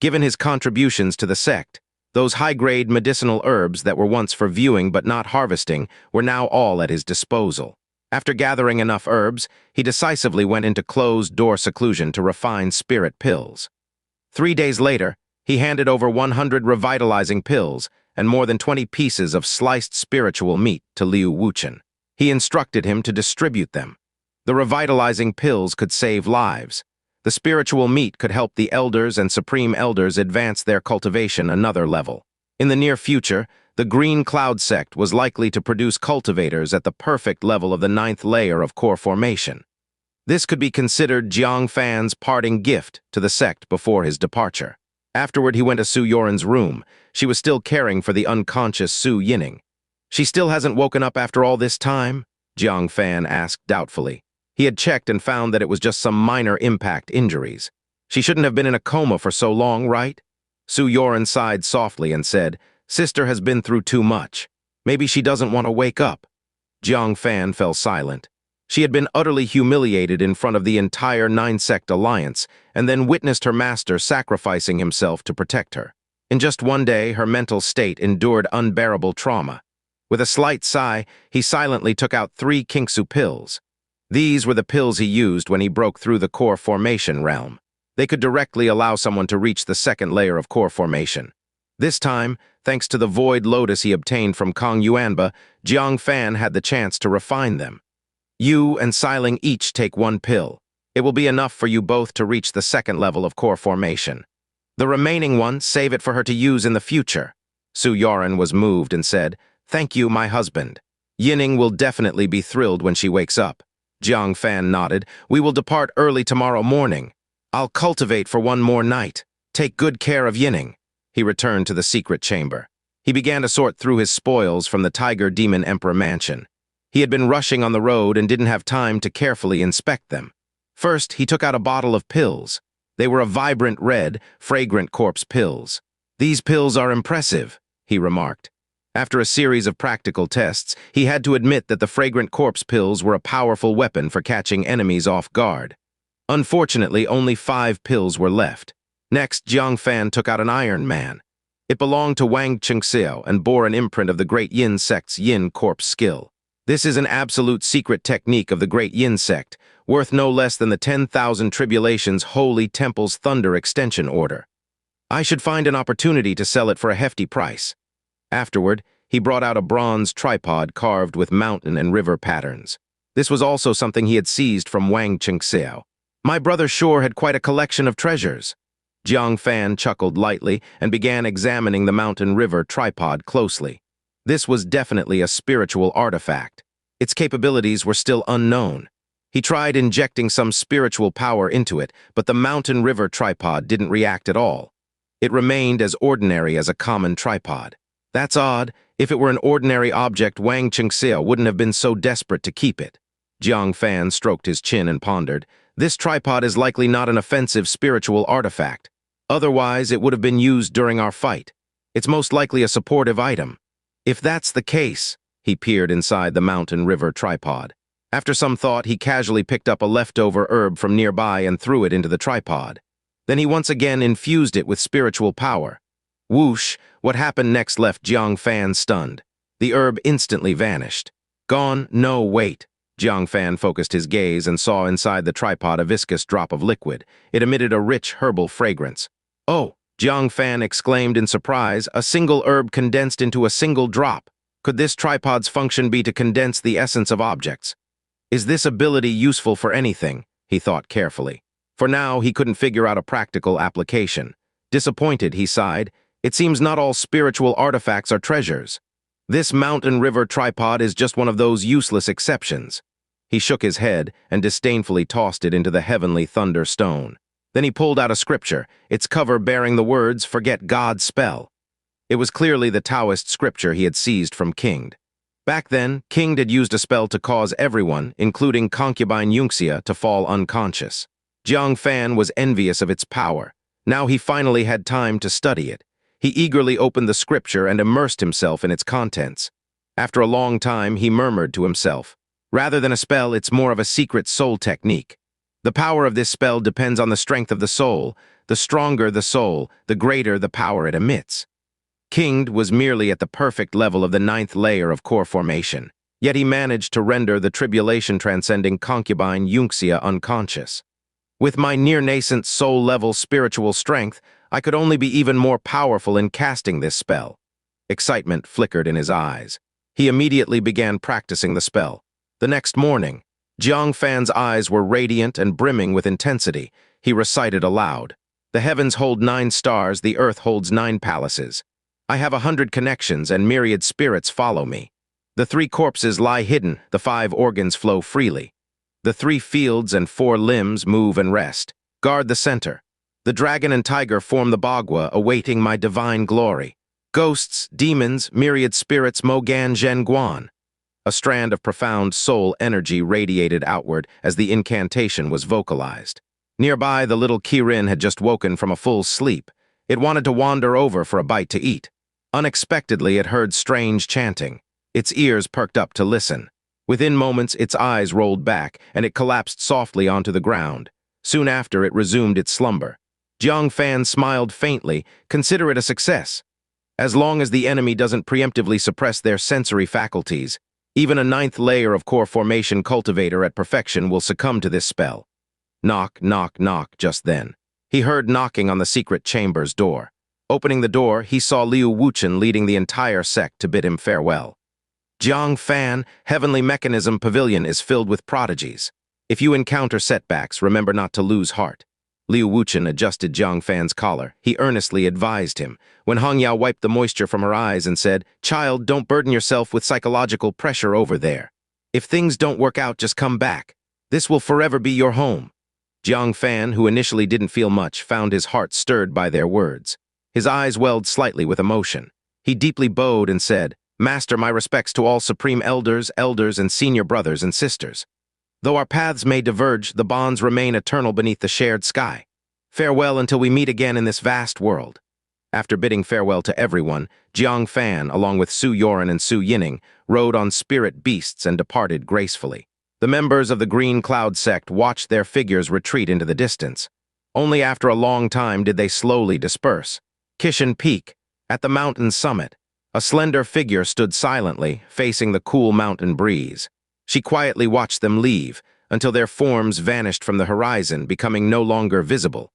Given his contributions to the sect, those high-grade medicinal herbs that were once for viewing but not harvesting were now all at his disposal. After gathering enough herbs, he decisively went into closed-door seclusion to refine spirit pills. 3 days later, he handed over 100 revitalizing pills and more than 20 pieces of sliced spiritual meat to Liu Wuchen. He instructed him to distribute them. The revitalizing pills could save lives. The spiritual meat could help the elders and supreme elders advance their cultivation another level. In the near future, the Green Cloud Sect was likely to produce cultivators at the perfect level of the 9th layer of core formation. This could be considered Jiang Fan's parting gift to the sect before his departure. Afterward, he went to Su Youran's room. She was still caring for the unconscious Su Yining. She still hasn't woken up after all this time? Jiang Fan asked doubtfully. He had checked and found that it was just some minor impact injuries. She shouldn't have been in a coma for so long, right? Su Youran sighed softly and said, Sister has been through too much. Maybe she doesn't want to wake up. Jiang Fan fell silent. She had been utterly humiliated in front of the entire 9-sect alliance and then witnessed her master sacrificing himself to protect her. In just one day, her mental state endured unbearable trauma. With a slight sigh, he silently took out 3 Qingxian pills. These were the pills he used when he broke through the core formation realm. They could directly allow someone to reach the 2nd layer of core formation. This time, thanks to the void lotus he obtained from Kong Yuanba, Jiang Fan had the chance to refine them. You and Xiling each take 1 pill. It will be enough for you both to reach the 2nd level of core formation. The remaining one, save it for her to use in the future. Su Youran was moved and said, Thank you, my husband. Yining will definitely be thrilled when she wakes up. Jiang Fan nodded. We will depart early tomorrow morning. I'll cultivate for 1 more night. Take good care of Yining. He returned to the secret chamber. He began to sort through his spoils from the Tiger Demon Emperor mansion. He had been rushing on the road and didn't have time to carefully inspect them. First, he took out a bottle of pills. They were a vibrant red, fragrant corpse pills. These pills are impressive, he remarked. After a series of practical tests, he had to admit that the fragrant corpse pills were a powerful weapon for catching enemies off guard. Unfortunately, only 5 pills were left. Next, Jiang Fan took out an Iron Man. It belonged to Wang Qingxian and bore an imprint of the Great Yin Sect's Yin corpse skill. This is an absolute secret technique of the Great Yin Sect, worth no less than the 10,000 Tribulations Holy Temple's Thunder Extension Order. I should find an opportunity to sell it for a hefty price. Afterward, he brought out a bronze tripod carved with mountain and river patterns. This was also something he had seized from Wang Qingxian. My brother sure had quite a collection of treasures. Jiang Fan chuckled lightly and began examining the mountain river tripod closely. This was definitely a spiritual artifact. Its capabilities were still unknown. He tried injecting some spiritual power into it, but the mountain river tripod didn't react at all. It remained as ordinary as a common tripod. That's odd. If it were an ordinary object, Wang Qingxian wouldn't have been so desperate to keep it. Jiang Fan stroked his chin and pondered. This tripod is likely not an offensive spiritual artifact. Otherwise, it would have been used during our fight. It's most likely a supportive item. If that's the case, he peered inside the mountain river tripod. After some thought, he casually picked up a leftover herb from nearby and threw it into the tripod. Then he once again infused it with spiritual power. Whoosh, what happened next left Jiang Fan stunned. The herb instantly vanished. Gone? No, wait. Jiang Fan focused his gaze and saw inside the tripod a viscous drop of liquid. It emitted a rich herbal fragrance. Oh, Jiang Fan exclaimed in surprise, a single herb condensed into a single drop. Could this tripod's function be to condense the essence of objects? Is this ability useful for anything? He thought carefully. For now, he couldn't figure out a practical application. Disappointed, he sighed. It seems not all spiritual artifacts are treasures. This mountain river tripod is just one of those useless exceptions. He shook his head and disdainfully tossed it into the heavenly thunder stone. Then he pulled out a scripture, its cover bearing the words, "Forget God's spell." It was clearly the Taoist scripture he had seized from Qingde. Back then, Qingde had used a spell to cause everyone, including concubine Xianxia, to fall unconscious. Jiang Fan was envious of its power. Now he finally had time to study it. He eagerly opened the scripture and immersed himself in its contents. After a long time, he murmured to himself, "Rather than a spell, it's more of a secret soul technique. The power of this spell depends on the strength of the soul. The stronger the soul, the greater the power it emits." Qingde was merely at the perfect level of the 9th layer of core formation, yet he managed to render the tribulation-transcending concubine Xianxia unconscious. With my near-nascent soul-level spiritual strength, I could only be even more powerful in casting this spell. Excitement flickered in his eyes. He immediately began practicing the spell. The next morning, Jiang Fan's eyes were radiant and brimming with intensity. He recited aloud, "The heavens hold 9 stars, the earth holds 9 palaces. I have 100 connections and myriad spirits follow me. The 3 corpses lie hidden, the 5 organs flow freely. The 3 fields and 4 limbs move and rest. Guard the center. The dragon and tiger form the Bagua, awaiting my divine glory. Ghosts, demons, myriad spirits, Mogan Zhen Guan." A strand of profound soul energy radiated outward as the incantation was vocalized. Nearby, the little Kirin had just woken from a full sleep. It wanted to wander over for a bite to eat. Unexpectedly, it heard strange chanting. Its ears perked up to listen. Within moments, its eyes rolled back, and it collapsed softly onto the ground. Soon after, it resumed its slumber. Jiang Fan smiled faintly. Consider it a success. As long as the enemy doesn't preemptively suppress their sensory faculties, even a 9th layer of core formation cultivator at perfection will succumb to this spell. Knock, knock, knock just then. He heard knocking on the secret chamber's door. Opening the door, he saw Liu Wuchen leading the entire sect to bid him farewell. "Jiang Fan, Heavenly Mechanism Pavilion is filled with prodigies. If you encounter setbacks, remember not to lose heart." Liu Wuchen adjusted Jiang Fan's collar. He earnestly advised him, when Hangyao wiped the moisture from her eyes and said, "Child, don't burden yourself with psychological pressure over there. If things don't work out, just come back. This will forever be your home." Jiang Fan, who initially didn't feel much, found his heart stirred by their words. His eyes welled slightly with emotion. He deeply bowed and said, "Master, my respects to all Supreme Elders, and senior brothers and sisters. Though our paths may diverge, the bonds remain eternal beneath the shared sky. Farewell until we meet again in this vast world." After bidding farewell to everyone, Jiang Fan, along with Su Youran and Su Yining, rode on spirit beasts and departed gracefully. The members of the Green Cloud Sect watched their figures retreat into the distance. Only after a long time did they slowly disperse. Qingxian Peak, at the mountain's summit, a slender figure stood silently, facing the cool mountain breeze. She quietly watched them leave, until their forms vanished from the horizon, becoming no longer visible.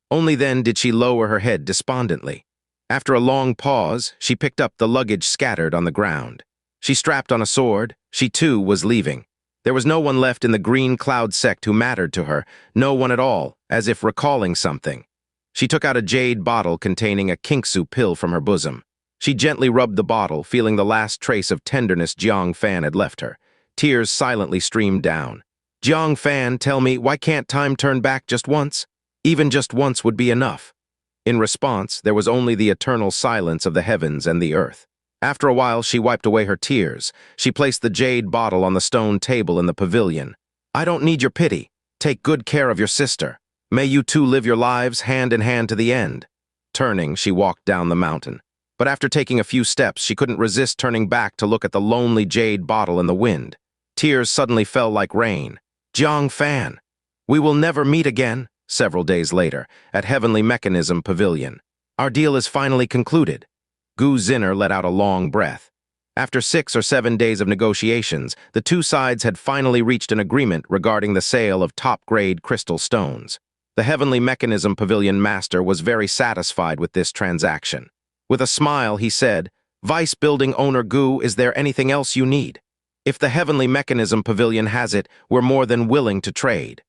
Only then did she lower her head despondently. After a long pause, she picked up the luggage scattered on the ground. She strapped on a sword. She too was leaving. There was no one left in the Green Cloud Sect who mattered to her, no one at all, as if recalling something. She took out a jade bottle containing a Qingxian pill from her bosom. She gently rubbed the bottle, feeling the last trace of tenderness Jiang Fan had left her. Tears silently streamed down. "Jiang Fan, tell me, why can't time turn back just once? Even just once would be enough." In response, there was only the eternal silence of the heavens and the earth. After a while, she wiped away her tears. She placed the jade bottle on the stone table in the pavilion. "I don't need your pity. Take good care of your sister. May you two live your lives hand in hand to the end." Turning, she walked down the mountain. But after taking a few steps, she couldn't resist turning back to look at the lonely jade bottle in the wind. Tears suddenly fell like rain. "Jiang Fan, we will never meet again." Several days later, at Heavenly Mechanism Pavilion. "Our deal is finally concluded." Gu Zinner let out a long breath. After 6 or 7 days of negotiations, the two sides had finally reached an agreement regarding the sale of top-grade crystal stones. The Heavenly Mechanism Pavilion master was very satisfied with this transaction. With a smile, he said, "Vice Building Owner Gu, is there anything else you need? If the Heavenly Mechanism Pavilion has it, we're more than willing to trade."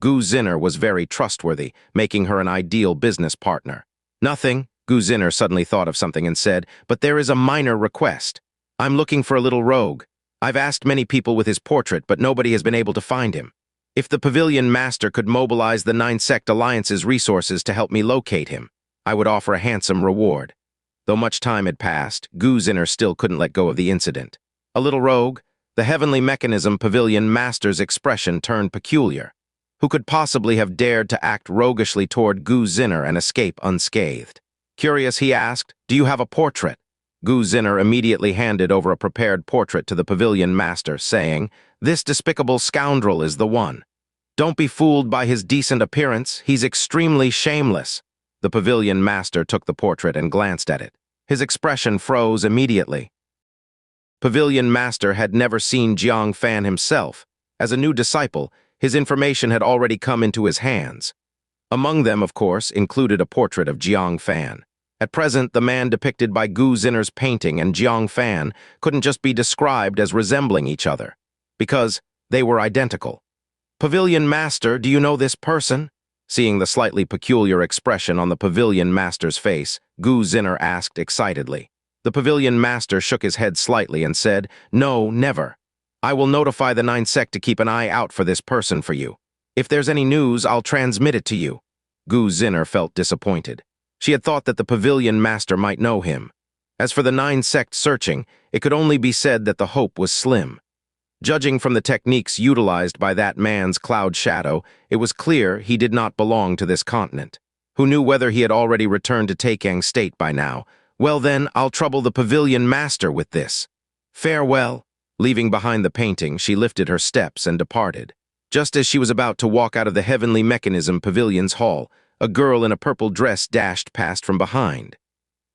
Gu Zinner was very trustworthy, making her an ideal business partner. "Nothing." Gu Zinner suddenly thought of something and said, "But there is a minor request. I'm looking for a little rogue. I've asked many people with his portrait, but nobody has been able to find him. If the Pavilion Master could mobilize the 9 Sect Alliance's resources to help me locate him, I would offer a handsome reward." Though much time had passed, Gu Zinner still couldn't let go of the incident. "A little rogue?" The Heavenly Mechanism Pavilion Master's expression turned peculiar. Who could possibly have dared to act roguishly toward Gu Zinner and escape unscathed? Curious, he asked, "Do you have a portrait?" Gu Zinner immediately handed over a prepared portrait to the Pavilion Master, saying, "This despicable scoundrel is the one. Don't be fooled by his decent appearance. He's extremely shameless." The Pavilion Master took the portrait and glanced at it. His expression froze immediately. Pavilion Master had never seen Jiang Fan himself. As a new disciple, his information had already come into his hands. Among them, of course, included a portrait of Jiang Fan. At present, the man depicted by Gu Zinner's painting and Jiang Fan couldn't just be described as resembling each other, because they were identical. "Pavilion Master, do you know this person?" Seeing the slightly peculiar expression on the Pavilion Master's face, Gu Zinner asked excitedly. The Pavilion Master shook his head slightly and said, "No, never. I will notify the 9 Sect to keep an eye out for this person for you. If there's any news, I'll transmit it to you." Gu Zinner felt disappointed. She had thought that the Pavilion Master might know him. As for the 9 Sect searching, it could only be said that the hope was slim. Judging from the techniques utilized by that man's cloud shadow, it was clear he did not belong to this continent. Who knew whether he had already returned to Taikang State by now? "Well then, I'll trouble the Pavilion Master with this. Farewell." Leaving behind the painting, she lifted her steps and departed. Just as she was about to walk out of the Heavenly Mechanism Pavilion's hall, a girl in a purple dress dashed past from behind.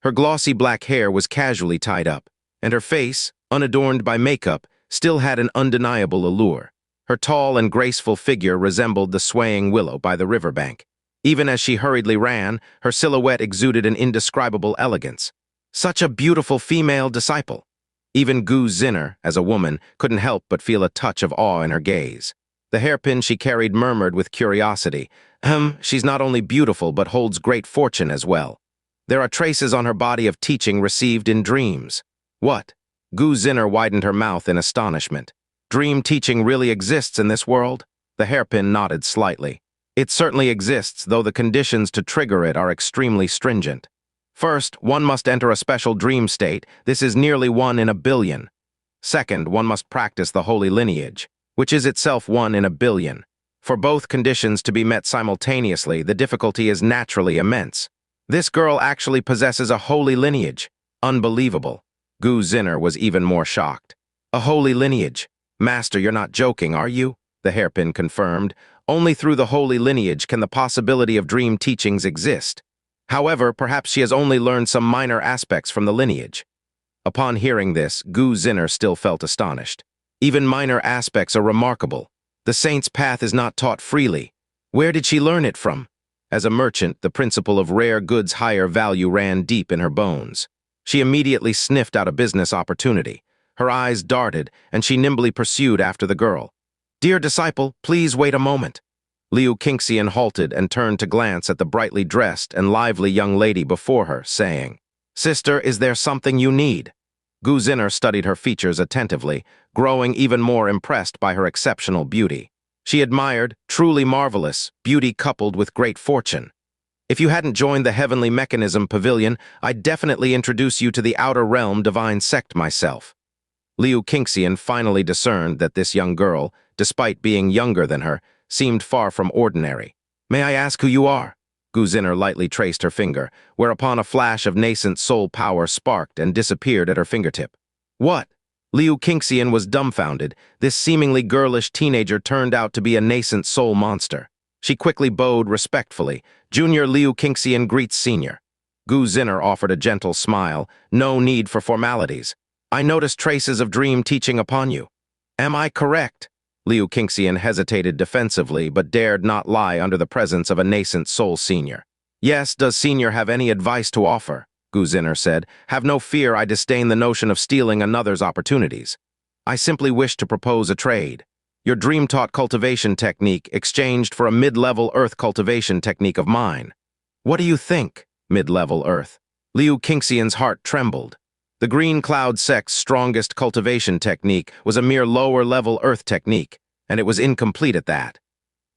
Her glossy black hair was casually tied up, and her face, unadorned by makeup, still had an undeniable allure. Her tall and graceful figure resembled the swaying willow by the riverbank. Even as she hurriedly ran, her silhouette exuded an indescribable elegance. Such a beautiful female disciple. Even Gu Zinner, as a woman, couldn't help but feel a touch of awe in her gaze. The hairpin she carried murmured with curiosity, she's not only beautiful but holds great fortune as well. There are traces on her body of teaching received in dreams." "What?" Gu Zinner widened her mouth in astonishment. "Dream teaching really exists in this world?" The hairpin nodded slightly. "It certainly exists, though the conditions to trigger it are extremely stringent. First, one must enter a special dream state. This is nearly 1 in a billion. Second, one must practice the holy lineage, which is itself 1 in a billion. For both conditions to be met simultaneously, the difficulty is naturally immense. This girl actually possesses a holy lineage. Unbelievable. Gu Zinner was even more shocked. A holy lineage. Master, you're not joking, are you? The hairpin confirmed. Only through the holy lineage can the possibility of dream teachings exist. However, perhaps she has only learned some minor aspects from the lineage. Upon hearing this, Gu Zinner still felt astonished. Even minor aspects are remarkable. The saint's path is not taught freely. Where did she learn it from? As a merchant, the principle of rare goods higher value ran deep in her bones. She immediately sniffed out a business opportunity. Her eyes darted, and she nimbly pursued after the girl. "Dear disciple, please wait a moment." Qingxian halted and turned to glance at the brightly dressed and lively young lady before her, saying, "Sister, is there something you need?" Gu Zinner studied her features attentively, growing even more impressed by her exceptional beauty. She admired, truly marvelous, beauty coupled with great fortune. "If you hadn't joined the Heavenly Mechanism Pavilion, I'd definitely introduce you to the Outer Realm Divine Sect myself." Qingxian finally discerned that this young girl, despite being younger than her, seemed far from ordinary. "May I ask who you are?" Gu Zinner lightly traced her finger, whereupon a flash of nascent soul power sparked and disappeared at her fingertip. "What?" Qingxian was dumbfounded. This seemingly girlish teenager turned out to be a nascent soul monster. She quickly bowed respectfully. "Junior Qingxian greets Senior." Gu Zinner offered a gentle smile. "No need for formalities. I noticed traces of dream teaching upon you." "Am I correct?" Qingxian hesitated defensively, but dared not lie under the presence of a nascent soul senior. "Yes, does Senior have any advice to offer?" Gu Zinner said. "Have no fear, I disdain the notion of stealing another's opportunities. I simply wish to propose a trade. Your dream-taught cultivation technique exchanged for a mid-level earth cultivation technique of mine." "What do you think, mid-level earth?" Qingxian's heart trembled. The Green Cloud Sect's strongest cultivation technique was a mere lower-level earth technique, and it was incomplete at that.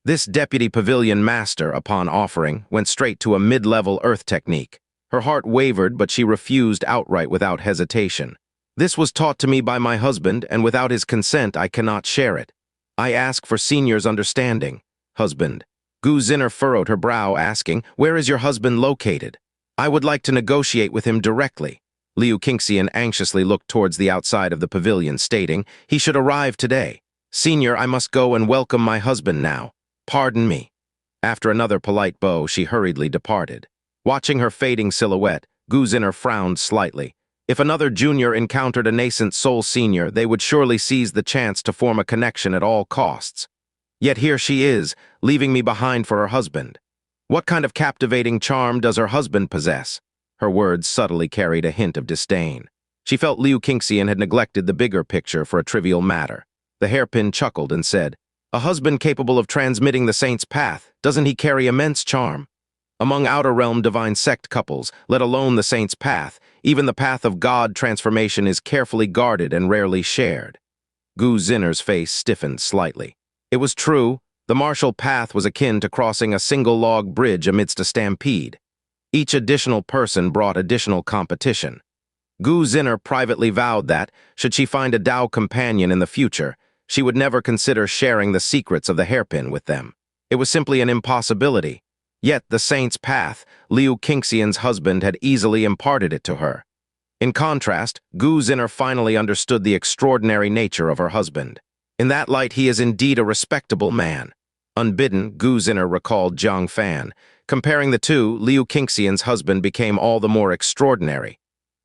This deputy pavilion master, upon offering, went straight to a mid-level earth technique. Her heart wavered, but she refused outright without hesitation. "This was taught to me by my husband, and without his consent I cannot share it. I ask for Senior's understanding." "Husband." Gu Zinner furrowed her brow, asking, "Where is your husband located? I would like to negotiate with him directly." Qingxian anxiously looked towards the outside of the pavilion, stating, "He should arrive today. Senior, I must go and welcome my husband now. Pardon me." After another polite bow, she hurriedly departed. Watching her fading silhouette, Gu Zinner frowned slightly. If another junior encountered a nascent soul senior, they would surely seize the chance to form a connection at all costs. Yet here she is, leaving me behind for her husband. What kind of captivating charm does her husband possess? Her words subtly carried a hint of disdain. She felt Qingxian had neglected the bigger picture for a trivial matter. The hairpin chuckled and said, "A husband capable of transmitting the saint's path, doesn't he carry immense charm? Among Outer Realm Divine Sect couples, let alone the saint's path, even the path of God transformation is carefully guarded and rarely shared." Gu Zinner's face stiffened slightly. It was true, the martial path was akin to crossing a single log bridge amidst a stampede. Each additional person brought additional competition. Gu Zinner privately vowed that, should she find a Tao companion in the future, she would never consider sharing the secrets of the hairpin with them. It was simply an impossibility. Yet the saint's path, Qingxian's husband had easily imparted it to her. In contrast, Gu Zinner finally understood the extraordinary nature of her husband. In that light, he is indeed a respectable man. Unbidden, Gu Zinner recalled Jiang Fan. Comparing the two, Qingxian's husband became all the more extraordinary.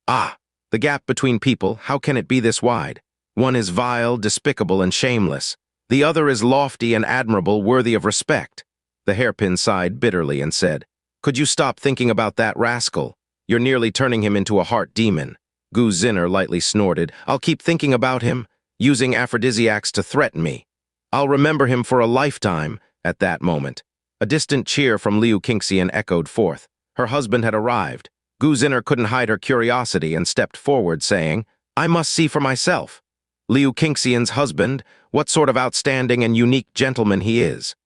Ah, the gap between people, how can it be this wide? One is vile, despicable, and shameless. The other is lofty and admirable, worthy of respect. The hairpin sighed bitterly and said, "Could you stop thinking about that rascal? You're nearly turning him into a heart demon." Gu Zinner lightly snorted. "I'll keep thinking about him, using aphrodisiacs to threaten me. I'll remember him for a lifetime." At that moment, a distant cheer from Qingxian echoed forth. Her husband had arrived. Gu Zinner couldn't hide her curiosity and stepped forward, saying, "I must see for myself. Qingxian's husband, what sort of outstanding and unique gentleman he is."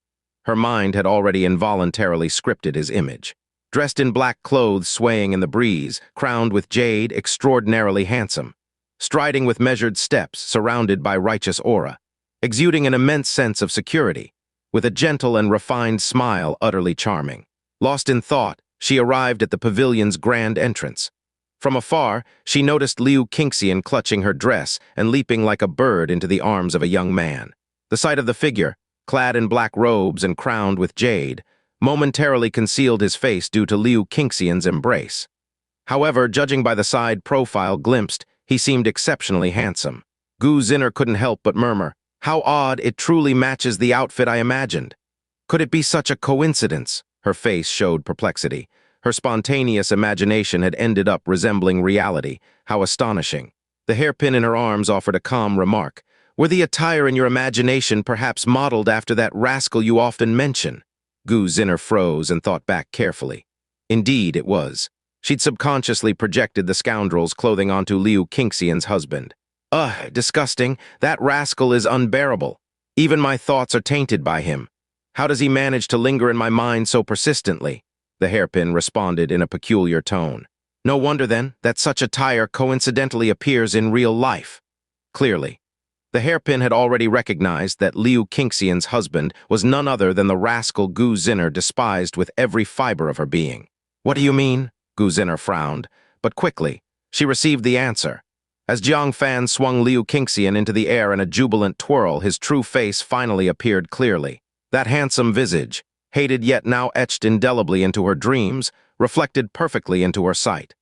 Her mind had already involuntarily scripted his image. Dressed in black clothes swaying in the breeze, crowned with jade, extraordinarily handsome. Striding with measured steps, surrounded by righteous aura. Exuding an immense sense of security. With a gentle and refined smile utterly charming. Lost in thought, she arrived at the pavilion's grand entrance. From afar, she noticed Qingxian clutching her dress and leaping like a bird into the arms of a young man. The sight of the figure, clad in black robes and crowned with jade, momentarily concealed his face due to Qingxian's embrace. However, judging by the side profile glimpsed, he seemed exceptionally handsome. Gu Zinner couldn't help but murmur, "How odd, it truly matches the outfit I imagined." Could it be such a coincidence? Her face showed perplexity. Her spontaneous imagination had ended up resembling reality. How astonishing. The hairpin in her arms offered a calm remark. "Were the attire in your imagination perhaps modeled after that rascal you often mention?" Gu Zinner froze and thought back carefully. Indeed, it was. She'd subconsciously projected the scoundrel's clothing onto Qingxian's husband. Ugh, disgusting. That rascal is unbearable. Even my thoughts are tainted by him. How does he manage to linger in my mind so persistently? The hairpin responded in a peculiar tone. No wonder, then, that such attire coincidentally appears in real life. Clearly. The hairpin had already recognized that Qingxian's husband was none other than the rascal Gu Zinner despised with every fiber of her being. What do you mean? Gu Zinner frowned, but quickly, she received the answer. As Jiang Fan swung Qingxian into the air in a jubilant twirl, his true face finally appeared clearly. That handsome visage, hated yet now etched indelibly into her dreams, reflected perfectly into her sight.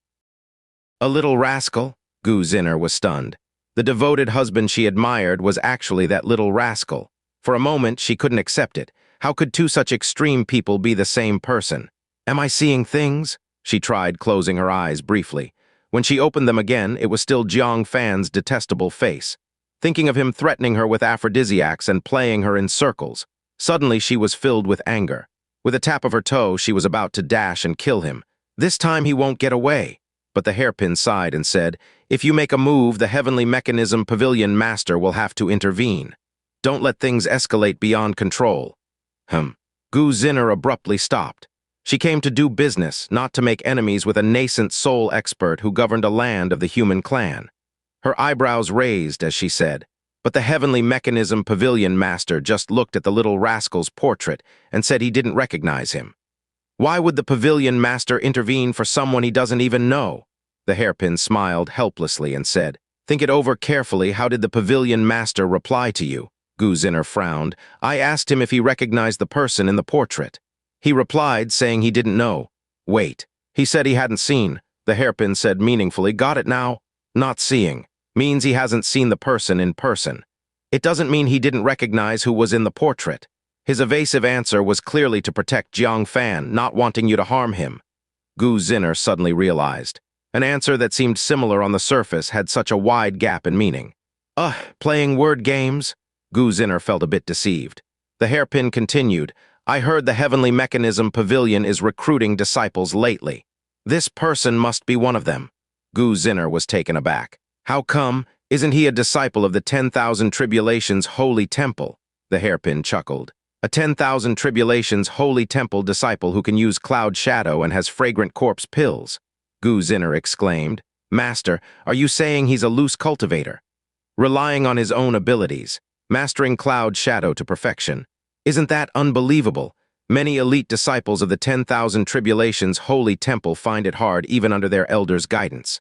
A little rascal? Gu Zinner was stunned. The devoted husband she admired was actually that little rascal. For a moment, she couldn't accept it. How could two such extreme people be the same person? Am I seeing things? She tried, closing her eyes briefly. When she opened them again, it was still Jiang Fan's detestable face. Thinking of him threatening her with aphrodisiacs and playing her in circles, suddenly she was filled with anger. With a tap of her toe, she was about to dash and kill him. This time he won't get away. But the hairpin sighed and said, "If you make a move, the heavenly mechanism pavilion master will have to intervene. Don't let things escalate beyond control." Gu Zinner abruptly stopped. She came to do business, not to make enemies with a nascent soul expert who governed a land of the human clan. Her eyebrows raised as she said, "But the heavenly mechanism pavilion master just looked at the little rascal's portrait and said he didn't recognize him. Why would the pavilion master intervene for someone he doesn't even know?" The hairpin smiled helplessly and said, "Think it over carefully. How did the pavilion master reply to you?" Gu Zinner frowned. "I asked him if he recognized the person in the portrait. He replied, saying he didn't know." "Wait. He said he hadn't seen." The hairpin said meaningfully. "Got it now? Not seeing means he hasn't seen the person in person. It doesn't mean he didn't recognize who was in the portrait." His evasive answer was clearly to protect Jiang Fan, not wanting you to harm him. Gu Zinner suddenly realized. An answer that seemed similar on the surface had such a wide gap in meaning. Playing word games? Gu Zinner felt a bit deceived. The hairpin continued, "I heard the Heavenly Mechanism Pavilion is recruiting disciples lately. This person must be one of them." Gu Zinner was taken aback. "How come? Isn't he a disciple of the 10,000 Tribulations Holy Temple?" The hairpin chuckled. "A 10,000 Tribulations Holy Temple disciple who can use cloud shadow and has fragrant corpse pills." Gu Zinner exclaimed. "Master, are you saying he's a loose cultivator? Relying on his own abilities, mastering cloud shadow to perfection. Isn't that unbelievable? Many elite disciples of the 10,000 Tribulations Holy Temple find it hard even under their elders' guidance.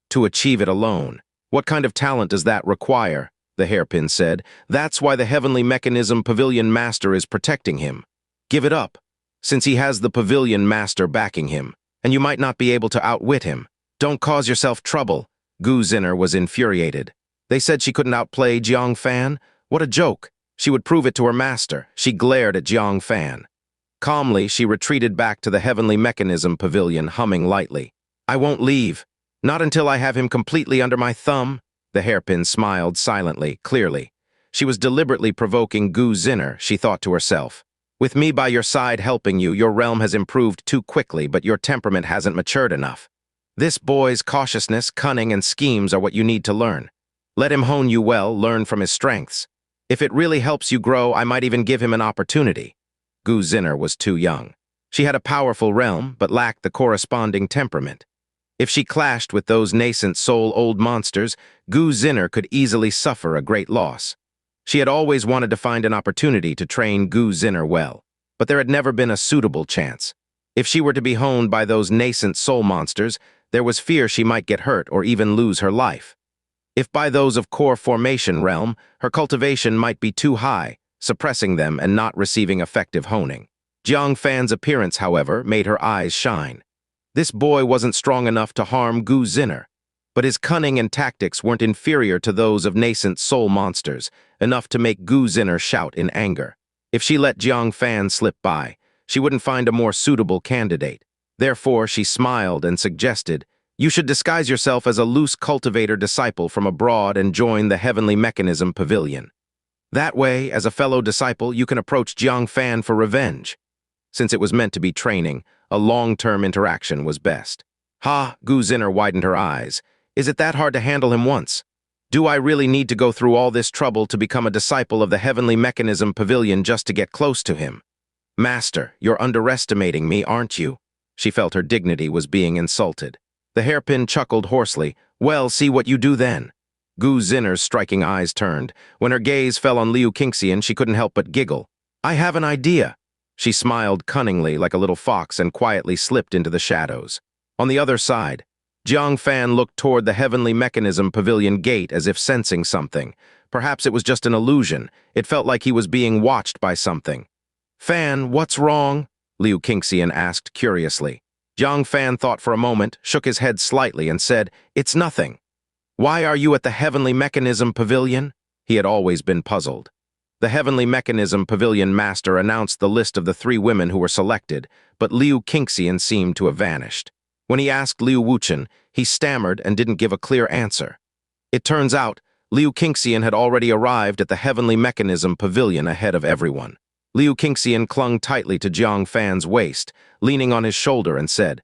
To achieve it alone. What kind of talent does that require?" The hairpin said. "That's why the Heavenly Mechanism Pavilion Master is protecting him. Give it up, since he has the Pavilion Master backing him, and you might not be able to outwit him. Don't cause yourself trouble." Gu Zinner was infuriated. They said she couldn't outplay Jiang Fan? What a joke. She would prove it to her master. She glared at Jiang Fan. Calmly, she retreated back to the Heavenly Mechanism Pavilion, humming lightly. "I won't leave. Not until I have him completely under my thumb." The hairpin smiled silently, clearly. She was deliberately provoking Gu Zinner, she thought to herself. "With me by your side helping you, your realm has improved too quickly, but your temperament hasn't matured enough. This boy's cautiousness, cunning, and schemes are what you need to learn. Let him hone you well, learn from his strengths. If it really helps you grow, I might even give him an opportunity." Gu Zinner was too young. She had a powerful realm, but lacked the corresponding temperament. If she clashed with those nascent soul-old monsters, Gu Zinner could easily suffer a great loss. She had always wanted to find an opportunity to train Gu Zinner well, but there had never been a suitable chance. If she were to be honed by those nascent soul monsters, there was fear she might get hurt or even lose her life. If by those of core formation realm, her cultivation might be too high, suppressing them and not receiving effective honing. Jiang Fan's appearance, however, made her eyes shine. This boy wasn't strong enough to harm Gu Zinner, but his cunning and tactics weren't inferior to those of nascent soul monsters, enough to make Gu Zinner shout in anger. If she let Jiang Fan slip by, she wouldn't find a more suitable candidate. Therefore, she smiled and suggested, "You should disguise yourself as a loose cultivator disciple from abroad and join the Heavenly Mechanism Pavilion. That way, as a fellow disciple, you can approach Jiang Fan for revenge." Since it was meant to be training, a long-term interaction was best. "Ha," Gu Zinner widened her eyes. "Is it that hard to handle him once? Do I really need to go through all this trouble to become a disciple of the Heavenly Mechanism Pavilion just to get close to him? Master, you're underestimating me, aren't you?" She felt her dignity was being insulted. The hairpin chuckled hoarsely. "Well, see what you do then." Gu Zinner's striking eyes turned. When her gaze fell on Liu Qingxian, she couldn't help but giggle. "I have an idea." She smiled cunningly like a little fox and quietly slipped into the shadows. On the other side, Jiang Fan looked toward the Heavenly Mechanism Pavilion gate as if sensing something. Perhaps it was just an illusion. It felt like he was being watched by something. "Fan, what's wrong?" Liu Qingxian asked curiously. Jiang Fan thought for a moment, shook his head slightly, and said, "It's nothing." "Why are you at the Heavenly Mechanism Pavilion?" He had always been puzzled. The Heavenly Mechanism Pavilion master announced the list of the 3 women who were selected, but Liu Qingxian seemed to have vanished. When he asked Liu Wuchen, he stammered and didn't give a clear answer. It turns out, Liu Qingxian had already arrived at the Heavenly Mechanism Pavilion ahead of everyone. Liu Qingxian clung tightly to Jiang Fan's waist, leaning on his shoulder, and said,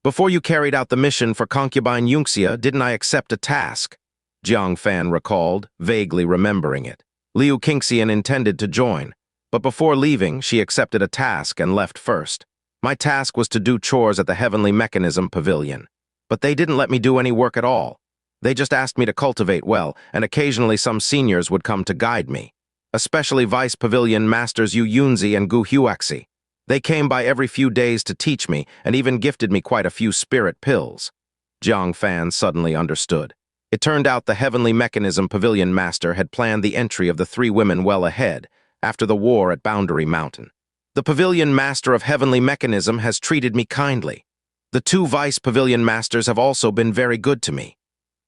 "Before you carried out the mission for concubine Xianxia, didn't I accept a task?" Jiang Fan recalled, vaguely remembering it. Liu Qingxian intended to join, but before leaving, she accepted a task and left first. "My task was to do chores at the Heavenly Mechanism Pavilion, but they didn't let me do any work at all. They just asked me to cultivate well, and occasionally some seniors would come to guide me. Especially Vice Pavilion Masters Yu Yunzi and Gu Huaxi. They came by every few days to teach me and even gifted me quite a few spirit pills." Jiang Fan suddenly understood. It turned out the Heavenly Mechanism Pavilion Master had planned the entry of the 3 women well ahead, after the war at Boundary Mountain. "The Pavilion Master of Heavenly Mechanism has treated me kindly. The 2 Vice Pavilion Masters have also been very good to me."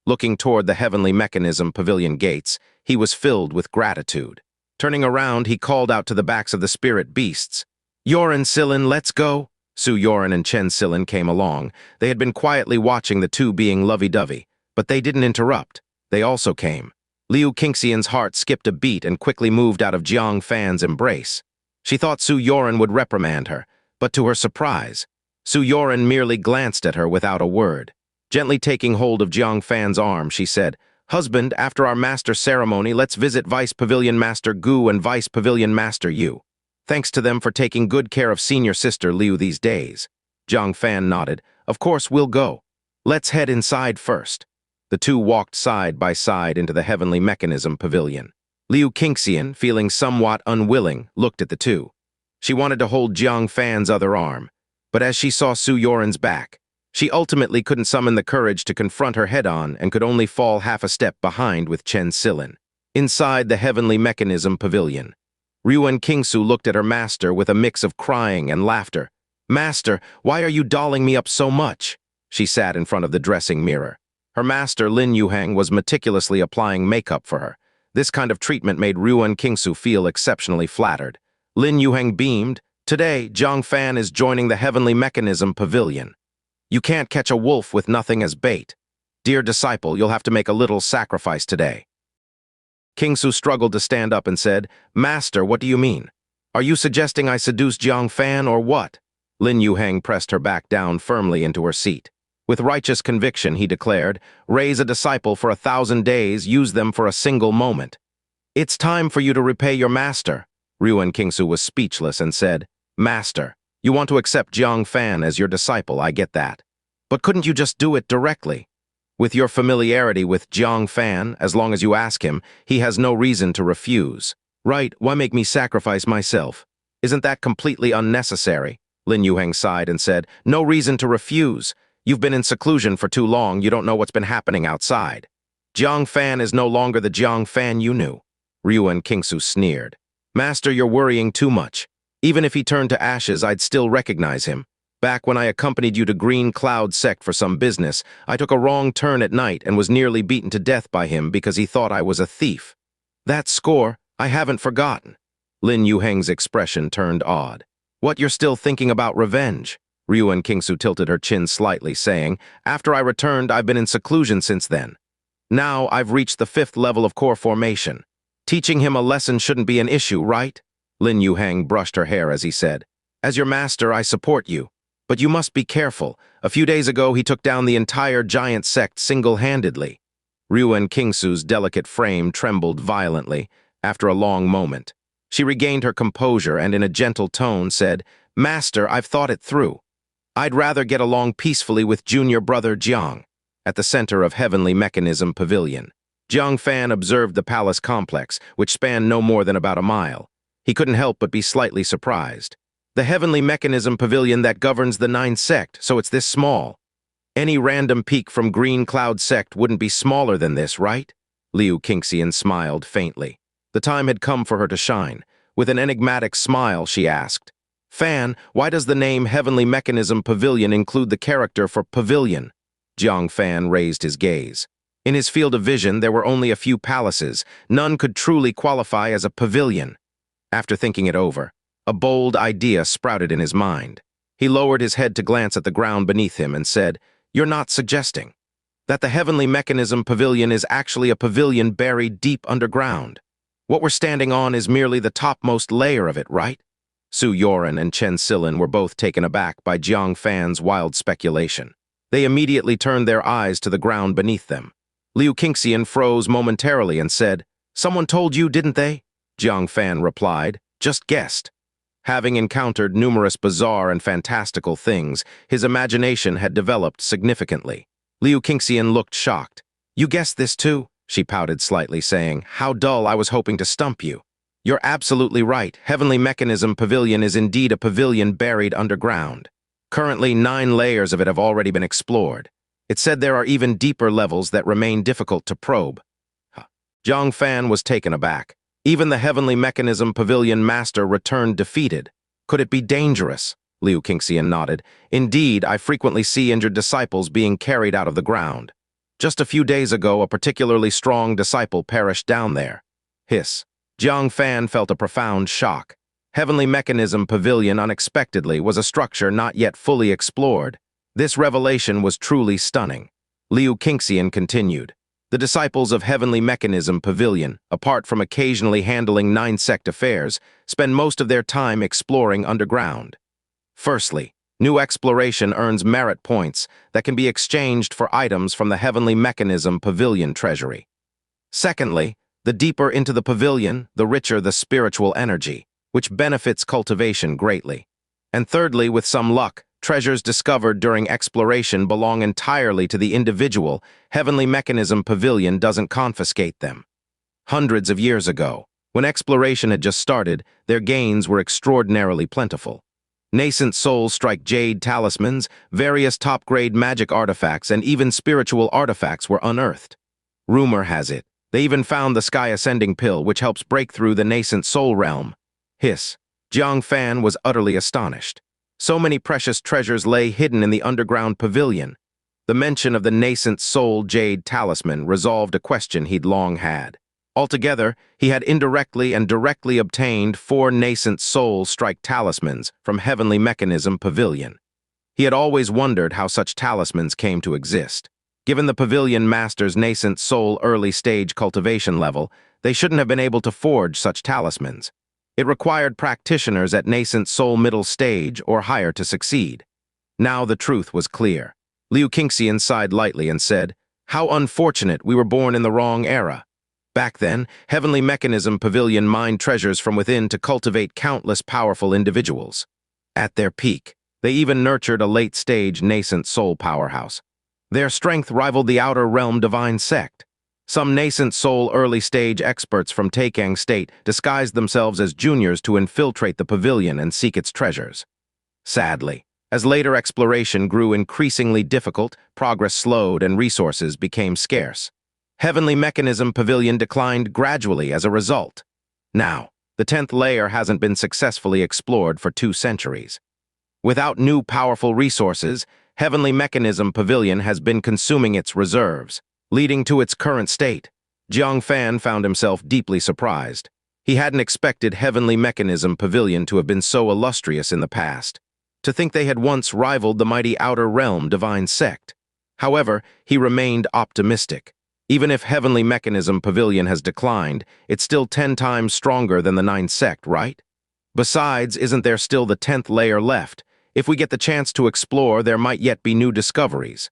Looking toward the Heavenly Mechanism Pavilion gates, he was filled with gratitude. Turning around, he called out to the backs of the spirit beasts. "Youran Silin, let's go." Su Youran and Chen Silin came along. They had been quietly watching the 2 being lovey-dovey, but they didn't interrupt. They also came. Liu Qingxian's heart skipped a beat and quickly moved out of Jiang Fan's embrace. She thought Su Youran would reprimand her, but to her surprise, Su Youran merely glanced at her without a word. Gently taking hold of Jiang Fan's arm, she said, "Husband, after our master ceremony, let's visit Vice Pavilion Master Gu and Vice Pavilion Master Yu. Thanks to them for taking good care of senior sister Liu these days." Jiang Fan nodded. "Of course, we'll go. Let's head inside first." The 2 walked side by side into the Heavenly Mechanism Pavilion. Liu Qingxian, feeling somewhat unwilling, looked at the 2. She wanted to hold Jiang Fan's other arm, but as she saw Su Youran's back, she ultimately couldn't summon the courage to confront her head-on and could only fall half a step behind with Chen Silin. Inside the Heavenly Mechanism Pavilion, Ryuan Qingsu looked at her master with a mix of crying and laughter. "Master, why are you dolling me up so much?" She sat in front of the dressing mirror. Her master, Lin Yuhang, was meticulously applying makeup for her. This kind of treatment made Ryuan Qingsu feel exceptionally flattered. Lin Yuhang beamed. "Today, Jiang Fan is joining the Heavenly Mechanism Pavilion. You can't catch a wolf with nothing as bait. Dear disciple, you'll have to make a little sacrifice today." Qingsu struggled to stand up and said, "Master, what do you mean? Are you suggesting I seduce Jiang Fan or what?" Lin Yuhang pressed her back down firmly into her seat. With righteous conviction, he declared, "Raise a disciple for 1,000 days, use them for a single moment. It's time for you to repay your master." Ryuan Qingsu was speechless and said, "Master, you want to accept Jiang Fan as your disciple, I get that. But couldn't you just do it directly? With your familiarity with Jiang Fan, as long as you ask him, he has no reason to refuse. Right, why make me sacrifice myself? Isn't that completely unnecessary?" Lin Yuheng sighed and said, "No reason to refuse. You've been in seclusion for too long, you don't know what's been happening outside. Jiang Fan is no longer the Jiang Fan you knew." Ryuan Qingxian sneered. "Master, you're worrying too much. Even if he turned to ashes, I'd still recognize him. Back when I accompanied you to Green Cloud Sect for some business, I took a wrong turn at night and was nearly beaten to death by him because he thought I was a thief. That score, I haven't forgotten." Lin Yuheng's expression turned odd. "What, you're still thinking about revenge?" Ryuan Qingxian tilted her chin slightly, saying, "After I returned, I've been in seclusion since then. Now I've reached the 5th level of core formation. Teaching him a lesson shouldn't be an issue, right?" Lin Yuheng brushed her hair as he said, "As your master, I support you. But you must be careful. A few days ago, he took down the entire giant sect single-handedly." Ryuan Qingxian's delicate frame trembled violently. After a long moment, she regained her composure and in a gentle tone said, "Master, I've thought it through. I'd rather get along peacefully with junior brother Jiang." At the center of Heavenly Mechanism Pavilion, Jiang Fan observed the palace complex, which spanned no more than about a mile. He couldn't help but be slightly surprised. The Heavenly Mechanism Pavilion that governs the 9 Sect, so it's this small. Any random peak from Green Cloud Sect wouldn't be smaller than this, right? Liu Qingxian smiled faintly. The time had come for her to shine. With an enigmatic smile, she asked, "Fan, why does the name Heavenly Mechanism Pavilion include the character for pavilion?" Jiang Fan raised his gaze. In his field of vision, there were only a few palaces. None could truly qualify as a pavilion. After thinking it over, a bold idea sprouted in his mind. He lowered his head to glance at the ground beneath him and said, "You're not suggesting that the Heavenly Mechanism Pavilion is actually a pavilion buried deep underground? What we're standing on is merely the topmost layer of it, right?" Su Youran and Chen Silin were both taken aback by Jiang Fan's wild speculation. They immediately turned their eyes to the ground beneath them. Liu Qingxian froze momentarily and said, "Someone told you, didn't they?" Jiang Fan replied, "Just guessed." Having encountered numerous bizarre and fantastical things, his imagination had developed significantly. Liu Qingxian looked shocked. "You guessed this too?" She pouted slightly, saying, "How dull, I was hoping to stump you." "You're absolutely right. Heavenly Mechanism Pavilion is indeed a pavilion buried underground. Currently, 9 layers of it have already been explored. It said there are even deeper levels that remain difficult to probe." Jiang Fan was taken aback. Even the Heavenly Mechanism Pavilion Master returned defeated. "Could it be dangerous?" Liu Qingxian nodded. "Indeed, I frequently see injured disciples being carried out of the ground. Just a few days ago, a particularly strong disciple perished down there." Hiss. Jiang Fan felt a profound shock. Heavenly Mechanism Pavilion unexpectedly was a structure not yet fully explored. This revelation was truly stunning. Liu Qingxian continued. "The disciples of Heavenly Mechanism Pavilion, apart from occasionally handling 9 Sect affairs, spend most of their time exploring underground. Firstly, new exploration earns merit points that can be exchanged for items from the Heavenly Mechanism Pavilion treasury. Secondly, the deeper into the pavilion, the richer the spiritual energy, which benefits cultivation greatly. And thirdly, with some luck, treasures discovered during exploration belong entirely to the individual. Heavenly Mechanism Pavilion doesn't confiscate them. Hundreds of years ago, when exploration had just started, their gains were extraordinarily plentiful. Nascent souls strike jade talismans, various top-grade magic artifacts, and even spiritual artifacts were unearthed. Rumor has it, they even found the Sky-Ascending Pill, which helps break through the nascent soul realm." Hiss. Jiang Fan was utterly astonished. So many precious treasures lay hidden in the underground pavilion. The mention of the nascent soul jade talisman resolved a question he'd long had. Altogether, he had indirectly and directly obtained 4 nascent soul strike talismans from Heavenly Mechanism Pavilion. He had always wondered how such talismans came to exist. Given the Pavilion Master's nascent soul early-stage cultivation level, they shouldn't have been able to forge such talismans. It required practitioners at nascent soul middle stage or higher to succeed. Now the truth was clear. Liu Qingxian sighed lightly and said, "How unfortunate we were born in the wrong era. Back then, Heavenly Mechanism Pavilion mined treasures from within to cultivate countless powerful individuals. At their peak, they even nurtured a late-stage nascent soul powerhouse. Their strength rivaled the Outer Realm Divine Sect. Some nascent soul early-stage experts from Taikang State disguised themselves as juniors to infiltrate the pavilion and seek its treasures. Sadly, as later exploration grew increasingly difficult, progress slowed and resources became scarce. Heavenly Mechanism Pavilion declined gradually as a result. Now, the 10th layer hasn't been successfully explored for 2 centuries. Without new powerful resources, Heavenly Mechanism Pavilion has been consuming its reserves, leading to its current state. Jiang Fan found himself deeply surprised. He hadn't expected Heavenly Mechanism Pavilion to have been so illustrious in the past. To think they had once rivaled the mighty Outer Realm Divine Sect. However, he remained optimistic. Even if Heavenly Mechanism Pavilion has declined, it's still 10 times stronger than the 9th Sect, right? Besides, isn't there still the 10th layer left? If we get the chance to explore, there might yet be new discoveries.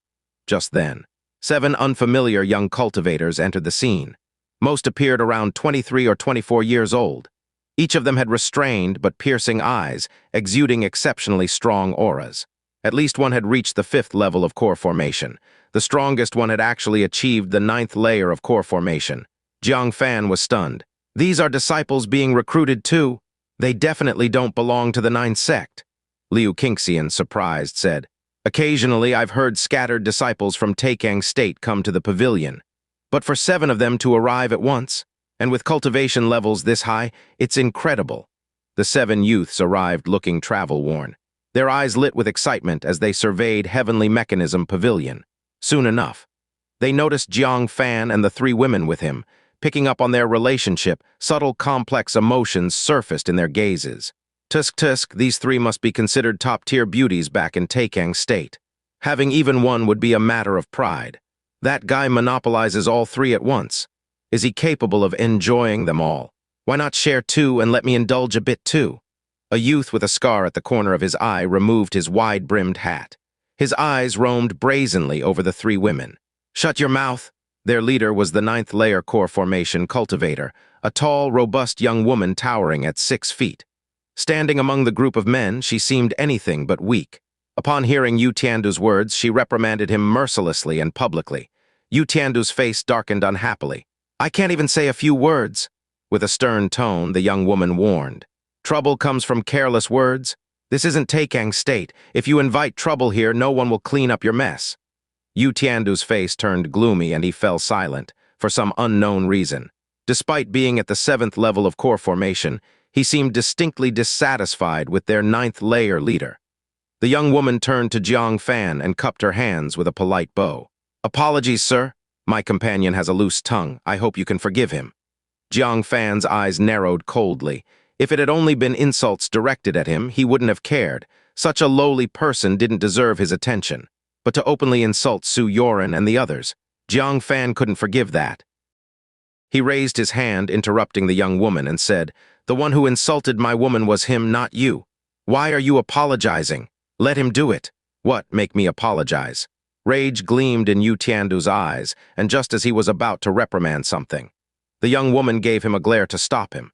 Just then, 7 unfamiliar young cultivators entered the scene. Most appeared around 23 or 24 years old. Each of them had restrained but piercing eyes, exuding exceptionally strong auras. At least one had reached the 5th level of core formation. The strongest one had actually achieved the 9th layer of core formation. Jiang Fan was stunned. These are disciples being recruited too. They definitely don't belong to the 9th Sect. Liu Qingxian, surprised, said, "Occasionally I've heard scattered disciples from Taikang State come to the pavilion. But for 7 of them to arrive at once, and with cultivation levels this high, it's incredible." The 7 youths arrived looking travel-worn. Their eyes lit with excitement as they surveyed Heavenly Mechanism Pavilion. Soon enough, they noticed Jiang Fan and the 3 women with him. Picking up on their relationship, subtle, complex emotions surfaced in their gazes. Tusk, these 3 must be considered top-tier beauties back in Taikang State. Having even one would be a matter of pride. That guy monopolizes all 3 at once. Is he capable of enjoying them all? Why not share 2 and let me indulge a bit too? A youth with a scar at the corner of his eye removed his wide-brimmed hat. His eyes roamed brazenly over the 3 women. "Shut your mouth." Their leader was the 9th layer core formation cultivator, a tall, robust young woman towering at 6 feet. Standing among the group of men, she seemed anything but weak. Upon hearing Yu Tiandu's words, she reprimanded him mercilessly and publicly. Yu Tiandu's face darkened unhappily. "I can't even say a few words." With a stern tone, the young woman warned. "Trouble comes from careless words. This isn't Taikang State. If you invite trouble here, no one will clean up your mess." Yu Tiandu's face turned gloomy and he fell silent, for some unknown reason. Despite being at the 7th level of core formation, he seemed distinctly dissatisfied with their 9th layer leader. The young woman turned to Jiang Fan and cupped her hands with a polite bow. "Apologies, sir. My companion has a loose tongue. I hope you can forgive him." Jiang Fan's eyes narrowed coldly. If it had only been insults directed at him, he wouldn't have cared. Such a lowly person didn't deserve his attention. But to openly insult Youran and the others, Jiang Fan couldn't forgive that. He raised his hand, interrupting the young woman, and said, "The one who insulted my woman was him, not you. Why are you apologizing? Let him do it." "What, make me apologize?" Rage gleamed in Yu Tiandu's eyes, and just as he was about to reprimand something, the young woman gave him a glare to stop him.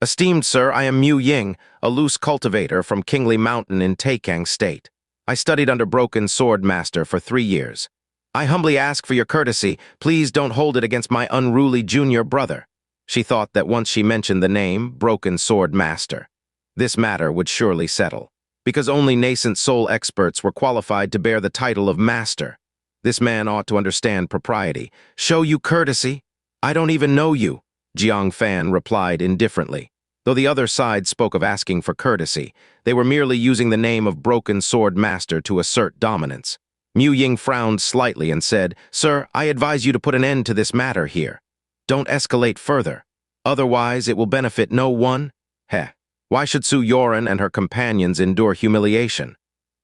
"Esteemed sir, I am Mu Ying, a loose cultivator from Qingli Mountain in Taikang State. I studied under Broken Sword Master for 3 years. I humbly ask for your courtesy. Please don't hold it against my unruly junior brother." She thought that once she mentioned the name, Broken Sword Master, this matter would surely settle, because only nascent soul experts were qualified to bear the title of Master. This man ought to understand propriety. "Show you courtesy? I don't even know you," Jiang Fan replied indifferently. Though the other side spoke of asking for courtesy, they were merely using the name of Broken Sword Master to assert dominance. Mu Ying frowned slightly and said, "Sir, I advise you to put an end to this matter here. Don't escalate further. Otherwise, it will benefit no one." Why should Youran and her companions endure humiliation?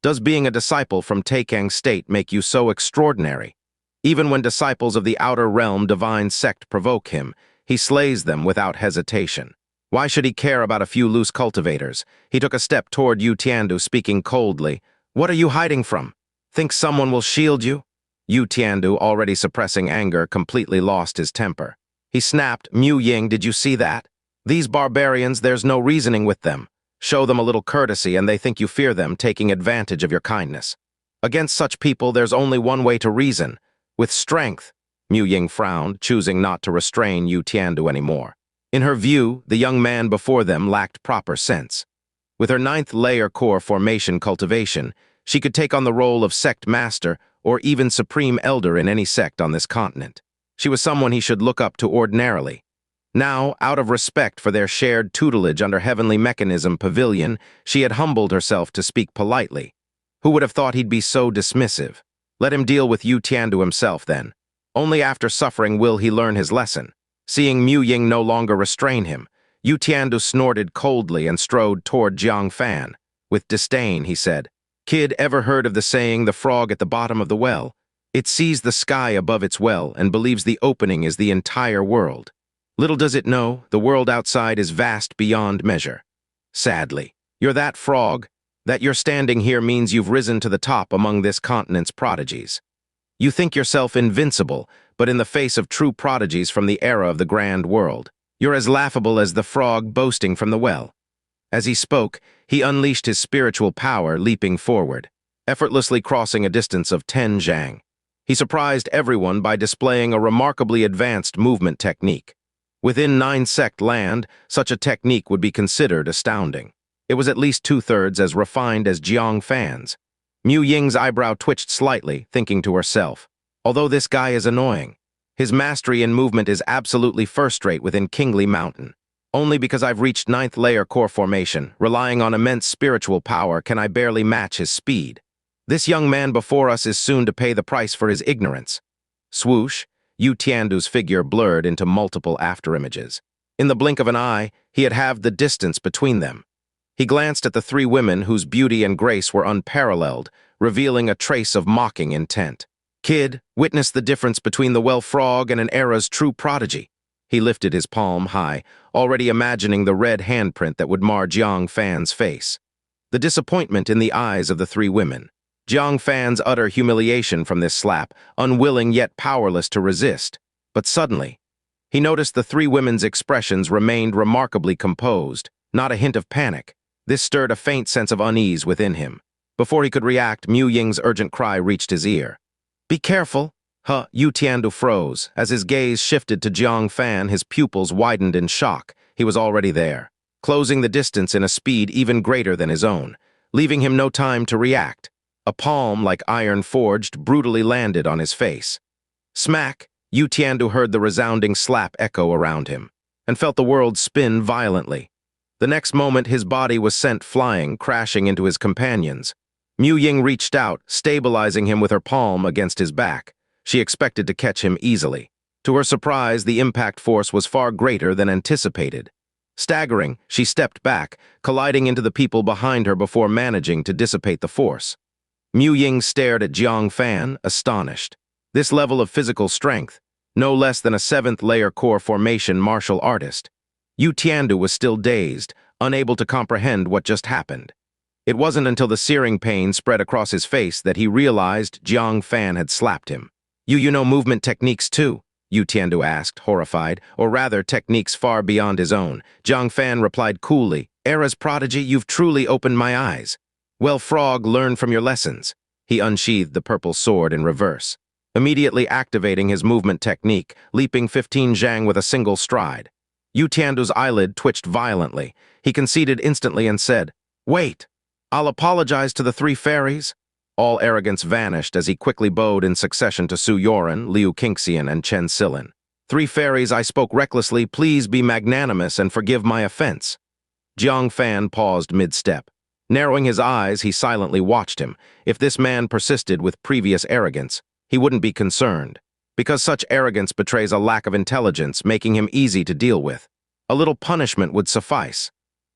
Does being a disciple from Taikang State make you so extraordinary? Even when disciples of the Outer Realm Divine Sect provoke him, he slays them without hesitation. Why should he care about a few loose cultivators? He took a step toward Yu Tiandu, speaking coldly. "What are you hiding from? Think someone will shield you?" Yu Tiandu, already suppressing anger, completely lost his temper. He snapped, "Mu Ying, did you see that? These barbarians, there's no reasoning with them. Show them a little courtesy and they think you fear them, taking advantage of your kindness. Against such people, there's only one way to reason, with strength." Mu Ying frowned, choosing not to restrain Yu Tiandu anymore. In her view, the young man before them lacked proper sense. With her ninth layer core formation cultivation, she could take on the role of sect master or even supreme elder in any sect on this continent. She was someone he should look up to ordinarily. Now, out of respect for their shared tutelage under Heavenly Mechanism Pavilion, she had humbled herself to speak politely. Who would have thought he'd be so dismissive? Let him deal with Yu Tiandu himself, then. Only after suffering will he learn his lesson. Seeing Mu Ying no longer restrain him, Yu Tiandu snorted coldly and strode toward Jiang Fan. With disdain, he said, "Kid, ever heard of the saying, the frog at the bottom of the well? It sees the sky above its well and believes the opening is the entire world. Little does it know, the world outside is vast beyond measure. Sadly, you're that frog. That you're standing here means you've risen to the top among this continent's prodigies. You think yourself invincible, but in the face of true prodigies from the era of the grand world, you're as laughable as the frog boasting from the well." As he spoke, he unleashed his spiritual power, leaping forward, effortlessly crossing a distance of 10 zhang. He surprised everyone by displaying a remarkably advanced movement technique. Within 9 sect land, such a technique would be considered astounding. It was at least 2/3 as refined as Jiang Fan's. Mu Ying's eyebrow twitched slightly, thinking to herself, although this guy is annoying, his mastery in movement is absolutely first-rate within Kingly Mountain. Only because I've reached 9th layer core formation, relying on immense spiritual power, can I barely match his speed. This young man before us is soon to pay the price for his ignorance. Swoosh, Yu Tiandu's figure blurred into multiple afterimages. In the blink of an eye, he had halved the distance between them. He glanced at the 3 women whose beauty and grace were unparalleled, revealing a trace of mocking intent. "Kid, witness the difference between the well frog and an era's true prodigy." He lifted his palm high, already imagining the red handprint that would mar Jiang Fan's face. The disappointment in the eyes of the 3 women. Jiang Fan's utter humiliation from this slap, unwilling yet powerless to resist. But suddenly, he noticed the 3 women's expressions remained remarkably composed, not a hint of panic. This stirred a faint sense of unease within him. Before he could react, Mu Ying's urgent cry reached his ear. "Be careful!" Yu Tiandu froze. As his gaze shifted to Jiang Fan, his pupils widened in shock. He was already there, closing the distance in a speed even greater than his own, leaving him no time to react. A palm, like iron forged, brutally landed on his face. Smack! Yu Tiandu heard the resounding slap echo around him, and felt the world spin violently. The next moment, his body was sent flying, crashing into his companions. Mu Ying reached out, stabilizing him with her palm against his back. She expected to catch him easily. To her surprise, the impact force was far greater than anticipated. Staggering, she stepped back, colliding into the people behind her before managing to dissipate the force. Mu Ying stared at Jiang Fan, astonished. This level of physical strength, no less than a 7th layer core formation martial artist. Yu Tiandu was still dazed, unable to comprehend what just happened. It wasn't until the searing pain spread across his face that he realized Jiang Fan had slapped him. You know movement techniques too?" Yu Tiandu asked, horrified, or rather techniques far beyond his own. Jiang Fan replied coolly, "Era's prodigy, you've truly opened my eyes. Well, frog, learn from your lessons." He unsheathed the purple sword in reverse, immediately activating his movement technique, leaping 15 zhang with a single stride. Yu Tiandu's eyelid twitched violently. He conceded instantly and said, "Wait, I'll apologize to the 3 fairies." All arrogance vanished as he quickly bowed in succession to Su Youran, Liu Qingxian, and Chen Silin. "3 fairies, I spoke recklessly. Please be magnanimous and forgive my offense." Jiang Fan paused mid-step. Narrowing his eyes, he silently watched him. If this man persisted with previous arrogance, he wouldn't be concerned, because such arrogance betrays a lack of intelligence, making him easy to deal with. A little punishment would suffice.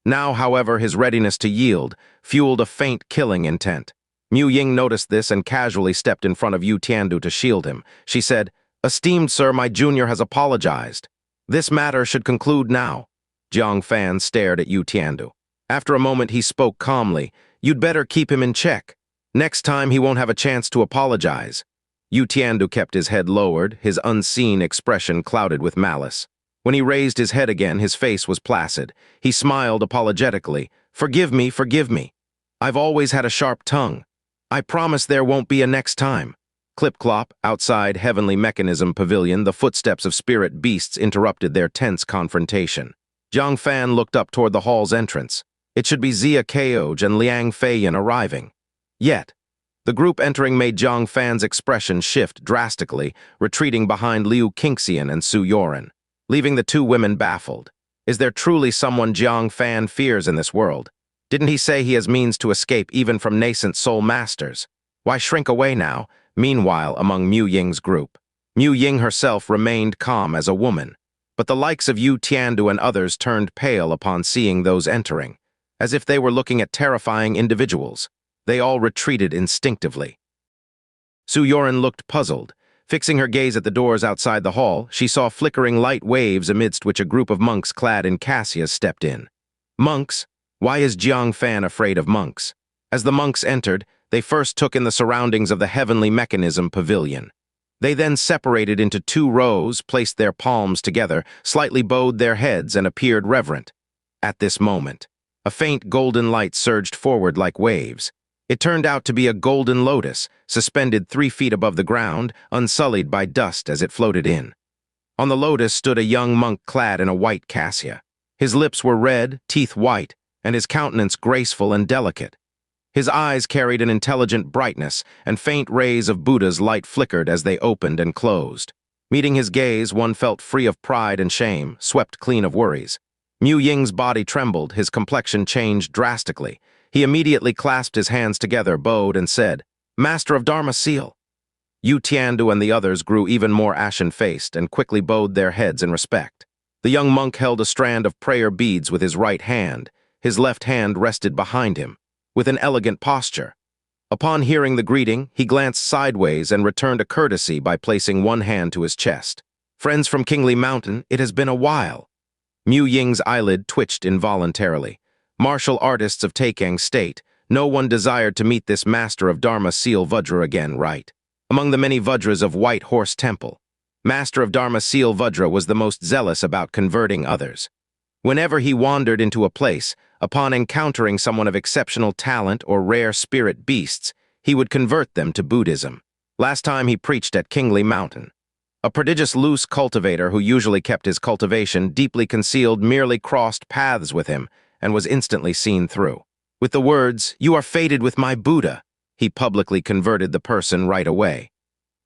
Now, however, his readiness to yield fueled a faint killing intent. Mu Ying noticed this and casually stepped in front of Yu Tiandu to shield him. She said, "Esteemed sir, my junior has apologized. This matter should conclude now." Jiang Fan stared at Yu Tiandu. After a moment, he spoke calmly. "You'd better keep him in check. Next time, he won't have a chance to apologize." Yu Tiandu kept his head lowered, his unseen expression clouded with malice. When he raised his head again, his face was placid. He smiled apologetically. Forgive me. I've always had a sharp tongue. I promise there won't be a next time." Clip-clop, outside Heavenly Mechanism Pavilion, the footsteps of spirit beasts interrupted their tense confrontation. Jiang Fan looked up toward the hall's entrance. It should be Xia Caoj and Liang Feiyan arriving. Yet, the group entering made Jiang Fan's expression shift drastically, retreating behind Liu Qingxian and Su Youran, leaving the two women baffled. Is there truly someone Jiang Fan fears in this world? Didn't he say he has means to escape even from nascent soul masters? Why shrink away now? Meanwhile, among Mu Ying's group, Mu Ying herself remained calm as a woman, but the likes of Yu Tiandu and others turned pale upon seeing those entering, as if they were looking at terrifying individuals. They all retreated instinctively. Su Youran looked puzzled. Fixing her gaze at the doors outside the hall, she saw flickering light waves amidst which a group of monks clad in cassias stepped in. Monks? Why is Jiang Fan afraid of monks? As the monks entered, they first took in the surroundings of the heavenly mechanism pavilion. They then separated into two rows, placed their palms together, slightly bowed their heads, and appeared reverent. At this moment, a faint golden light surged forward like waves. It turned out to be a golden lotus, suspended 3 feet above the ground, unsullied by dust as it floated in. On the lotus stood a young monk clad in a white cassia. His lips were red, teeth white, and his countenance graceful and delicate. His eyes carried an intelligent brightness, and faint rays of Buddha's light flickered as they opened and closed. Meeting his gaze, one felt free of pride and shame, swept clean of worries. Mu Ying's body trembled, his complexion changed drastically. He immediately clasped his hands together, bowed, and said, "Master of Dharma Seal." Yu Tiandu and the others grew even more ashen-faced and quickly bowed their heads in respect. The young monk held a strand of prayer beads with his right hand. His left hand rested behind him, with an elegant posture. Upon hearing the greeting, he glanced sideways and returned a courtesy by placing one hand to his chest. "Friends from Qingli Mountain, it has been a while." Mu Ying's eyelid twitched involuntarily. Martial artists of Taikang State, no one desired to meet this master of Dharma Seal Vajra again, right? Among the many Vajras of White Horse Temple, Master of Dharma Seal Vajra was the most zealous about converting others. Whenever he wandered into a place, upon encountering someone of exceptional talent or rare spirit beasts, he would convert them to Buddhism. Last time he preached at Qingli Mountain. A prodigious loose cultivator who usually kept his cultivation deeply concealed merely crossed paths with him and was instantly seen through. With the words, "You are fated with my Buddha," he publicly converted the person right away.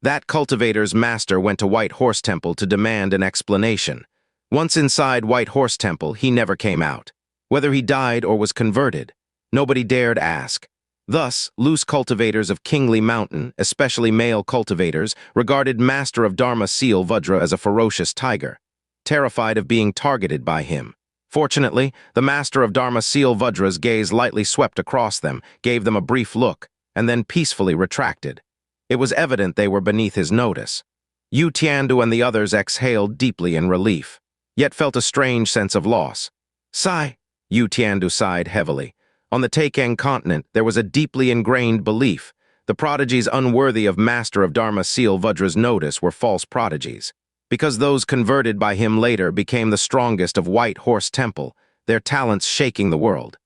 That cultivator's master went to White Horse Temple to demand an explanation. Once inside White Horse Temple, he never came out. Whether he died or was converted, nobody dared ask. Thus, loose cultivators of Qingli Mountain, especially male cultivators, regarded Master of Dharma Seal Vajra as a ferocious tiger, terrified of being targeted by him. Fortunately, the Master of Dharma Seal Vajra's gaze lightly swept across them, gave them a brief look, and then peacefully retracted. It was evident they were beneath his notice. Yu Tiandu and the others exhaled deeply in relief, yet felt a strange sense of loss. "Sigh," Yu Tiandu sighed heavily. On the Taikang continent, there was a deeply ingrained belief. The prodigies unworthy of Master of Dharma Seal Vajra's notice were false prodigies. Because those converted by him later became the strongest of White Horse Temple, their talents shaking the world.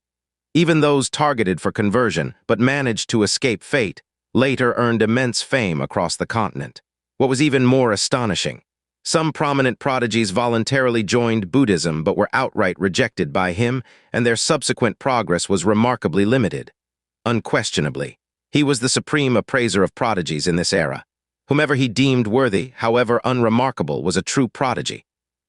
Even those targeted for conversion, but managed to escape fate, later earned immense fame across the continent. What was even more astonishing, some prominent prodigies voluntarily joined Buddhism but were outright rejected by him, and their subsequent progress was remarkably limited. Unquestionably, he was the supreme appraiser of prodigies in this era. Whomever he deemed worthy, however unremarkable, was a true prodigy.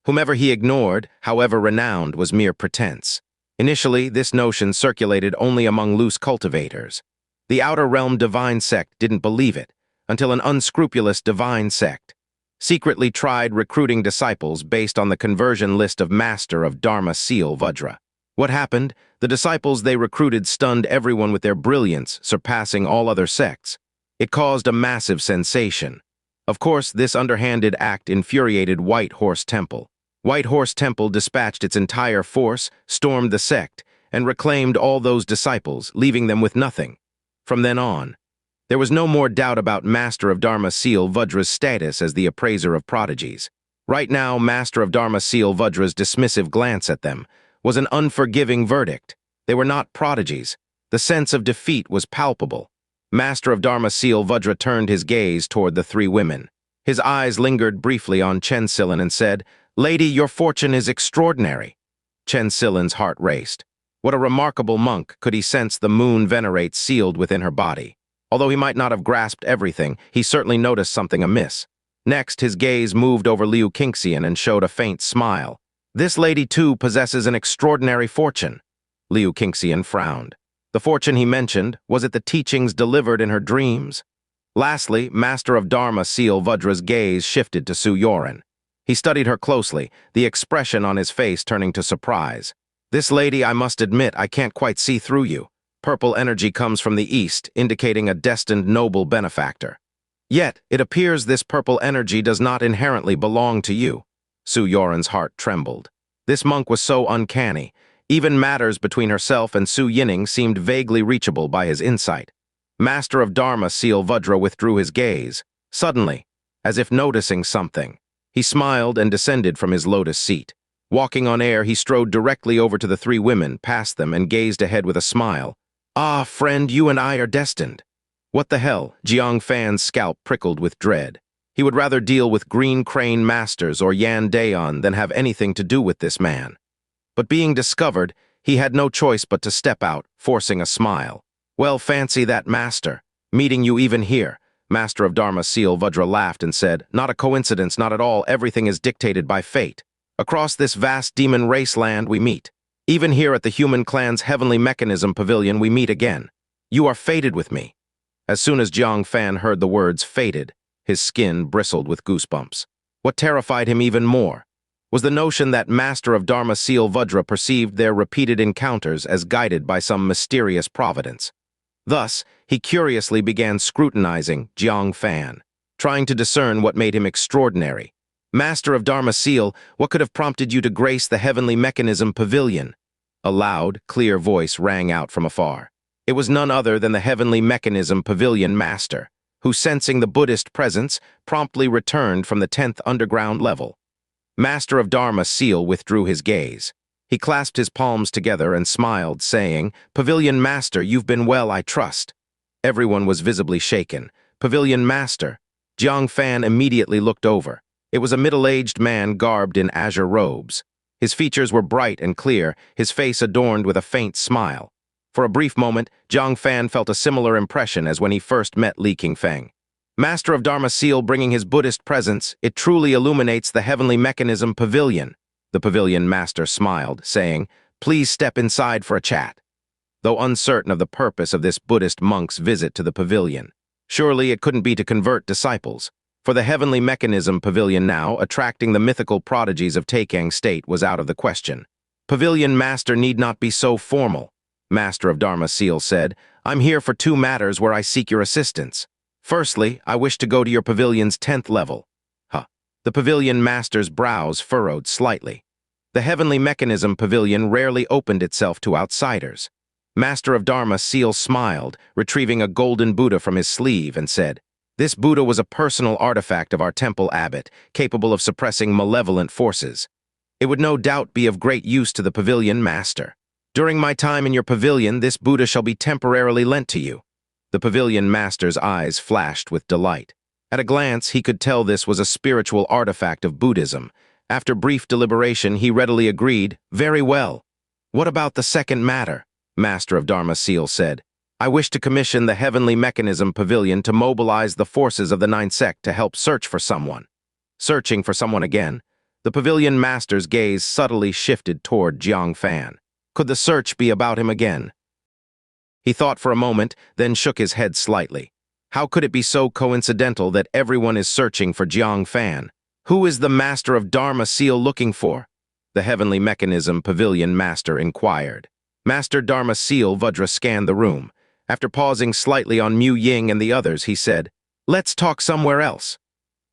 Whomever he ignored, however renowned, was mere pretense. Initially, this notion circulated only among loose cultivators. The Outer Realm Divine Sect didn't believe it, until an unscrupulous Divine Sect secretly tried recruiting disciples based on the conversion list of Master of Dharma Seal Vajra. What happened? The disciples they recruited stunned everyone with their brilliance, surpassing all other sects. It caused a massive sensation. Of course, this underhanded act infuriated White Horse Temple. White Horse Temple dispatched its entire force, stormed the sect, and reclaimed all those disciples, leaving them with nothing. From then on, there was no more doubt about Master of Dharma Seal Vajra's status as the appraiser of prodigies. Right now, Master of Dharma Seal Vajra's dismissive glance at them was an unforgiving verdict. They were not prodigies. The sense of defeat was palpable. Master of Dharma Seal Vajra turned his gaze toward the three women. His eyes lingered briefly on Qingxian and said, "Lady, your fortune is extraordinary." Qingxian's heart raced. What a remarkable monk, could he sense the moon venerate sealed within her body. Although he might not have grasped everything, he certainly noticed something amiss. Next, his gaze moved over Qingxian and showed a faint smile. This lady, too, possesses an extraordinary fortune. Qingxian frowned. The fortune he mentioned, was it the teachings delivered in her dreams? Lastly, Master of Dharma Seal Vudra's gaze shifted to Youran. He studied her closely, the expression on his face turning to surprise. This lady, I must admit, I can't quite see through you. Purple energy comes from the east, indicating a destined noble benefactor. Yet, it appears this purple energy does not inherently belong to you. Youran's heart trembled. This monk was so uncanny. Even matters between herself and Su Yining seemed vaguely reachable by his insight. Master of Dharma Seal Vudra withdrew his gaze. Suddenly, as if noticing something, he smiled and descended from his lotus seat. Walking on air, he strode directly over to the three women, past them, and gazed ahead with a smile. Ah, friend, you and I are destined. What the hell? Jiang Fan's scalp prickled with dread. He would rather deal with Green Crane Masters or Yan Daeon than have anything to do with this man. But being discovered, he had no choice but to step out, forcing a smile. Well, fancy that, master. Meeting you even here. Master of Dharma Seal Vudra laughed and said, not a coincidence, not at all, everything is dictated by fate. Across this vast demon race land we meet. Even here at the human clan's heavenly mechanism pavilion we meet again. You are fated with me. As soon as Jiang Fan heard the words fated, his skin bristled with goosebumps. What terrified him even more was the notion that Master of Dharma Seal Vudra perceived their repeated encounters as guided by some mysterious providence. Thus, he curiously began scrutinizing Jiang Fan, trying to discern what made him extraordinary. Master of Dharma Seal, what could have prompted you to grace the heavenly mechanism pavilion? A loud, clear voice rang out from afar. It was none other than the heavenly mechanism pavilion master, who, sensing the Buddhist presence, promptly returned from the 10th underground level. Master of Dharma Seal withdrew his gaze. He clasped his palms together and smiled, saying, Pavilion Master, you've been well, I trust. Everyone was visibly shaken. Pavilion Master. Jiang Fan immediately looked over. It was a middle-aged man garbed in azure robes. His features were bright and clear, his face adorned with a faint smile. For a brief moment, Jiang Fan felt a similar impression as when he first met Li Qingfeng. Master of Dharma Seal bringing his Buddhist presence, it truly illuminates the heavenly mechanism pavilion. The pavilion master smiled, saying, Please step inside for a chat. Though uncertain of the purpose of this Buddhist monk's visit to the pavilion, surely it couldn't be to convert disciples. For the heavenly mechanism pavilion now, attracting the mythical prodigies of Taikang state was out of the question. Pavilion master need not be so formal. Master of Dharma Seal said, I'm here for 2 matters where I seek your assistance. Firstly, I wish to go to your pavilion's 10th level. The pavilion master's brows furrowed slightly. The heavenly mechanism pavilion rarely opened itself to outsiders. Master of Dharma Seal smiled, retrieving a golden Buddha from his sleeve, and said, This Buddha was a personal artifact of our temple abbot, capable of suppressing malevolent forces. It would no doubt be of great use to the pavilion master. During my time in your pavilion, this Buddha shall be temporarily lent to you. The pavilion master's eyes flashed with delight. At a glance, he could tell this was a spiritual artifact of Buddhism. After brief deliberation, he readily agreed, Very well. What about the second matter? Master of Dharma Seal said. I wish to commission the Heavenly Mechanism Pavilion to mobilize the forces of the 9th Sect to help search for someone. Searching for someone again, the pavilion master's gaze subtly shifted toward Jiang Fan. Could the search be about him again? He thought for a moment, then shook his head slightly. How could it be so coincidental that everyone is searching for Jiang Fan? Who is the Master of Dharma Seal looking for? The Heavenly Mechanism Pavilion Master inquired. Master Dharma Seal Vudra scanned the room. After pausing slightly on Mu Ying and the others, he said, Let's talk somewhere else.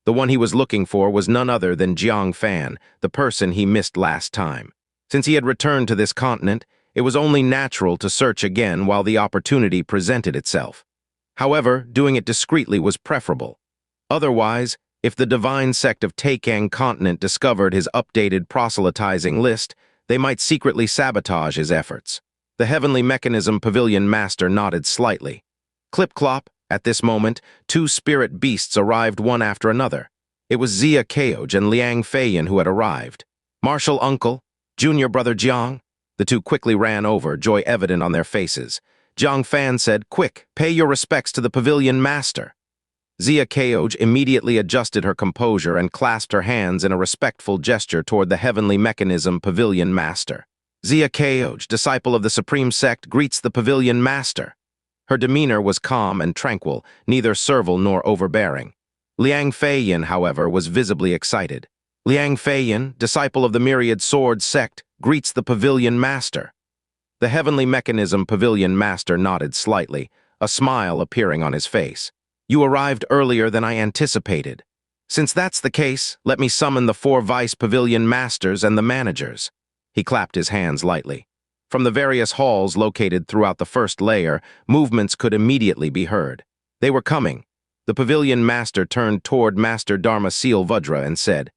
The one he was looking for was none other than Jiang Fan, the person he missed last time. Since he had returned to this continent, it was only natural to search again while the opportunity presented itself. However, doing it discreetly was preferable. Otherwise, if the divine sect of Taikang continent discovered his updated proselytizing list, they might secretly sabotage his efforts. The Heavenly Mechanism Pavilion Master nodded slightly. Clip-clop, at this moment, 2 spirit beasts arrived one after another. It was Xia Keoj and Liang Feiyan who had arrived. Martial Uncle, Junior Brother Jiang, The two quickly ran over, joy evident on their faces. Jiang Fan said, "Quick, pay your respects to the pavilion master." Xianxia immediately adjusted her composure and clasped her hands in a respectful gesture toward the heavenly mechanism pavilion master. Xianxia, disciple of the Supreme Sect, greets the pavilion master. Her demeanor was calm and tranquil, neither servile nor overbearing. Jiang Fan, however, was visibly excited. Jiang Fan, disciple of the myriad sword Sect, greets the pavilion master. The heavenly mechanism pavilion master nodded slightly, a smile appearing on his face. "You arrived earlier than I anticipated. Since that's the case, let me summon the 4 vice pavilion masters and the managers." He clapped his hands lightly. From the various halls located throughout the first layer, movements could immediately be heard. They were coming. The pavilion master turned toward Master Dharma Seal Vajra and said,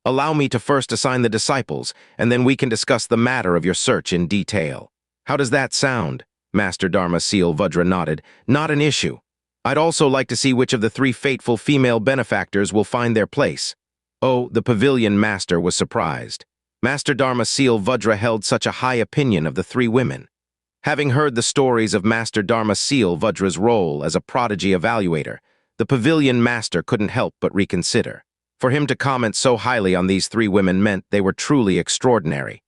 "Allow me to first assign the disciples, and then we can discuss the matter of your search in detail." "How does that sound?" Master Dharma Seal Vajra nodded. "Not an issue. I'd also like to see which of the 3 fateful female benefactors will find their place." Oh, the pavilion master was surprised. Master Dharma Seal Vajra held such a high opinion of the 3 women. Having heard the stories of Master Dharma Seal Vajra's role as a prodigy evaluator, the pavilion master couldn't help but reconsider. For him to comment so highly on these 3 women meant they were truly extraordinary.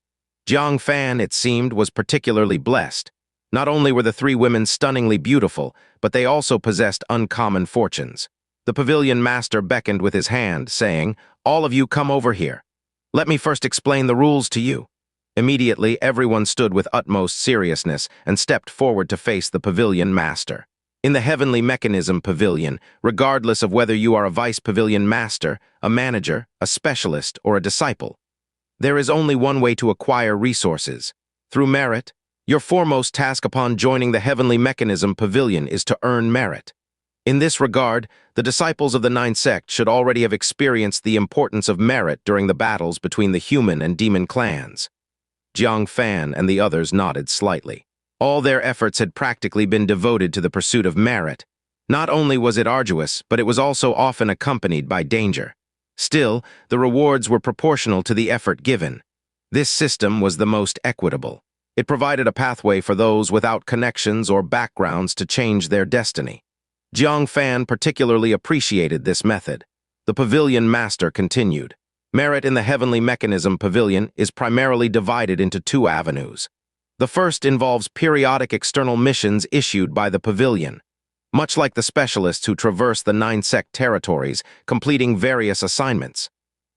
Jiang Fan, it seemed, was particularly blessed. Not only were the 3 women stunningly beautiful, but they also possessed uncommon fortunes. The pavilion master beckoned with his hand, saying, "All of you come over here. Let me first explain the rules to you." Immediately, everyone stood with utmost seriousness and stepped forward to face the pavilion master. In the heavenly mechanism pavilion, regardless of whether you are a vice pavilion master, a manager, a specialist, or a disciple, there is only one way to acquire resources: through merit. Your foremost task upon joining the heavenly mechanism pavilion is to earn merit. In this regard, the disciples of the 9 Sect should already have experienced the importance of merit during the battles between the human and demon clans. Jiang Fan and the others nodded slightly. All their efforts had practically been devoted to the pursuit of merit. Not only was it arduous, but it was also often accompanied by danger. Still, the rewards were proportional to the effort given. This system was the most equitable. It provided a pathway for those without connections or backgrounds to change their destiny. Jiang Fan particularly appreciated this method. The pavilion master continued. Merit in the heavenly mechanism pavilion is primarily divided into 2 avenues. The first involves periodic external missions issued by the pavilion. Much like the specialists who traverse the 9 Sect territories, completing various assignments.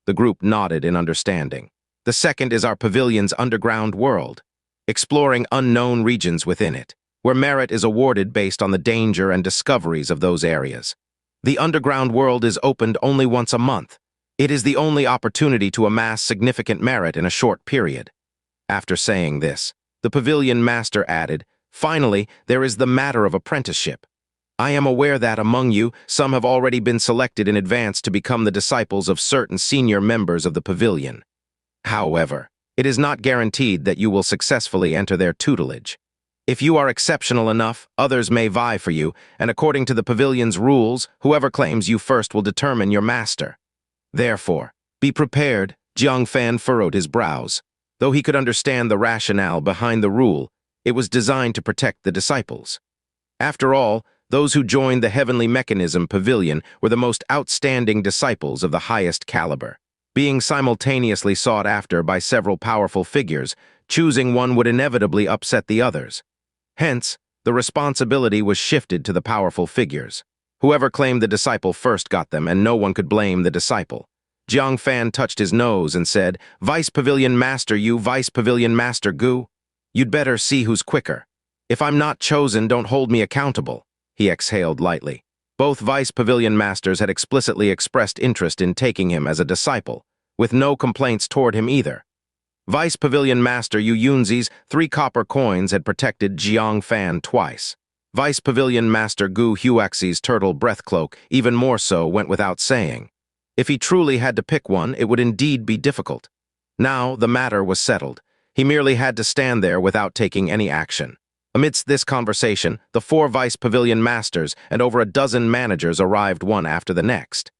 The group nodded in understanding. The second is our pavilion's underground world, exploring unknown regions within it, where merit is awarded based on the danger and discoveries of those areas. The underground world is opened only once a month. It is the only opportunity to amass significant merit in a short period. After saying this, the pavilion master added, "Finally, there is the matter of apprenticeship. I am aware that, among you, some have already been selected in advance to become the disciples of certain senior members of the pavilion. However, it is not guaranteed that you will successfully enter their tutelage. If you are exceptional enough, others may vie for you, and according to the pavilion's rules, whoever claims you first will determine your master. Therefore, be prepared." Jiang Fan furrowed his brows. Though he could understand the rationale behind the rule, it was designed to protect the disciples. After all, those who joined the heavenly mechanism pavilion were the most outstanding disciples of the highest caliber. Being simultaneously sought after by several powerful figures, choosing one would inevitably upset the others. Hence, the responsibility was shifted to the powerful figures. Whoever claimed the disciple first got them, and no one could blame the disciple. Jiang Fan touched his nose and said, "Vice Pavilion Master you, Vice Pavilion Master Gu, you'd better see who's quicker. If I'm not chosen, don't hold me accountable." He exhaled lightly. Both Vice Pavilion Masters had explicitly expressed interest in taking him as a disciple, with no complaints toward him either. Vice Pavilion Master Yu Yunzi's 3 copper coins had protected Jiang Fan twice. Vice Pavilion Master Gu Huaxi's turtle breath cloak, even more so, went without saying. If he truly had to pick one, it would indeed be difficult. Now the matter was settled. He merely had to stand there without taking any action. Amidst this conversation, the 4 Vice Pavilion Masters and over a dozen managers arrived one after the next.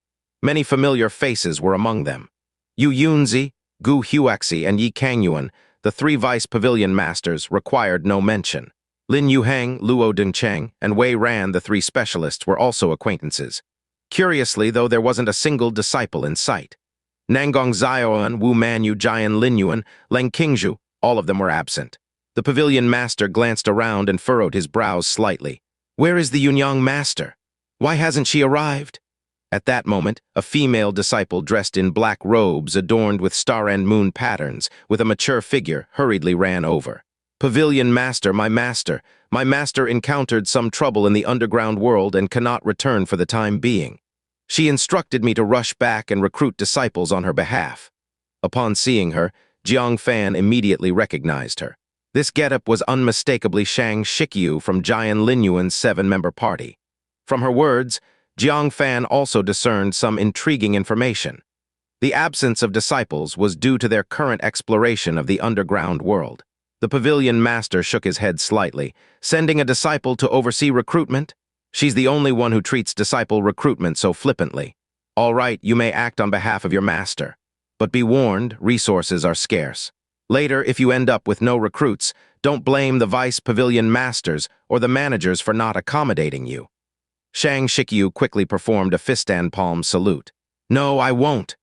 Many familiar faces were among them. Yu Yunzi, Gu Huaxi, and Yi Kangyuan, the three vice pavilion masters, required no mention. Lin Yuheng, Luo Dengcheng, and Wei Ran, the three specialists, were also acquaintances. Curiously, though, there wasn't a single disciple in sight. Nangong Zioan, Wu Manyu, Jian Linyuan, Leng Qingzhu, all of them were absent. The pavilion master glanced around and furrowed his brows slightly. Where is the Yunyang master? Why hasn't she arrived? At that moment, a female disciple dressed in black robes adorned with star and moon patterns, with a mature figure, hurriedly ran over. Pavilion master, my master encountered some trouble in the underground world and cannot return for the time being. She instructed me to rush back and recruit disciples on her behalf. Upon seeing her, Jiang Fan immediately recognized her. This getup was unmistakably Xianxia from Jian Linyuan's 7-member party. From her words, Jiang Fan also discerned some intriguing information. The absence of disciples was due to their current exploration of the underground world. The pavilion master shook his head slightly. Sending a disciple to oversee recruitment? She's the only one who treats disciple recruitment so flippantly. All right, you may act on behalf of your master. But be warned, resources are scarce. Later, if you end up with no recruits, don't blame the vice pavilion masters or the managers for not accommodating you. Xianxia quickly performed a fist and palm salute. No, I won't.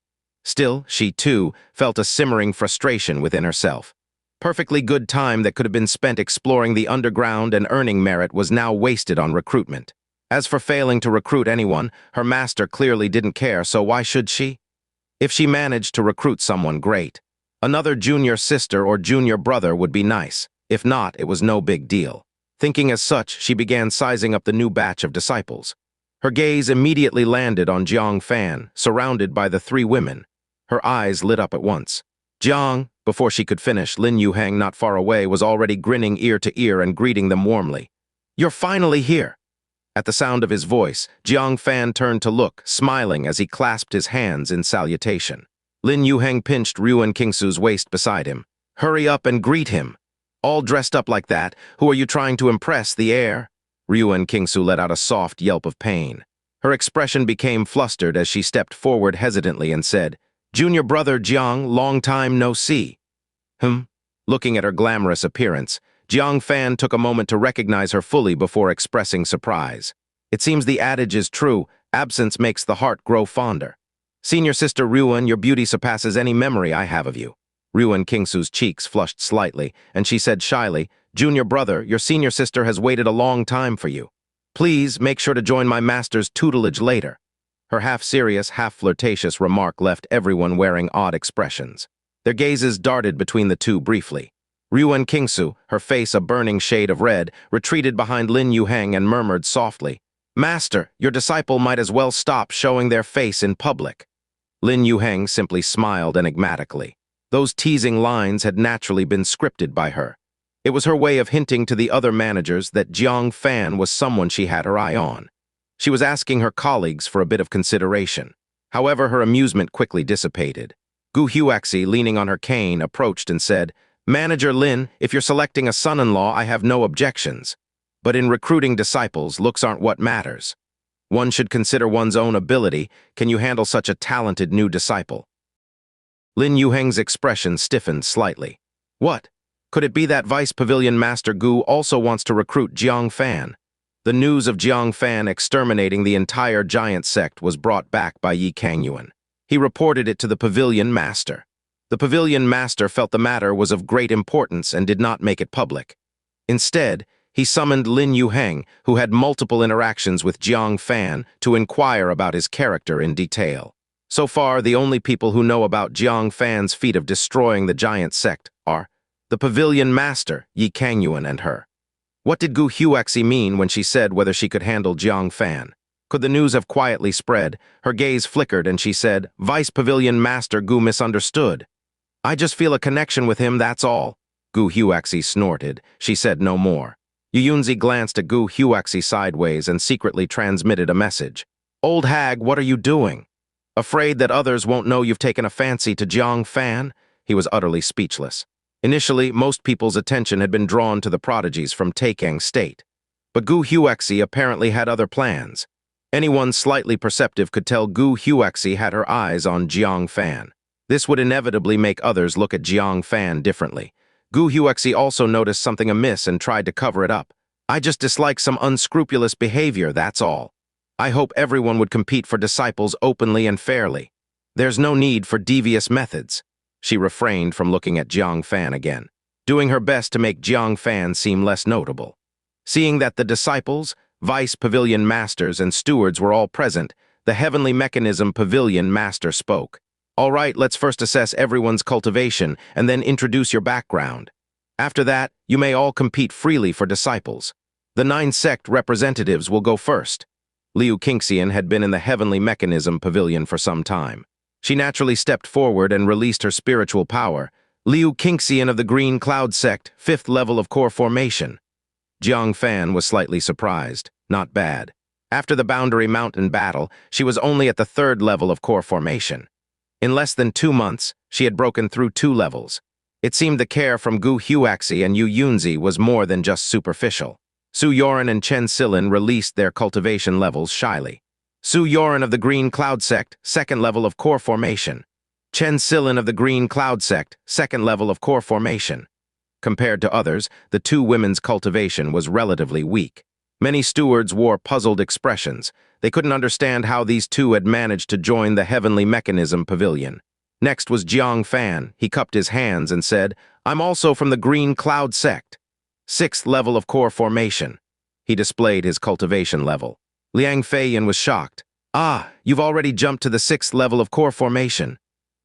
Still, she too felt a simmering frustration within herself. Perfectly good time that could have been spent exploring the underground and earning merit was now wasted on recruitment. As for failing to recruit anyone, her master clearly didn't care, so why should she? If she managed to recruit someone, great. Another junior sister or junior brother would be nice. If not, it was no big deal. Thinking as such, she began sizing up the new batch of disciples. Her gaze immediately landed on Jiang Fan, surrounded by the three women. Her eyes lit up at once. Jiang, before she could finish, Lin Yuheng, not far away, was already grinning ear to ear and greeting them warmly. You're finally here. At the sound of his voice, Jiang Fan turned to look, smiling as he clasped his hands in salutation. Lin Yuheng pinched Ryuan Qingsu's waist beside him. Hurry up and greet him. All dressed up like that, who are you trying to impress, the heir? Ryuan Qingsu let out a soft yelp of pain. Her expression became flustered as she stepped forward hesitantly and said, Junior brother Jiang, long time no see. Looking at her glamorous appearance, Jiang Fan took a moment to recognize her fully before expressing surprise. It seems the adage is true, absence makes the heart grow fonder. Senior sister Ryuan, your beauty surpasses any memory I have of you. Ryuan Qingsu's cheeks flushed slightly, and she said shyly, Junior brother, your senior sister has waited a long time for you. Please make sure to join my master's tutelage later. Her half-serious, half-flirtatious remark left everyone wearing odd expressions. Their gazes darted between the two briefly. Ryuan Qingsu, her face a burning shade of red, retreated behind Lin Yuheng and murmured softly, Master, your disciple might as well stop showing their face in public. Lin Yuheng simply smiled enigmatically. Those teasing lines had naturally been scripted by her. It was her way of hinting to the other managers that Jiang Fan was someone she had her eye on. She was asking her colleagues for a bit of consideration. However, her amusement quickly dissipated. Gu Huaxi, leaning on her cane, approached and said, Manager Lin, if you're selecting a son-in-law, I have no objections. But in recruiting disciples, looks aren't what matters. One should consider one's own ability. Can you handle such a talented new disciple? Lin Yuheng's expression stiffened slightly. What? Could it be that Vice Pavilion Master Gu also wants to recruit Jiang Fan? The news of Jiang Fan exterminating the entire giant sect was brought back by Yi Kangyuan. He reported it to the Pavilion Master. The Pavilion Master felt the matter was of great importance and did not make it public. Instead, he summoned Lin Yuheng, who had multiple interactions with Jiang Fan, to inquire about his character in detail. So far, the only people who know about Jiang Fan's feat of destroying the giant sect are the Pavilion Master, Yi Kangyuan, and her. What did Gu Huaxi mean when she said whether she could handle Jiang Fan? Could the news have quietly spread? Her gaze flickered and she said, Vice Pavilion Master Gu misunderstood. I just feel a connection with him, that's all. Gu Huaxi snorted. She said no more. Yunzi glanced at Gu Huaxi sideways and secretly transmitted a message. Old hag, what are you doing? Afraid that others won't know you've taken a fancy to Jiang Fan? He was utterly speechless. Initially, most people's attention had been drawn to the prodigies from Taikang State. But Gu Huaxi apparently had other plans. Anyone slightly perceptive could tell Gu Huaxi had her eyes on Jiang Fan. This would inevitably make others look at Jiang Fan differently. Gu Huexi also noticed something amiss and tried to cover it up. I just dislike some unscrupulous behavior, that's all. I hope everyone would compete for disciples openly and fairly. There's no need for devious methods. She refrained from looking at Jiang Fan again, doing her best to make Jiang Fan seem less notable. Seeing that the disciples, vice pavilion masters, and stewards were all present, the heavenly mechanism pavilion master spoke. All right, let's first assess everyone's cultivation and then introduce your background. After that, you may all compete freely for disciples. The 9 sect representatives will go first. Qingxian had been in the heavenly mechanism pavilion for some time. She naturally stepped forward and released her spiritual power. Qingxian of the Green Cloud Sect, 5th level of core formation. Jiang Fan was slightly surprised. Not bad. After the Boundary Mountain battle, she was only at the 3rd level of core formation. In less than 2 months, she had broken through 2 levels. It seemed the care from Gu Huaxi and Yu Yunzi was more than just superficial. Su Youran and Qingxian released their cultivation levels shyly. Su Youran of the Green Cloud Sect, 2nd level of core formation. Qingxian of the Green Cloud Sect, 2nd level of core formation. Compared to others, the 2 women's cultivation was relatively weak. Many stewards wore puzzled expressions. They couldn't understand how these 2 had managed to join the heavenly mechanism pavilion. Next was Jiang Fan. He cupped his hands and said, I'm also from the Green Cloud Sect. 6th level of core formation. He displayed his cultivation level. Liang Feiyan was shocked. Ah, you've already jumped to the 6th level of core formation.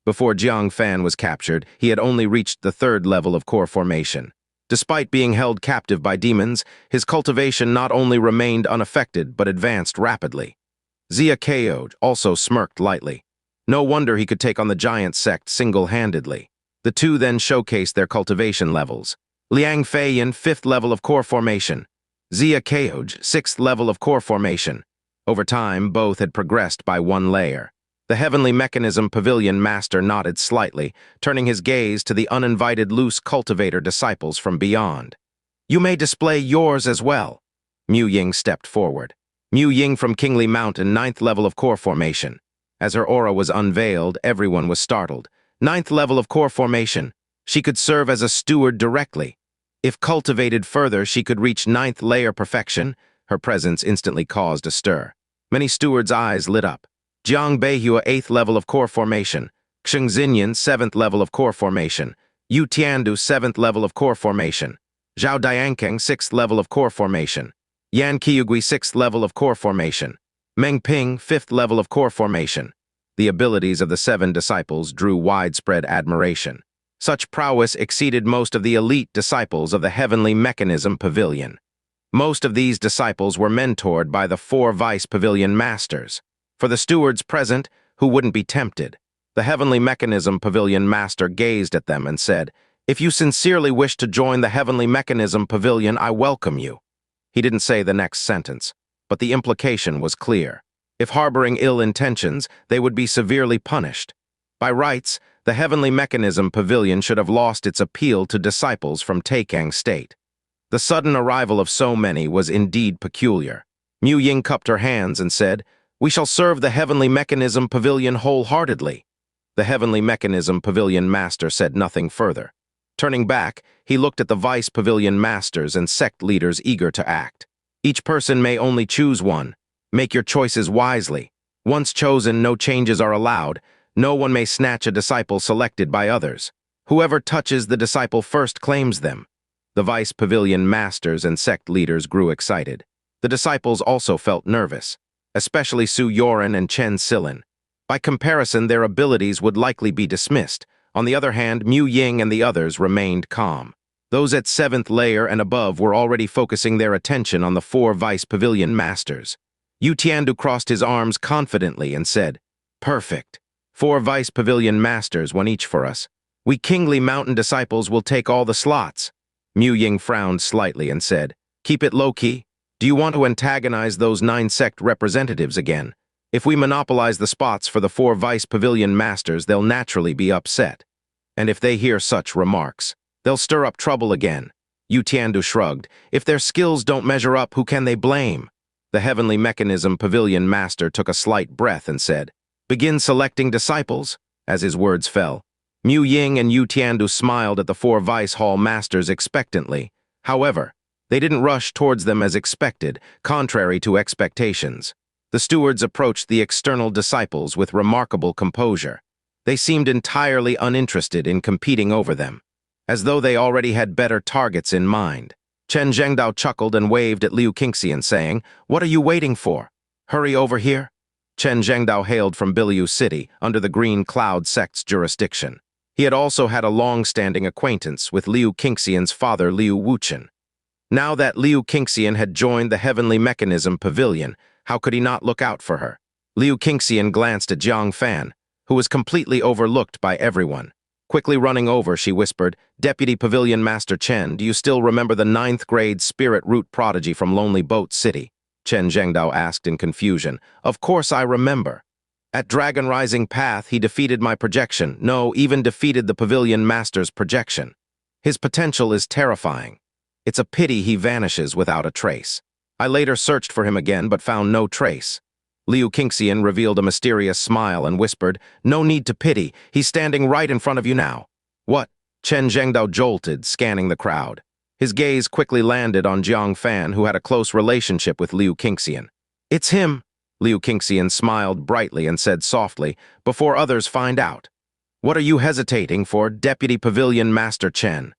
Before Jiang Fan was captured, he had only reached the 3rd level of core formation. Despite being held captive by demons, his cultivation not only remained unaffected but advanced rapidly. Xia Kao also smirked lightly. No wonder he could take on the giant sect single-handedly. The 2 then showcased their cultivation levels. Liang Feiyan, 5th level of core formation. Xia Kao, 6th level of core formation. Over time, both had progressed by 1 layer. The heavenly mechanism pavilion master nodded slightly, turning his gaze to the uninvited loose cultivator disciples from beyond. You may display yours as well. Mu Ying stepped forward. Mu Ying from Kingly Mountain, 9th level of core formation. As her aura was unveiled, everyone was startled. 9th level of core formation. She could serve as a steward directly. If cultivated further, she could reach 9th layer perfection. Her presence instantly caused a stir. Many stewards' eyes lit up. Jiang Beihua, 8th level of core formation. Qingxian, 7th level of core formation. Yu Tiandu, 7th level of core formation. Zhao Diankeng, 6th level of core formation. Yan Qiugui, 6th level of core formation. Meng Ping, 5th level of core formation. The abilities of the 7 disciples drew widespread admiration. Such prowess exceeded most of the elite disciples of the heavenly mechanism pavilion. Most of these disciples were mentored by the 4 vice pavilion masters. For the stewards present, who wouldn't be tempted? The heavenly mechanism pavilion master gazed at them and said, If you sincerely wish to join the heavenly mechanism pavilion, I welcome you. He didn't say the next sentence, but the implication was clear. If harboring ill intentions, they would be severely punished. By rights, the heavenly mechanism pavilion should have lost its appeal to disciples from Taikang State. The sudden arrival of so many was indeed peculiar. Mu Ying cupped her hands and said, We shall serve the heavenly mechanism pavilion wholeheartedly. The heavenly mechanism pavilion master said nothing further. Turning back, he looked at the vice pavilion masters and sect leaders eager to act. Each person may only choose one. Make your choices wisely. Once chosen, no changes are allowed. No one may snatch a disciple selected by others. Whoever touches the disciple first claims them. The vice pavilion masters and sect leaders grew excited. The disciples also felt nervous, especially Su Youran and Qingxian. By comparison, their abilities would likely be dismissed. On the other hand, Mu Ying and the others remained calm. Those at 7th layer and above were already focusing their attention on the 4 vice pavilion masters. Yu Tiandu crossed his arms confidently and said, Perfect. 4 vice pavilion masters, one each for us. We Kingly Mountain disciples will take all the slots. Mu Ying frowned slightly and said, Keep it low-key. Do you want to antagonize those 9 sect representatives again? If we monopolize the spots for the 4 vice pavilion masters, they'll naturally be upset. And if they hear such remarks, they'll stir up trouble again. Yu Tiandu shrugged. If their skills don't measure up, who can they blame? The heavenly mechanism pavilion master took a slight breath and said, Begin selecting disciples. As his words fell, Mu Ying and Yu Tiandu smiled at the four Vice Hall masters expectantly. However, they didn't rush towards them as expected, contrary to expectations. The stewards approached the external disciples with remarkable composure. They seemed entirely uninterested in competing over them, as though they already had better targets in mind. Chen Zhengdao chuckled and waved at Liu Qingxian, saying, "What are you waiting for? Hurry over here." Chen Zhengdao hailed from Biliu City, under the Green Cloud Sect's jurisdiction. He had also had a long-standing acquaintance with Liu Qingxian's father, Liu Wuchen. Now that Liu Qingxian had joined the Heavenly Mechanism Pavilion, how could he not look out for her? Liu Qingxian glanced at Jiang Fan, who was completely overlooked by everyone. Quickly running over, she whispered, "Deputy Pavilion Master Chen, do you still remember the 9th grade spirit root prodigy from Lonely Boat City?" Chen Zhengdao asked in confusion. "Of course I remember. At Dragon Rising Path, he defeated my projection. No, even defeated the Pavilion Master's projection. His potential is terrifying. It's a pity he vanishes without a trace. I later searched for him again, but found no trace." Liu Qingxian revealed a mysterious smile and whispered, "No need to pity. He's standing right in front of you now." "What?" Chen Zhengdao jolted, scanning the crowd. His gaze quickly landed on Jiang Fan, who had a close relationship with Liu Qingxian. "It's him." Liu Qingxian smiled brightly and said softly, "Before others find out. What are you hesitating for, Deputy Pavilion Master Chen?"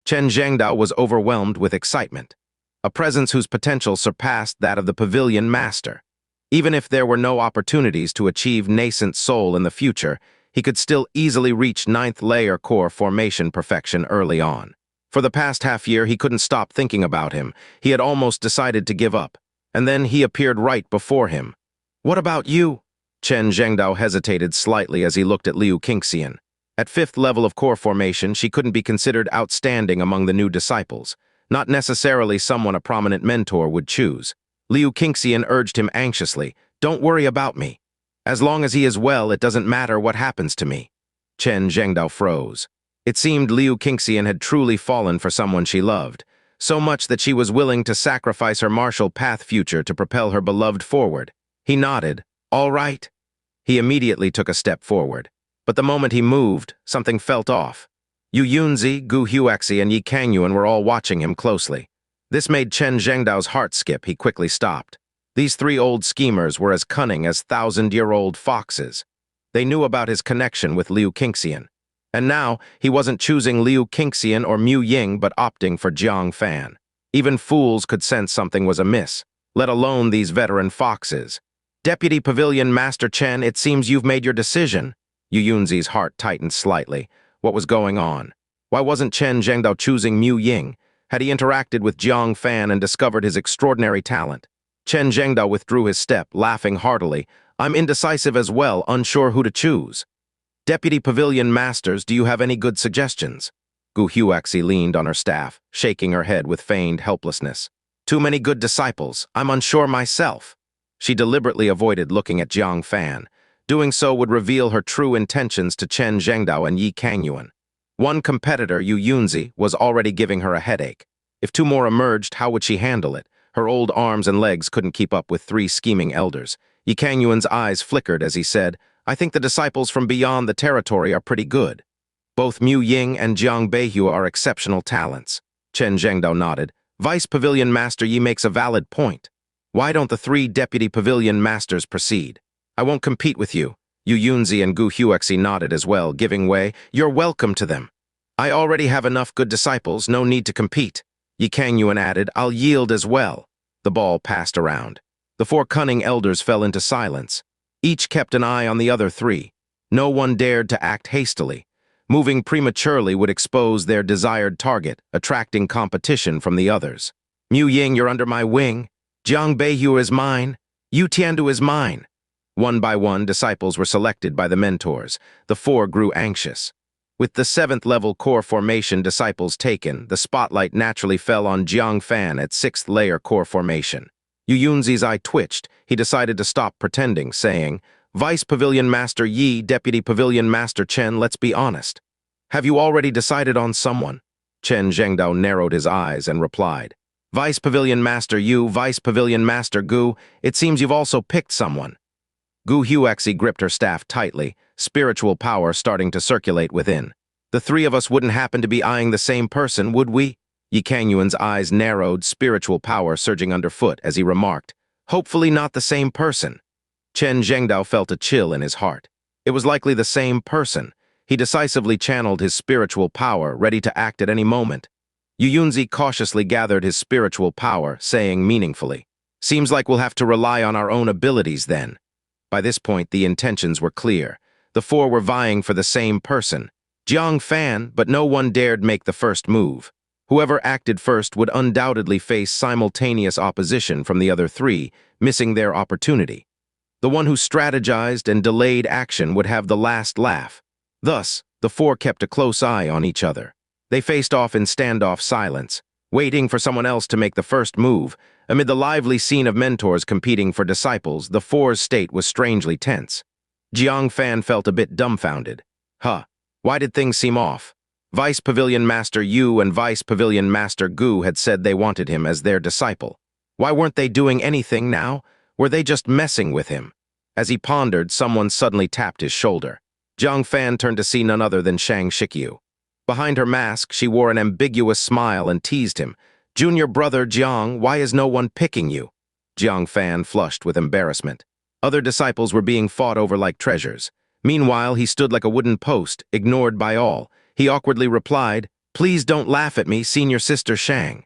Chen Zhengdao was overwhelmed with excitement, a presence whose potential surpassed that of the Pavilion Master. Even if there were no opportunities to achieve nascent soul in the future, he could still easily reach 9th layer core formation perfection early on. For the past half-year, he couldn't stop thinking about him. He had almost decided to give up, and then he appeared right before him. "What about you?" Chen Zhengdao hesitated slightly as he looked at Liu Qingxian. At 5th level of core formation, she couldn't be considered outstanding among the new disciples, not necessarily someone a prominent mentor would choose. Liu Qingxian urged him anxiously, "Don't worry about me. As long as he is well, it doesn't matter what happens to me." Chen Zhengdao froze. It seemed Liu Qingxian had truly fallen for someone she loved, so much that she was willing to sacrifice her martial path future to propel her beloved forward. He nodded, "All right." He immediately took a step forward, but the moment he moved, something felt off. Yu Yunzi, Gu Huaxi, and Yi Kangyuan were all watching him closely. This made Chen Zhengdao's heart skip. He quickly stopped. These three old schemers were as cunning as thousand-year-old foxes. They knew about his connection with Liu Qingxian. And now, he wasn't choosing Liu Qingxian or Mu Ying, but opting for Jiang Fan. Even fools could sense something was amiss, let alone these veteran foxes. "Deputy Pavilion Master Chen, it seems you've made your decision." Yu Yunzi's heart tightened slightly. What was going on? Why wasn't Chen Zhengdao choosing Mu Ying? Had he interacted with Jiang Fan and discovered his extraordinary talent? Chen Zhengdao withdrew his step, laughing heartily. "I'm indecisive as well, unsure who to choose." "Deputy Pavilion Masters, do you have any good suggestions?" Gu Huaxi leaned on her staff, shaking her head with feigned helplessness. "Too many good disciples. I'm unsure myself." She deliberately avoided looking at Jiang Fan. Doing so would reveal her true intentions to Chen Zhengdao and Yi Kangyuan. One competitor, Yu Yunzi, was already giving her a headache. If two more emerged, how would she handle it? Her old arms and legs couldn't keep up with three scheming elders. Yi Kangyuan's eyes flickered as he said, "I think the disciples from beyond the territory are pretty good. Both Mu Ying and Jiang Beihu are exceptional talents." Chen Zhengdao nodded. "Vice Pavilion Master Yi makes a valid point. Why don't the three Deputy Pavilion Masters proceed? I won't compete with you." Yu Yunzi and Gu Huaxi nodded as well, giving way. "You're welcome to them. I already have enough good disciples, no need to compete." Yi Kangyuan added, "I'll yield as well." The ball passed around. The four cunning elders fell into silence. Each kept an eye on the other three. No one dared to act hastily. Moving prematurely would expose their desired target, attracting competition from the others. "Mu Ying, you're under my wing. Jiang Beihu is mine. Yu Tiandu is mine." One by one, disciples were selected by the mentors. The four grew anxious. With the 7th level core formation disciples taken, the spotlight naturally fell on Jiang Fan at 6th layer core formation. Yu Yunzi's eye twitched. He decided to stop pretending, saying, "Vice Pavilion Master Yi, Deputy Pavilion Master Chen, let's be honest. Have you already decided on someone?" Chen Zhengdao narrowed his eyes and replied, "Vice Pavilion Master Yu, Vice Pavilion Master Gu, it seems you've also picked someone." Gu Huaxi gripped her staff tightly. spiritual power starting to circulate within. The three of us wouldn't happen to be eyeing the same person, would we? Yikangyuan's eyes narrowed, spiritual power surging underfoot as he remarked, hopefully not the same person. Chen Zhengdao felt a chill in his heart. It was likely the same person. He decisively channeled his spiritual power, ready to act at any moment. Yunzi cautiously gathered his spiritual power, saying meaningfully, seems like we'll have to rely on our own abilities then. By this point, the intentions were clear. The four were vying for the same person, Jiang Fan, but no one dared make the first move. Whoever acted first would undoubtedly face simultaneous opposition from the other three, missing their opportunity. The one who strategized and delayed action would have the last laugh. Thus, the four kept a close eye on each other. They faced off in standoff silence, waiting for someone else to make the first move. Amid the lively scene of mentors competing for disciples, the four's state was strangely tense. Jiang Fan felt a bit dumbfounded. Why did things seem off? Vice Pavilion Master Yu and Vice Pavilion Master Gu had said they wanted him as their disciple. Why weren't they doing anything now? Were they just messing with him? As he pondered, someone suddenly tapped his shoulder. Jiang Fan turned to see none other than Xianxia. Behind her mask, she wore an ambiguous smile and teased him. Junior brother Jiang, why is no one picking you? Jiang Fan flushed with embarrassment. Other disciples were being fought over like treasures. Meanwhile, he stood like a wooden post, ignored by all. He awkwardly replied, please don't laugh at me, senior sister Shang.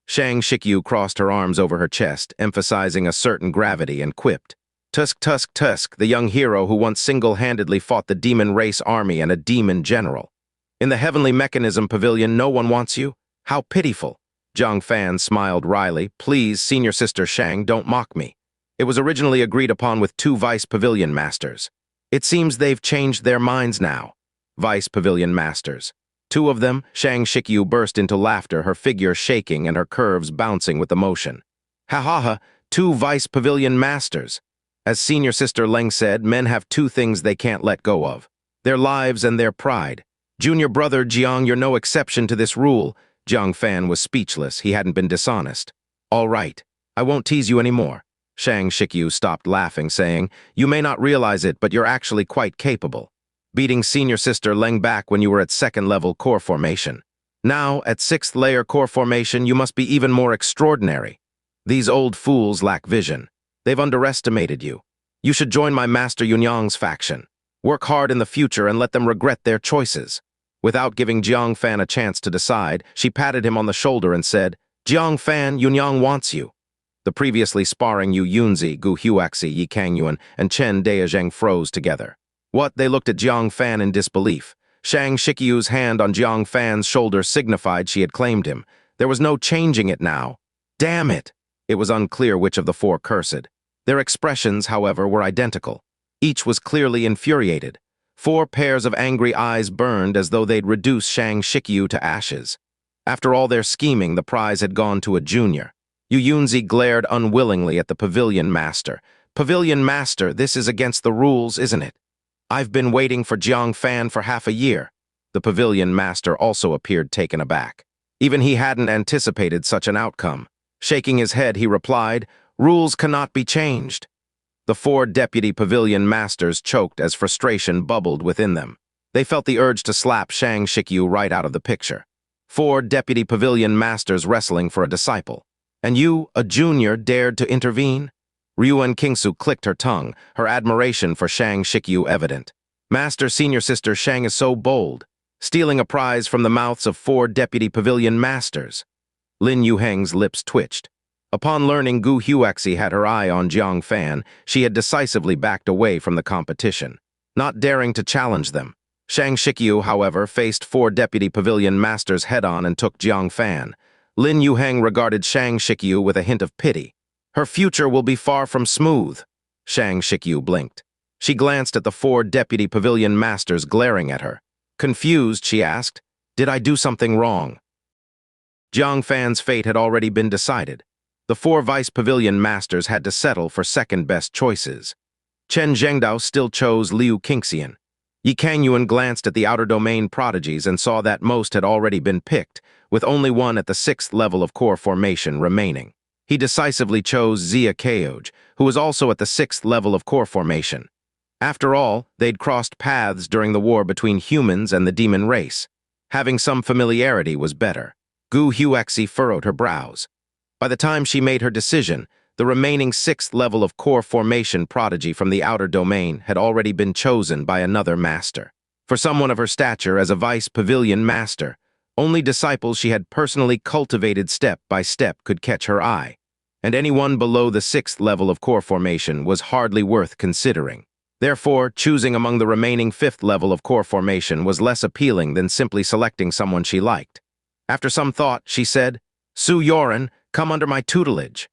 Xianxia crossed her arms over her chest, emphasizing a certain gravity, and quipped, Tusk, Tusk, Tusk, the young hero who once single-handedly fought the demon race army and a demon general. In the heavenly mechanism pavilion, no one wants you? How pitiful. Jiang Fan smiled wryly, please, senior sister Shang, don't mock me. It was originally agreed upon with 2 vice pavilion masters. It seems they've changed their minds now. Vice Pavilion Masters. 2 of them, Xianxia burst into laughter, her figure shaking and her curves bouncing with emotion. Ha ha ha, 2 Vice Pavilion Masters. As Senior Sister Leng said, men have 2 things they can't let go of. Their lives and their pride. Junior brother Jiang, you're no exception to this rule. Jiang Fan was speechless. He hadn't been dishonest. All right, I won't tease you anymore. Xianxia stopped laughing, saying, you may not realize it, but you're actually quite capable. Beating Senior Sister Leng back when you were at 2nd level core formation. Now, at 6th layer core formation, you must be even more extraordinary. These old fools lack vision. They've underestimated you. You should join my Master Yunyang's faction. Work hard in the future and let them regret their choices. Without giving Jiang Fan a chance to decide, she patted him on the shoulder and said, Jiang Fan, Yunyang wants you. The previously sparring Yunzi, Gu Huaxi, Yikangyuan, and Chen Deizheng froze together. What? They looked at Jiang Fan in disbelief. Xianxia's hand on Jiang Fan's shoulder signified she had claimed him. There was no changing it now. Damn it! It was unclear which of the 4 cursed. Their expressions, however, were identical. Each was clearly infuriated. 4 pairs of angry eyes burned as though they'd reduce Xianxia to ashes. After all their scheming, the prize had gone to a junior. Yunzi glared unwillingly at the Pavilion Master. Pavilion Master, this is against the rules, isn't it? I've been waiting for Jiang Fan for half a year. The Pavilion Master also appeared taken aback. Even he hadn't anticipated such an outcome. Shaking his head, he replied, rules cannot be changed. The 4 deputy Pavilion Masters choked as frustration bubbled within them. They felt the urge to slap Xianxia right out of the picture. 4 deputy Pavilion Masters wrestling for a disciple. And you, a junior, dared to intervene? Ryuan Qingsu clicked her tongue, her admiration for Xianxia evident. Master Senior Sister Shang is so bold, stealing a prize from the mouths of 4 deputy Pavilion Masters. Lin Yuheng's lips twitched. Upon learning Gu Huaxi had her eye on Jiang Fan, she had decisively backed away from the competition, not daring to challenge them. Xianxia, however, faced 4 deputy Pavilion Masters head-on and took Jiang Fan. Lin Yuheng regarded Xianxia with a hint of pity. Her future will be far from smooth. Xianxia blinked. She glanced at the 4 deputy Pavilion Masters glaring at her. Confused, she asked, did I do something wrong? Jiang Fan's fate had already been decided. The 4 Vice Pavilion Masters had to settle for second-best choices. Chen Zhengdao still chose Liu Qingxian. Yikangyuan glanced at the outer domain prodigies and saw that most had already been picked, with only one at the 6th level of core formation remaining. He decisively chose Xia Caoj, who was also at the 6th level of core formation. After all, they'd crossed paths during the war between humans and the demon race. Having some familiarity was better. Gu Huexi furrowed her brows. By the time she made her decision, the remaining sixth level of core formation prodigy from the outer domain had already been chosen by another master. For someone of her stature as a vice pavilion master, only disciples she had personally cultivated step by step could catch her eye, and anyone below the sixth level of core formation was hardly worth considering. Therefore, choosing among the remaining fifth level of core formation was less appealing than simply selecting someone she liked. After some thought, she said, "Su Youran, come under my tutelage."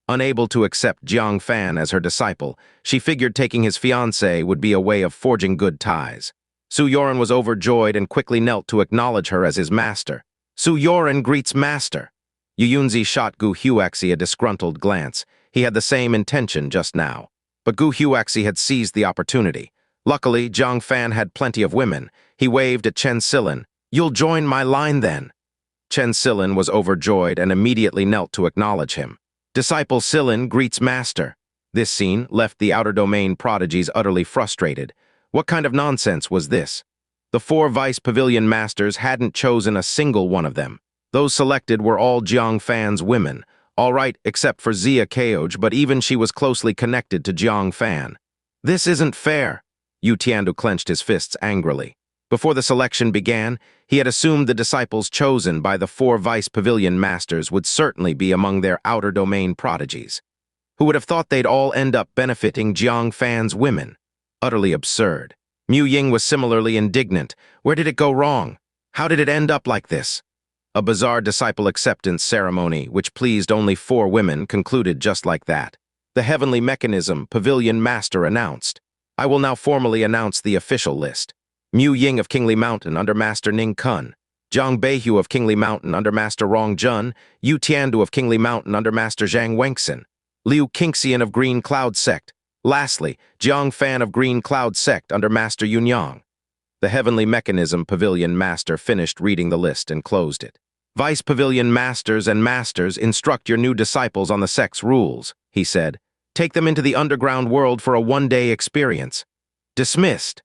Unable to accept Jiang Fan as her disciple, she figured taking his fiancée would be a way of forging good ties. Su Youran was overjoyed and quickly knelt to acknowledge her as his master. "Su Youran greets master." Yunzi shot Gu Huexi a disgruntled glance. He had the same intention just now. But Gu Huexi had seized the opportunity. Luckily, Jiang Fan had plenty of women. He waved at Chen Silin. "You'll join my line then." Chen Silin was overjoyed and immediately knelt to acknowledge him. Disciple Silin greets master. This scene left the outer domain prodigies utterly frustrated. What kind of nonsense was this? The four vice pavilion masters hadn't chosen a single one of them. Those selected were all Jiang Fan's women. All right, except for Xia Caoj, but even she was closely connected to Jiang Fan. This isn't fair. Yu Tiandu clenched his fists angrily. Before the selection began, he had assumed the disciples chosen by the four vice pavilion masters would certainly be among their outer domain prodigies. Who would have thought they'd all end up benefiting Jiang Fan's women? Utterly absurd. Mu Ying was similarly indignant. Where did it go wrong? How did it end up like this? A bizarre disciple acceptance ceremony, which pleased only four women, concluded just like that. The heavenly mechanism pavilion master announced. "I will now formally announce the official list. Mu Ying of Qingli Mountain under Master Ning Kun, Zhang Beihu of Qingli Mountain under Master Rong Jun, Yu Tiandu of Qingli Mountain under Master Zhang Wenxin, Liu Qingxian of Green Cloud Sect, lastly, Jiang Fan of Green Cloud Sect under Master Yunyang." The Heavenly Mechanism Pavilion Master finished reading the list and closed it. "Vice Pavilion Masters and Masters, instruct your new disciples on the Sect's rules," he said. "Take them into the underground world for a one-day experience." "Dismissed."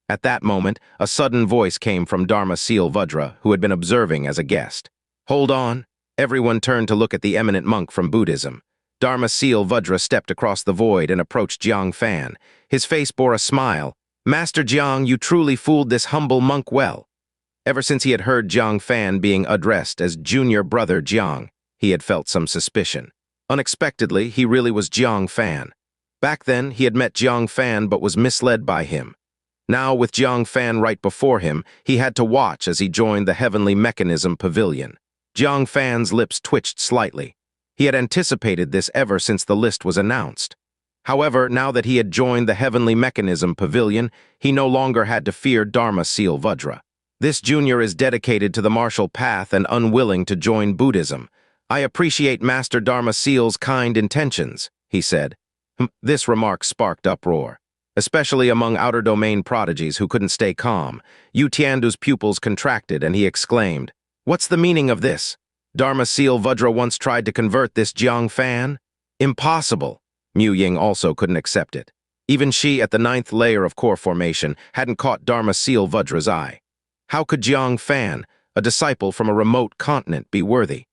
At that moment, a sudden voice came from Dharma Seal Vajra, who had been observing as a guest. "Hold on." Everyone turned to look at the eminent monk from Buddhism. Dharma Seal Vajra stepped across the void and approached Jiang Fan. His face bore a smile. "Master Jiang, you truly fooled this humble monk well." Ever since he had heard Jiang Fan being addressed as Junior Brother Jiang, he had felt some suspicion. Unexpectedly, he really was Jiang Fan. Back then, he had met Jiang Fan but was misled by him. Now, with Jiang Fan right before him, he had to watch as he joined the Heavenly Mechanism Pavilion. Jiang Fan's lips twitched slightly. He had anticipated this ever since the list was announced. However, now that he had joined the Heavenly Mechanism Pavilion, he no longer had to fear Dharma Seal Vajra. "This junior is dedicated to the martial path and unwilling to join Buddhism. I appreciate Master Dharma Seal's kind intentions," he said. This remark sparked uproar, especially among outer domain prodigies who couldn't stay calm. Yu Tiandu's pupils contracted and he exclaimed, "What's the meaning of this? Dharma Seal Vajra once tried to convert this Jiang Fan? Impossible." Mu Ying also couldn't accept it. Even she, at the 9th layer of core formation, hadn't caught Dharma Seal Vajra's eye. How could Jiang Fan, a disciple from a remote continent, be worthy?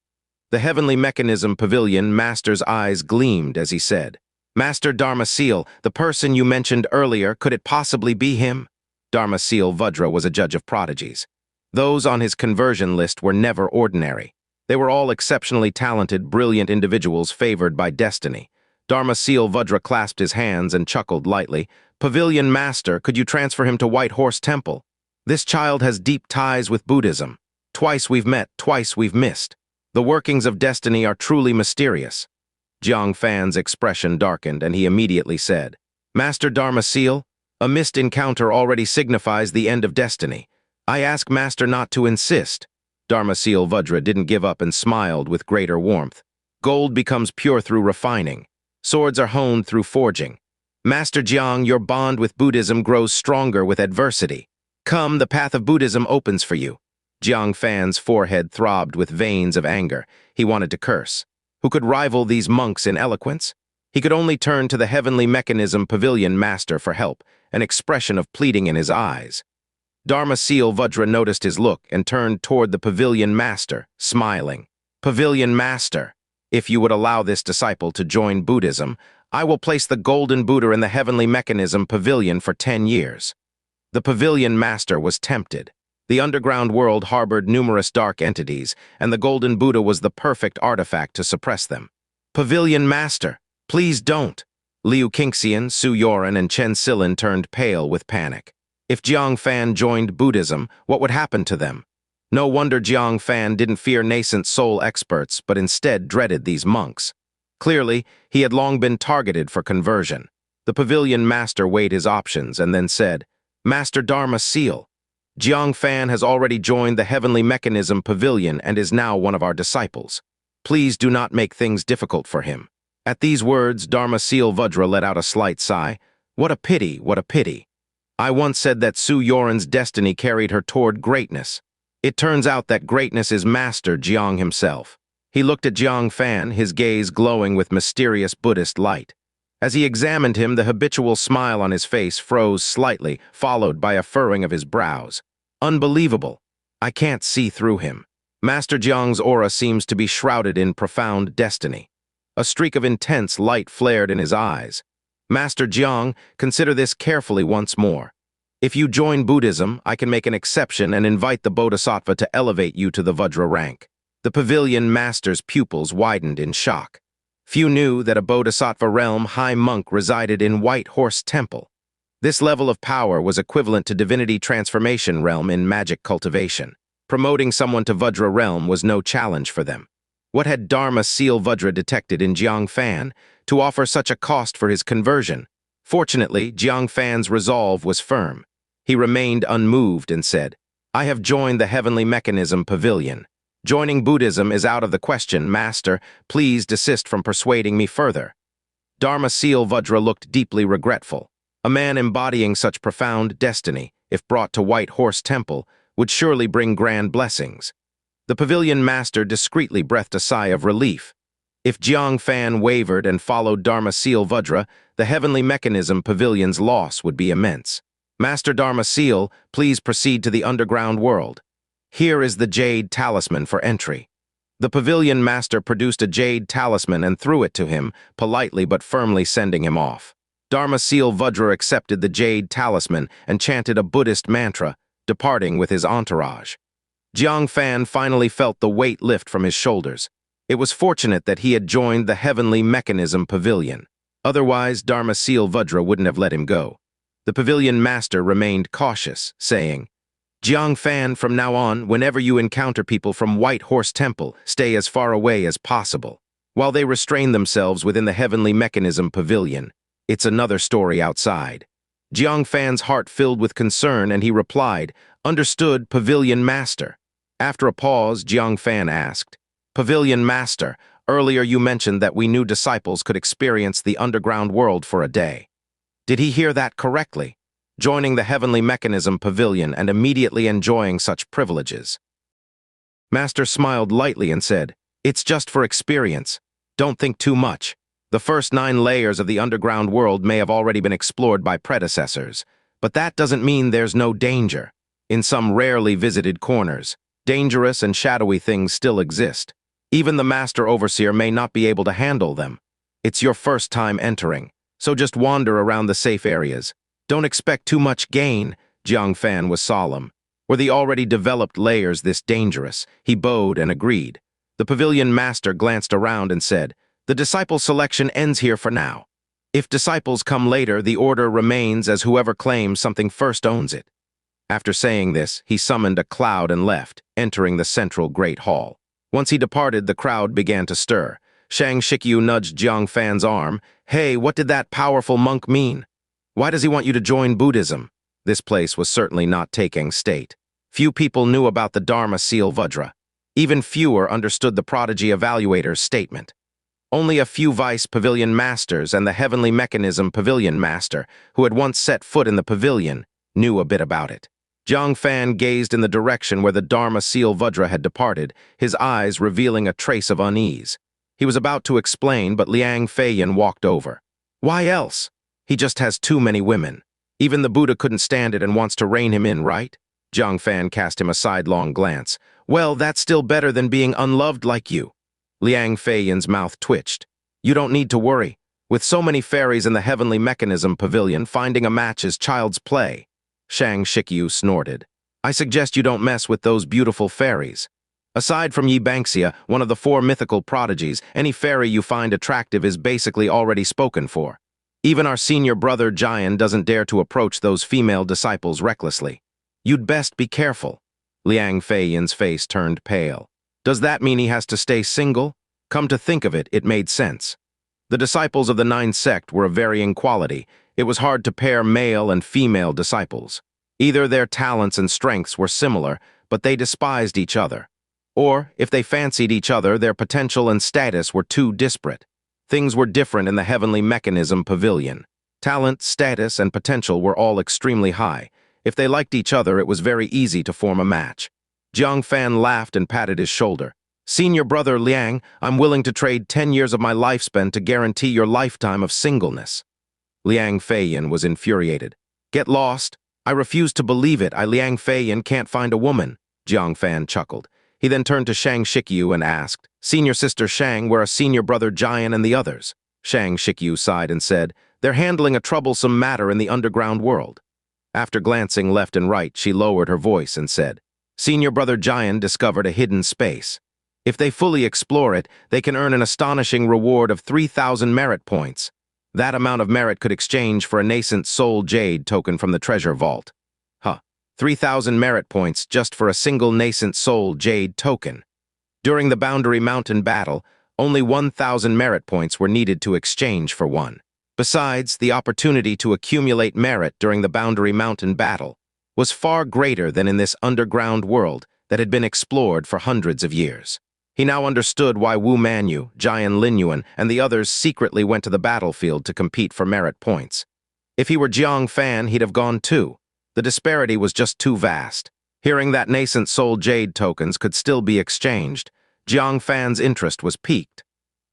The Heavenly Mechanism Pavilion Master's eyes gleamed as he said, "Master Dharma Seal, the person you mentioned earlier, could it possibly be him?" Dharma Seal Vajra was a judge of prodigies. Those on his conversion list were never ordinary. They were all exceptionally talented, brilliant individuals favored by destiny. Dharma Seal Vajra clasped his hands and chuckled lightly. "Pavilion Master, could you transfer him to White Horse Temple? This child has deep ties with Buddhism. Twice we've met, twice we've missed. The workings of destiny are truly mysterious." Jiang Fan's expression darkened and he immediately said, "Master Dharma Seal, a missed encounter already signifies the end of destiny. I ask Master not to insist." Dharma Seal Vajra didn't give up and smiled with greater warmth. "Gold becomes pure through refining. Swords are honed through forging. Master Jiang, your bond with Buddhism grows stronger with adversity. Come, the path of Buddhism opens for you." Jiang Fan's forehead throbbed with veins of anger. He wanted to curse. Who could rival these monks in eloquence? He could only turn to the Heavenly Mechanism Pavilion Master for help, an expression of pleading in his eyes. Dharma Seal Vajra noticed his look and turned toward the Pavilion Master, smiling. Pavilion Master, if you would allow this disciple to join Buddhism, I will place the Golden Buddha in the Heavenly Mechanism Pavilion for 10 years. The Pavilion Master was tempted. The underground world harbored numerous dark entities, and the Golden Buddha was the perfect artifact to suppress them. Pavilion Master, please don't. Liu Qingxian, Su Youran, and Chen Silin turned pale with panic. If Jiang Fan joined Buddhism, what would happen to them? No wonder Jiang Fan didn't fear nascent soul experts, but instead dreaded these monks. Clearly, he had long been targeted for conversion. The Pavilion Master weighed his options and then said, Master Dharma Seal, Jiang Fan has already joined the Heavenly Mechanism Pavilion and is now one of our disciples. Please do not make things difficult for him. At these words, Dharma Seal Vajra let out a slight sigh. What a pity, what a pity. I once said that Su Youran's destiny carried her toward greatness. It turns out that greatness is Master Jiang himself. He looked at Jiang Fan, his gaze glowing with mysterious Buddhist light. As he examined him, the habitual smile on his face froze slightly, followed by a furrowing of his brows. Unbelievable. I can't see through him. Master Jiang's aura seems to be shrouded in profound destiny. A streak of intense light flared in his eyes. Master Jiang, consider this carefully once more. If you join Buddhism, I can make an exception and invite the Bodhisattva to elevate you to the Vajra rank. The Pavilion Master's pupils widened in shock. Few knew that a Bodhisattva realm high monk resided in White Horse Temple. This level of power was equivalent to divinity transformation realm in magic cultivation. Promoting someone to Vajra realm was no challenge for them. What had Dharma Seal Vajra detected in Jiang Fan to offer such a cost for his conversion? Fortunately, Jiang Fan's resolve was firm. He remained unmoved and said, I have joined the Heavenly Mechanism Pavilion. Joining Buddhism is out of the question, Master. Please desist from persuading me further. Dharma Seal Vajra looked deeply regretful. A man embodying such profound destiny, if brought to White Horse Temple, would surely bring grand blessings. The Pavilion Master discreetly breathed a sigh of relief. If Jiang Fan wavered and followed Dharma Seal Vajra, the Heavenly Mechanism Pavilion's loss would be immense. Master Dharma Seal, please proceed to the underground world. Here is the jade talisman for entry. The Pavilion Master produced a jade talisman and threw it to him, politely but firmly sending him off. Dharma Seal Vajra accepted the jade talisman and chanted a Buddhist mantra, departing with his entourage. Jiang Fan finally felt the weight lift from his shoulders. It was fortunate that he had joined the Heavenly Mechanism Pavilion. Otherwise, Dharma Seal Vajra wouldn't have let him go. The Pavilion Master remained cautious, saying, Jiang Fan, from now on, whenever you encounter people from White Horse Temple, stay as far away as possible. While they restrain themselves within the Heavenly Mechanism Pavilion, it's another story outside. Jiang Fan's heart filled with concern, and he replied, Understood, Pavilion Master. After a pause, Jiang Fan asked, Pavilion Master, earlier you mentioned that we new disciples could experience the underground world for a day. Did he hear that correctly? Joining the Heavenly Mechanism Pavilion and immediately enjoying such privileges. Master smiled lightly and said, It's just for experience. Don't think too much. The first 9 layers of the underground world may have already been explored by predecessors, but that doesn't mean there's no danger. In some rarely visited corners, dangerous and shadowy things still exist. Even the Master Overseer may not be able to handle them. It's your first time entering, so just wander around the safe areas. Don't expect too much gain, Jiang Fan was solemn. Were the already developed layers this dangerous? He bowed and agreed. The Pavilion Master glanced around and said, The disciple selection ends here for now. If disciples come later, the order remains as whoever claims something first owns it. After saying this, he summoned a cloud and left, entering the central Great Hall. Once he departed, the crowd began to stir. Xianxia nudged Jiang Fan's arm. Hey, what did that powerful monk mean? Why does he want you to join Buddhism? This place was certainly not taking state. Few people knew about the Dharma Seal Vajra. Even fewer understood the prodigy evaluator's statement. Only a few vice pavilion masters and the Heavenly Mechanism Pavilion Master, who had once set foot in the pavilion, knew a bit about it. Jiang Fan gazed in the direction where the Dharma Seal Vajra had departed, his eyes revealing a trace of unease. He was about to explain, but Liang Feiyan walked over. Why else? He just has too many women. Even the Buddha couldn't stand it and wants to rein him in, right? Jiang Fan cast him a sidelong glance. Well, that's still better than being unloved like you. Liang Feiyan's mouth twitched. You don't need to worry. With so many fairies in the heavenly mechanism pavilion, finding a match is child's play. Xianxia snorted. I suggest you don't mess with those beautiful fairies. Aside from Xianxia, one of the 4 mythical prodigies, any fairy you find attractive is basically already spoken for. Even our senior brother Jiang doesn't dare to approach those female disciples recklessly. You'd best be careful. Liang Feiyan's face turned pale. Does that mean he has to stay single? Come to think of it, it made sense. The disciples of the 9 Sect were of varying quality. It was hard to pair male and female disciples. Either their talents and strengths were similar, but they despised each other. Or, if they fancied each other, their potential and status were too disparate. Things were different in the heavenly mechanism pavilion. Talent, status, and potential were all extremely high. If they liked each other, it was very easy to form a match. Jiang Fan laughed and patted his shoulder. Senior brother Liang, I'm willing to trade 10 years of my lifespan to guarantee your lifetime of singleness. Liang Feiyan was infuriated. Get lost. I refuse to believe it. Liang Feiyan can't find a woman. Jiang Fan chuckled. He then turned to Xianxia and asked, Senior sister Shang, where are senior brother Jiang and the others? Xianxia sighed and said, They're handling a troublesome matter in the underground world. After glancing left and right, she lowered her voice and said, Senior brother Jiang discovered a hidden space. If they fully explore it, they can earn an astonishing reward of 3,000 merit points. That amount of merit could exchange for a nascent soul jade token from the treasure vault. 3,000 merit points just for a single nascent soul jade token. During the Boundary Mountain battle, only 1,000 merit points were needed to exchange for one. Besides, the opportunity to accumulate merit during the Boundary Mountain battle was far greater than in this underground world that had been explored for hundreds of years. He now understood why Wu Manyu, Jiang Linyuan, and the others secretly went to the battlefield to compete for merit points. If he were Jiang Fan, he'd have gone too. The disparity was just too vast. Hearing that nascent soul jade tokens could still be exchanged, Jiang Fan's interest was piqued.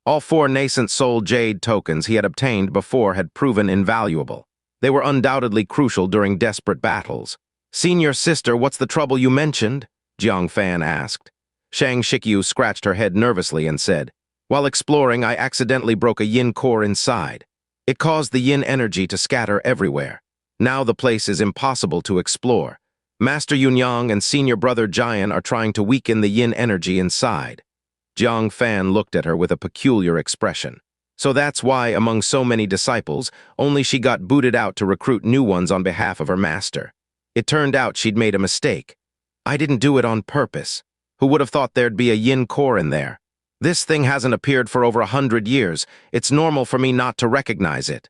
All 4 nascent soul jade tokens he had obtained before had proven invaluable. They were undoubtedly crucial during desperate battles. Senior sister, what's the trouble you mentioned? Jiang Fan asked. Xianxia scratched her head nervously and said, While exploring, I accidentally broke a yin core inside. It caused the yin energy to scatter everywhere. Now the place is impossible to explore. Master Yunyang and senior brother Jiang are trying to weaken the yin energy inside. Jiang Fan looked at her with a peculiar expression. So that's why, among so many disciples, only she got booted out to recruit new ones on behalf of her master. It turned out she'd made a mistake. I didn't do it on purpose. Who would have thought there'd be a yin core in there? This thing hasn't appeared for over 100 years. It's normal for me not to recognize it.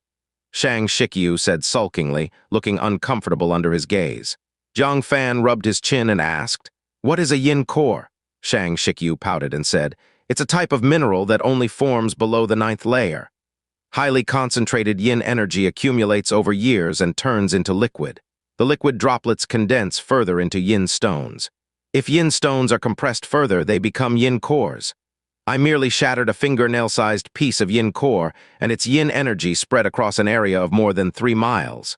Xianxia said sulkingly, looking uncomfortable under his gaze. Jiang Fan rubbed his chin and asked, What is a yin core? Xianxia pouted and said, It's a type of mineral that only forms below the 9th layer. Highly concentrated yin energy accumulates over years and turns into liquid. The liquid droplets condense further into yin stones. If yin stones are compressed further, they become yin cores. I merely shattered a fingernail-sized piece of yin core, and its yin energy spread across an area of more than 3 miles.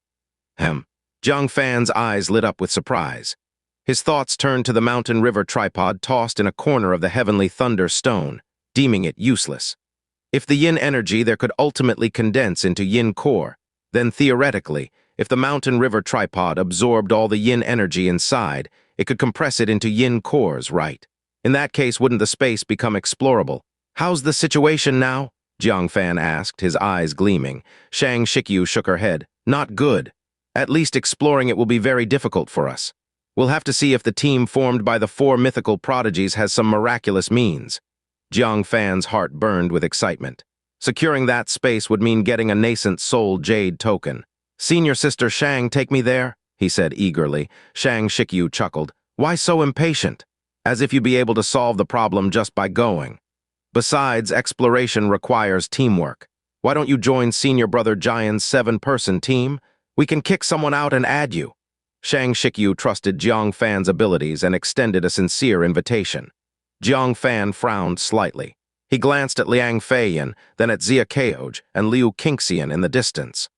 Jiang Fan's eyes lit up with surprise. His thoughts turned to the mountain river tripod tossed in a corner of the heavenly thunder stone, deeming it useless. If the yin energy there could ultimately condense into yin core, then theoretically, if the mountain river tripod absorbed all the yin energy inside, it could compress it into yin cores, right? In that case, wouldn't the space become explorable? How's the situation now? Jiang Fan asked, his eyes gleaming. Xianxia shook her head. Not good. At least exploring it will be very difficult for us. We'll have to see if the team formed by the 4 mythical prodigies has some miraculous means. Jiang Fan's heart burned with excitement. Securing that space would mean getting a nascent soul jade token. Senior sister Shang, take me there, he said eagerly. Xianxia chuckled. Why so impatient? As if you'd be able to solve the problem just by going. Besides, exploration requires teamwork. Why don't you join senior brother Jiang's 7-person team? We can kick someone out and add you. Xianxia trusted Jiang Fan's abilities and extended a sincere invitation. Jiang Fan frowned slightly. He glanced at Liang Fan, then at Xianxia and Liu Qingxian in the distance.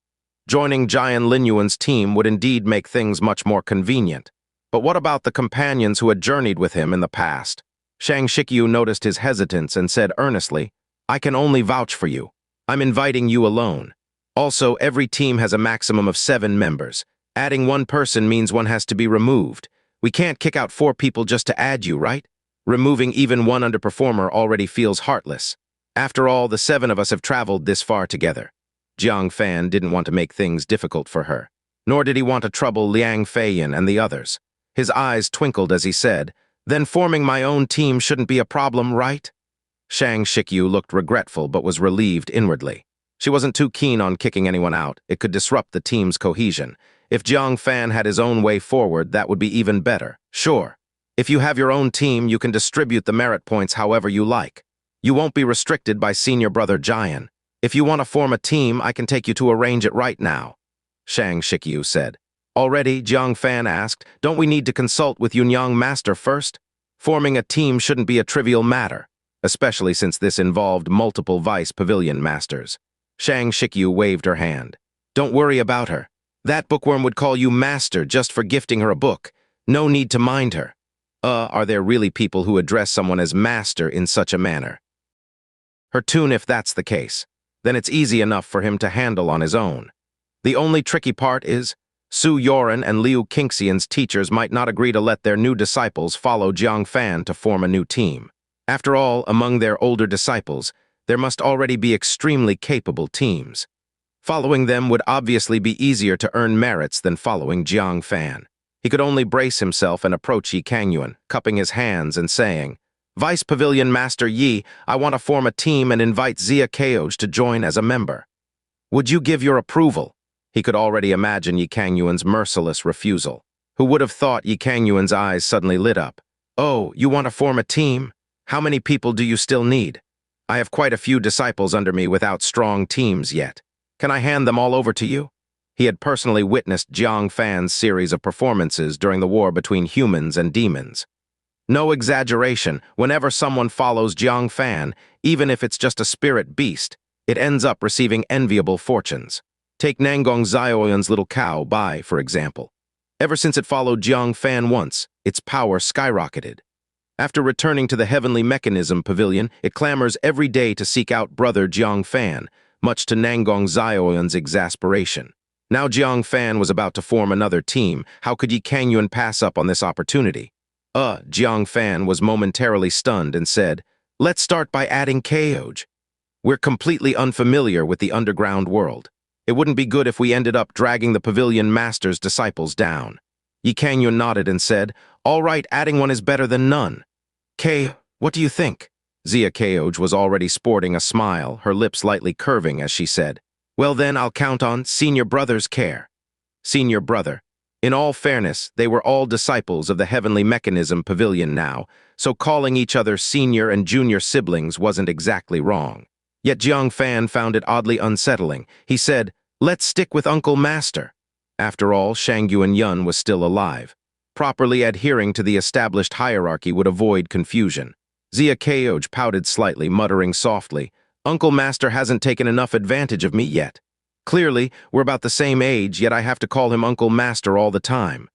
Joining Jiang Linyuan's team would indeed make things much more convenient. But what about the companions who had journeyed with him in the past? Xianxia noticed his hesitance and said earnestly, "I can only vouch for you. I'm inviting you alone. Also, every team has a maximum of 7 members. Adding one person means one has to be removed. We can't kick out 4 people just to add you, right? Removing even one underperformer already feels heartless. After all, the 7 of us have traveled this far together." Jiang Fan didn't want to make things difficult for her, nor did he want to trouble Liang Fan and the others. His eyes twinkled as he said, "Then forming my own team shouldn't be a problem, right?" Xianxia looked regretful but was relieved inwardly. She wasn't too keen on kicking anyone out. It could disrupt the team's cohesion. If Jiang Fan had his own way forward, that would be even better. Sure. If you have your own team, you can distribute the merit points however you like. You won't be restricted by senior brother Jian. If you want to form a team, I can take you to arrange it right now," Xianxia said. "Already," Jiang Fan asked, "don't we need to consult with Yunyang Master first? Forming a team shouldn't be a trivial matter, especially since this involved multiple vice pavilion masters." Xianxia waved her hand. "Don't worry about her. That bookworm would call you master just for gifting her a book. No need to mind her." Are there really people who address someone as master in such a manner? Her tune if that's the case. Then it's easy enough for him to handle on his own. The only tricky part is, Youran and Liu Qingxian's teachers might not agree to let their new disciples follow Jiang Fan to form a new team. After all, among their older disciples, there must already be extremely capable teams. Following them would obviously be easier to earn merits than following Jiang Fan. He could only brace himself and approach Yikangyuan, cupping his hands and saying, "Vice Pavilion Master Yi, I want to form a team and invite Xianxia to join as a member. Would you give your approval?" He could already imagine Yikangyuan's merciless refusal. Who would have thought Yikangyuan's eyes suddenly lit up? "Oh, you want to form a team? How many people do you still need? I have quite a few disciples under me without strong teams yet. Can I hand them all over to you?" He had personally witnessed Jiang Fan's series of performances during the war between humans and demons. No exaggeration, whenever someone follows Jiang Fan, even if it's just a spirit beast, it ends up receiving enviable fortunes. Take Nangong Zioyan's little cow, Bai, for example. Ever since it followed Jiang Fan once, its power skyrocketed. After returning to the Heavenly Mechanism Pavilion, it clamors every day to seek out brother Jiang Fan, much to Nangong Zioyan's exasperation. Now Jiang Fan was about to form another team. How could Yikangyuan pass up on this opportunity? Jiang Fan was momentarily stunned and said, "Let's start by adding Koj. We're completely unfamiliar with the underground world. It wouldn't be good if we ended up dragging the Pavilion Master's disciples down." Yikangyuan nodded and said, "All right, adding one is better than none. K, what do you think?" Xianxia was already sporting a smile, her lips lightly curving as she said, "Well then, I'll count on senior brother's care." Senior brother. In all fairness, they were all disciples of the Heavenly Mechanism Pavilion now, so calling each other senior and junior siblings wasn't exactly wrong. Yet Jiang Fan found it oddly unsettling. He said, "Let's stick with Uncle Master." After all, Shangyuan Yun was still alive. Properly adhering to the established hierarchy would avoid confusion. Xianxia pouted slightly, muttering softly, "Uncle Master hasn't taken enough advantage of me yet. Clearly, we're about the same age, yet I have to call him Uncle Master all the time."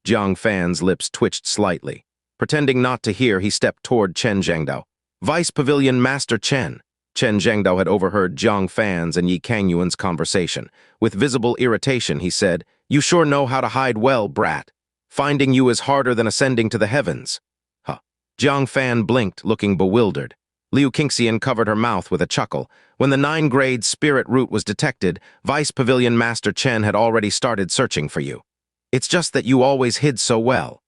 Jiang Fan's lips twitched slightly. Pretending not to hear, he stepped toward Chen Zhengdao. "Vice Pavilion Master Chen." Chen Zhengdao had overheard Jiang Fan's and Yikangyuan's conversation. With visible irritation, he said, "You sure know how to hide well, brat. Finding you is harder than ascending to the heavens." Jiang Fan blinked, looking bewildered. Liu Qingxian covered her mouth with a chuckle. When the 9-grade spirit root was detected, Vice Pavilion Master Chen had already started searching for you. "It's just that you always hid so well."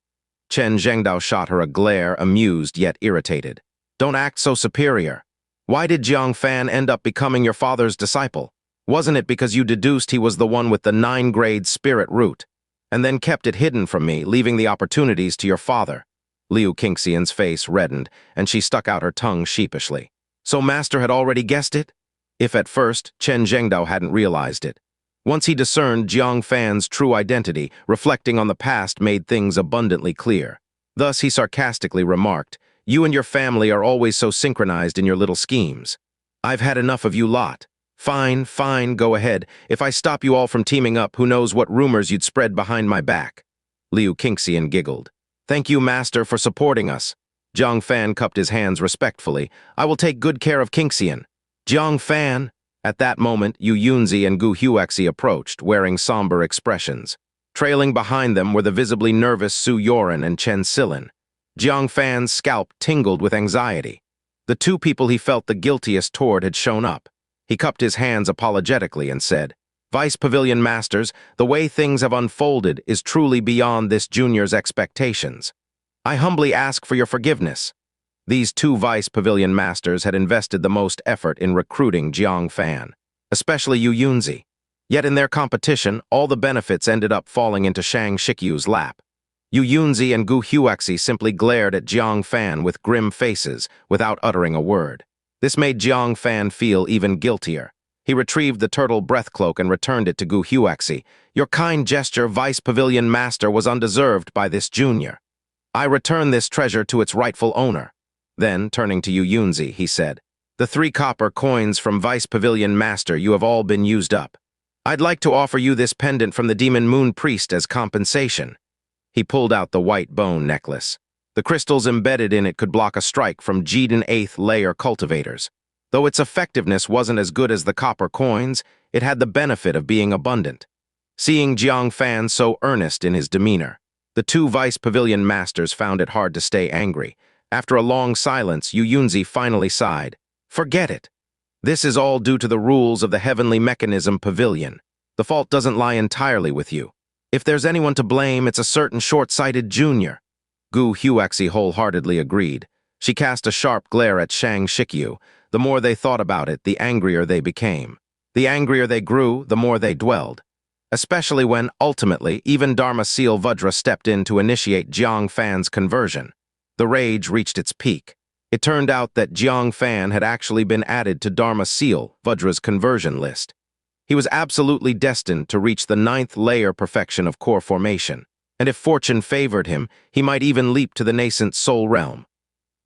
Chen Zhengdao shot her a glare, amused yet irritated. "Don't act so superior. Why did Jiang Fan end up becoming your father's disciple? Wasn't it because you deduced he was the one with the 9-grade spirit root, and then kept it hidden from me, leaving the opportunities to your father?" Liu Qingxian's face reddened, and she stuck out her tongue sheepishly. So Master had already guessed it? If at first, Chen Zhengdao hadn't realized it. Once he discerned Jiang Fan's true identity, reflecting on the past made things abundantly clear. Thus he sarcastically remarked, You and your family are always so synchronized in your little schemes. I've had enough of you lot. Fine, fine, go ahead. If I stop you all from teaming up, who knows what rumors you'd spread behind my back." Qingxian giggled. "Thank you, Master, for supporting us." Jiang Fan cupped his hands respectfully. "I will take good care of Qingxian." "Jiang Fan!" At that moment, Youran and Huexi approached, wearing somber expressions. Trailing behind them were the visibly nervous Youran and Qingxian. Jiang Fan's scalp tingled with anxiety. The two people he felt the guiltiest toward had shown up. He cupped his hands apologetically and said, "Vice Pavilion Masters, the way things have unfolded is truly beyond this junior's expectations. I humbly ask for your forgiveness." These two Vice Pavilion Masters had invested the most effort in recruiting Jiang Fan, especially Youran. Yet in their competition, all the benefits ended up falling into Xianxia's lap. Youran and Huexi simply glared at Jiang Fan with grim faces without uttering a word. This made Jiang Fan feel even guiltier. He retrieved the turtle breath cloak and returned it to Huexi. "Your kind gesture, Vice Pavilion Master, was undeserved by this junior. I return this treasure to its rightful owner." Then, turning to Youran, he said, "The 3 copper coins from Vice Pavilion Master, you have all been used up. I'd like to offer you this pendant from the Demon Moon Priest as compensation." He pulled out the white bone necklace. The crystals embedded in it could block a strike from Jidan 8th layer cultivators. Though its effectiveness wasn't as good as the copper coins, it had the benefit of being abundant. Seeing Jiang Fan so earnest in his demeanor, the two Vice Pavilion Masters found it hard to stay angry. After a long silence, Youran finally sighed. "Forget it. This is all due to the rules of the Heavenly Mechanism Pavilion. The fault doesn't lie entirely with you. If there's anyone to blame, it's a certain short-sighted junior." Huexi wholeheartedly agreed. She cast a sharp glare at Xianxia. The more they thought about it, the angrier they became. The angrier they grew, the more they dwelled. Especially when, ultimately, even Dharma Seal Vajra stepped in to initiate Jiang Fan's conversion. The rage reached its peak. It turned out that Jiang Fan had actually been added to Dharma Seal Vajra's conversion list. He was absolutely destined to reach the 9th layer perfection of core formation, and if fortune favored him, he might even leap to the nascent soul realm.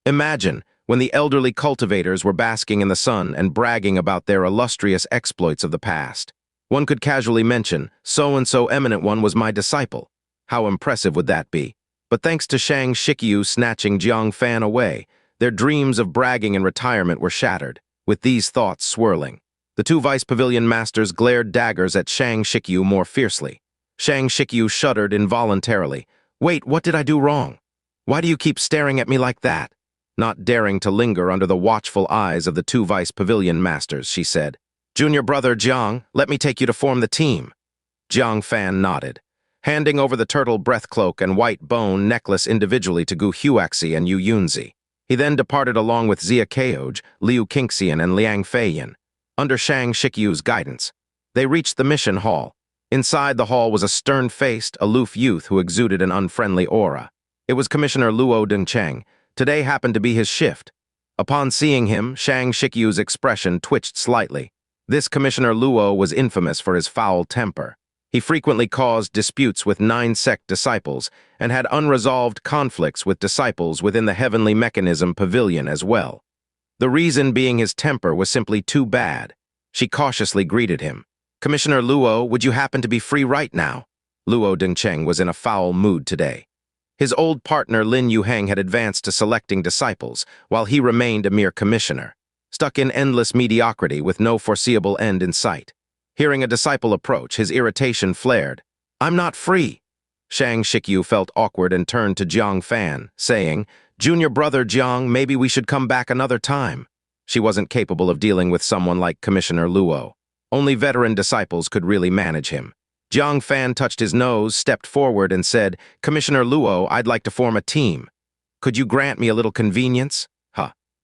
Imagine when the elderly cultivators were basking in the sun and bragging about their illustrious exploits of the past. One could casually mention, "So-and-so eminent one was my disciple." How impressive would that be? But thanks to Xianxia snatching Jiang Fan away, their dreams of bragging and retirement were shattered. With these thoughts swirling, the two Vice Pavilion Masters glared daggers at Xianxia more fiercely. Xianxia shuddered involuntarily. "Wait, what did I do wrong? Why do you keep staring at me like that?" Not daring to linger under the watchful eyes of the two Vice Pavilion Masters, she said, "Junior brother Jiang, let me take you to form the team." Jiang Fan nodded. Handing over the turtle breath cloak and white bone necklace individually to Huexi and Youran. He then departed along with Xia Caoj, Qingxian, and Liang Feiyan, under Xianxia's guidance. They reached the mission hall. Inside the hall was a stern-faced, aloof youth who exuded an unfriendly aura. It was Commissioner Luo Dengcheng. Today happened to be his shift. Upon seeing him, Xianxia's expression twitched slightly. This Commissioner Luo was infamous for his foul temper. He frequently caused disputes with 9 Sect disciples and had unresolved conflicts with disciples within the Heavenly Mechanism Pavilion as well. The reason being his temper was simply too bad. She cautiously greeted him. "Commissioner Luo, would you happen to be free right now?" Luo Dengcheng was in a foul mood today. His old partner Lin Yuheng had advanced to selecting disciples, while he remained a mere commissioner, stuck in endless mediocrity with no foreseeable end in sight. Hearing a disciple approach, his irritation flared. "I'm not free." Xianxia felt awkward and turned to Jiang Fan, saying, "Junior brother Jiang, maybe we should come back another time." She wasn't capable of dealing with someone like Commissioner Luo. Only veteran disciples could really manage him. Jiang Fan touched his nose, stepped forward, and said, "Commissioner Luo, I'd like to form a team. Could you grant me a little convenience?"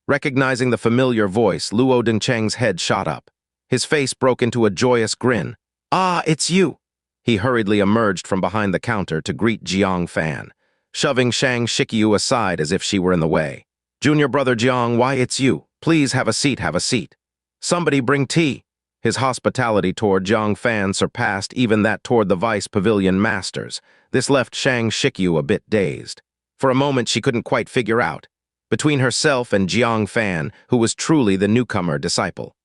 Recognizing the familiar voice, Luo Dengcheng's head shot up. His face broke into a joyous grin. "Ah, it's you!" He hurriedly emerged from behind the counter to greet Jiang Fan, shoving Xianxia aside as if she were in the way. "Junior brother Jiang, why it's you. Please have a seat, have a seat. Somebody bring tea." His hospitality toward Jiang Fan surpassed even that toward the Vice Pavilion Masters. This left Xianxia a bit dazed. For a moment, she couldn't quite figure out. between herself and Jiang Fan, who was truly the newcomer disciple.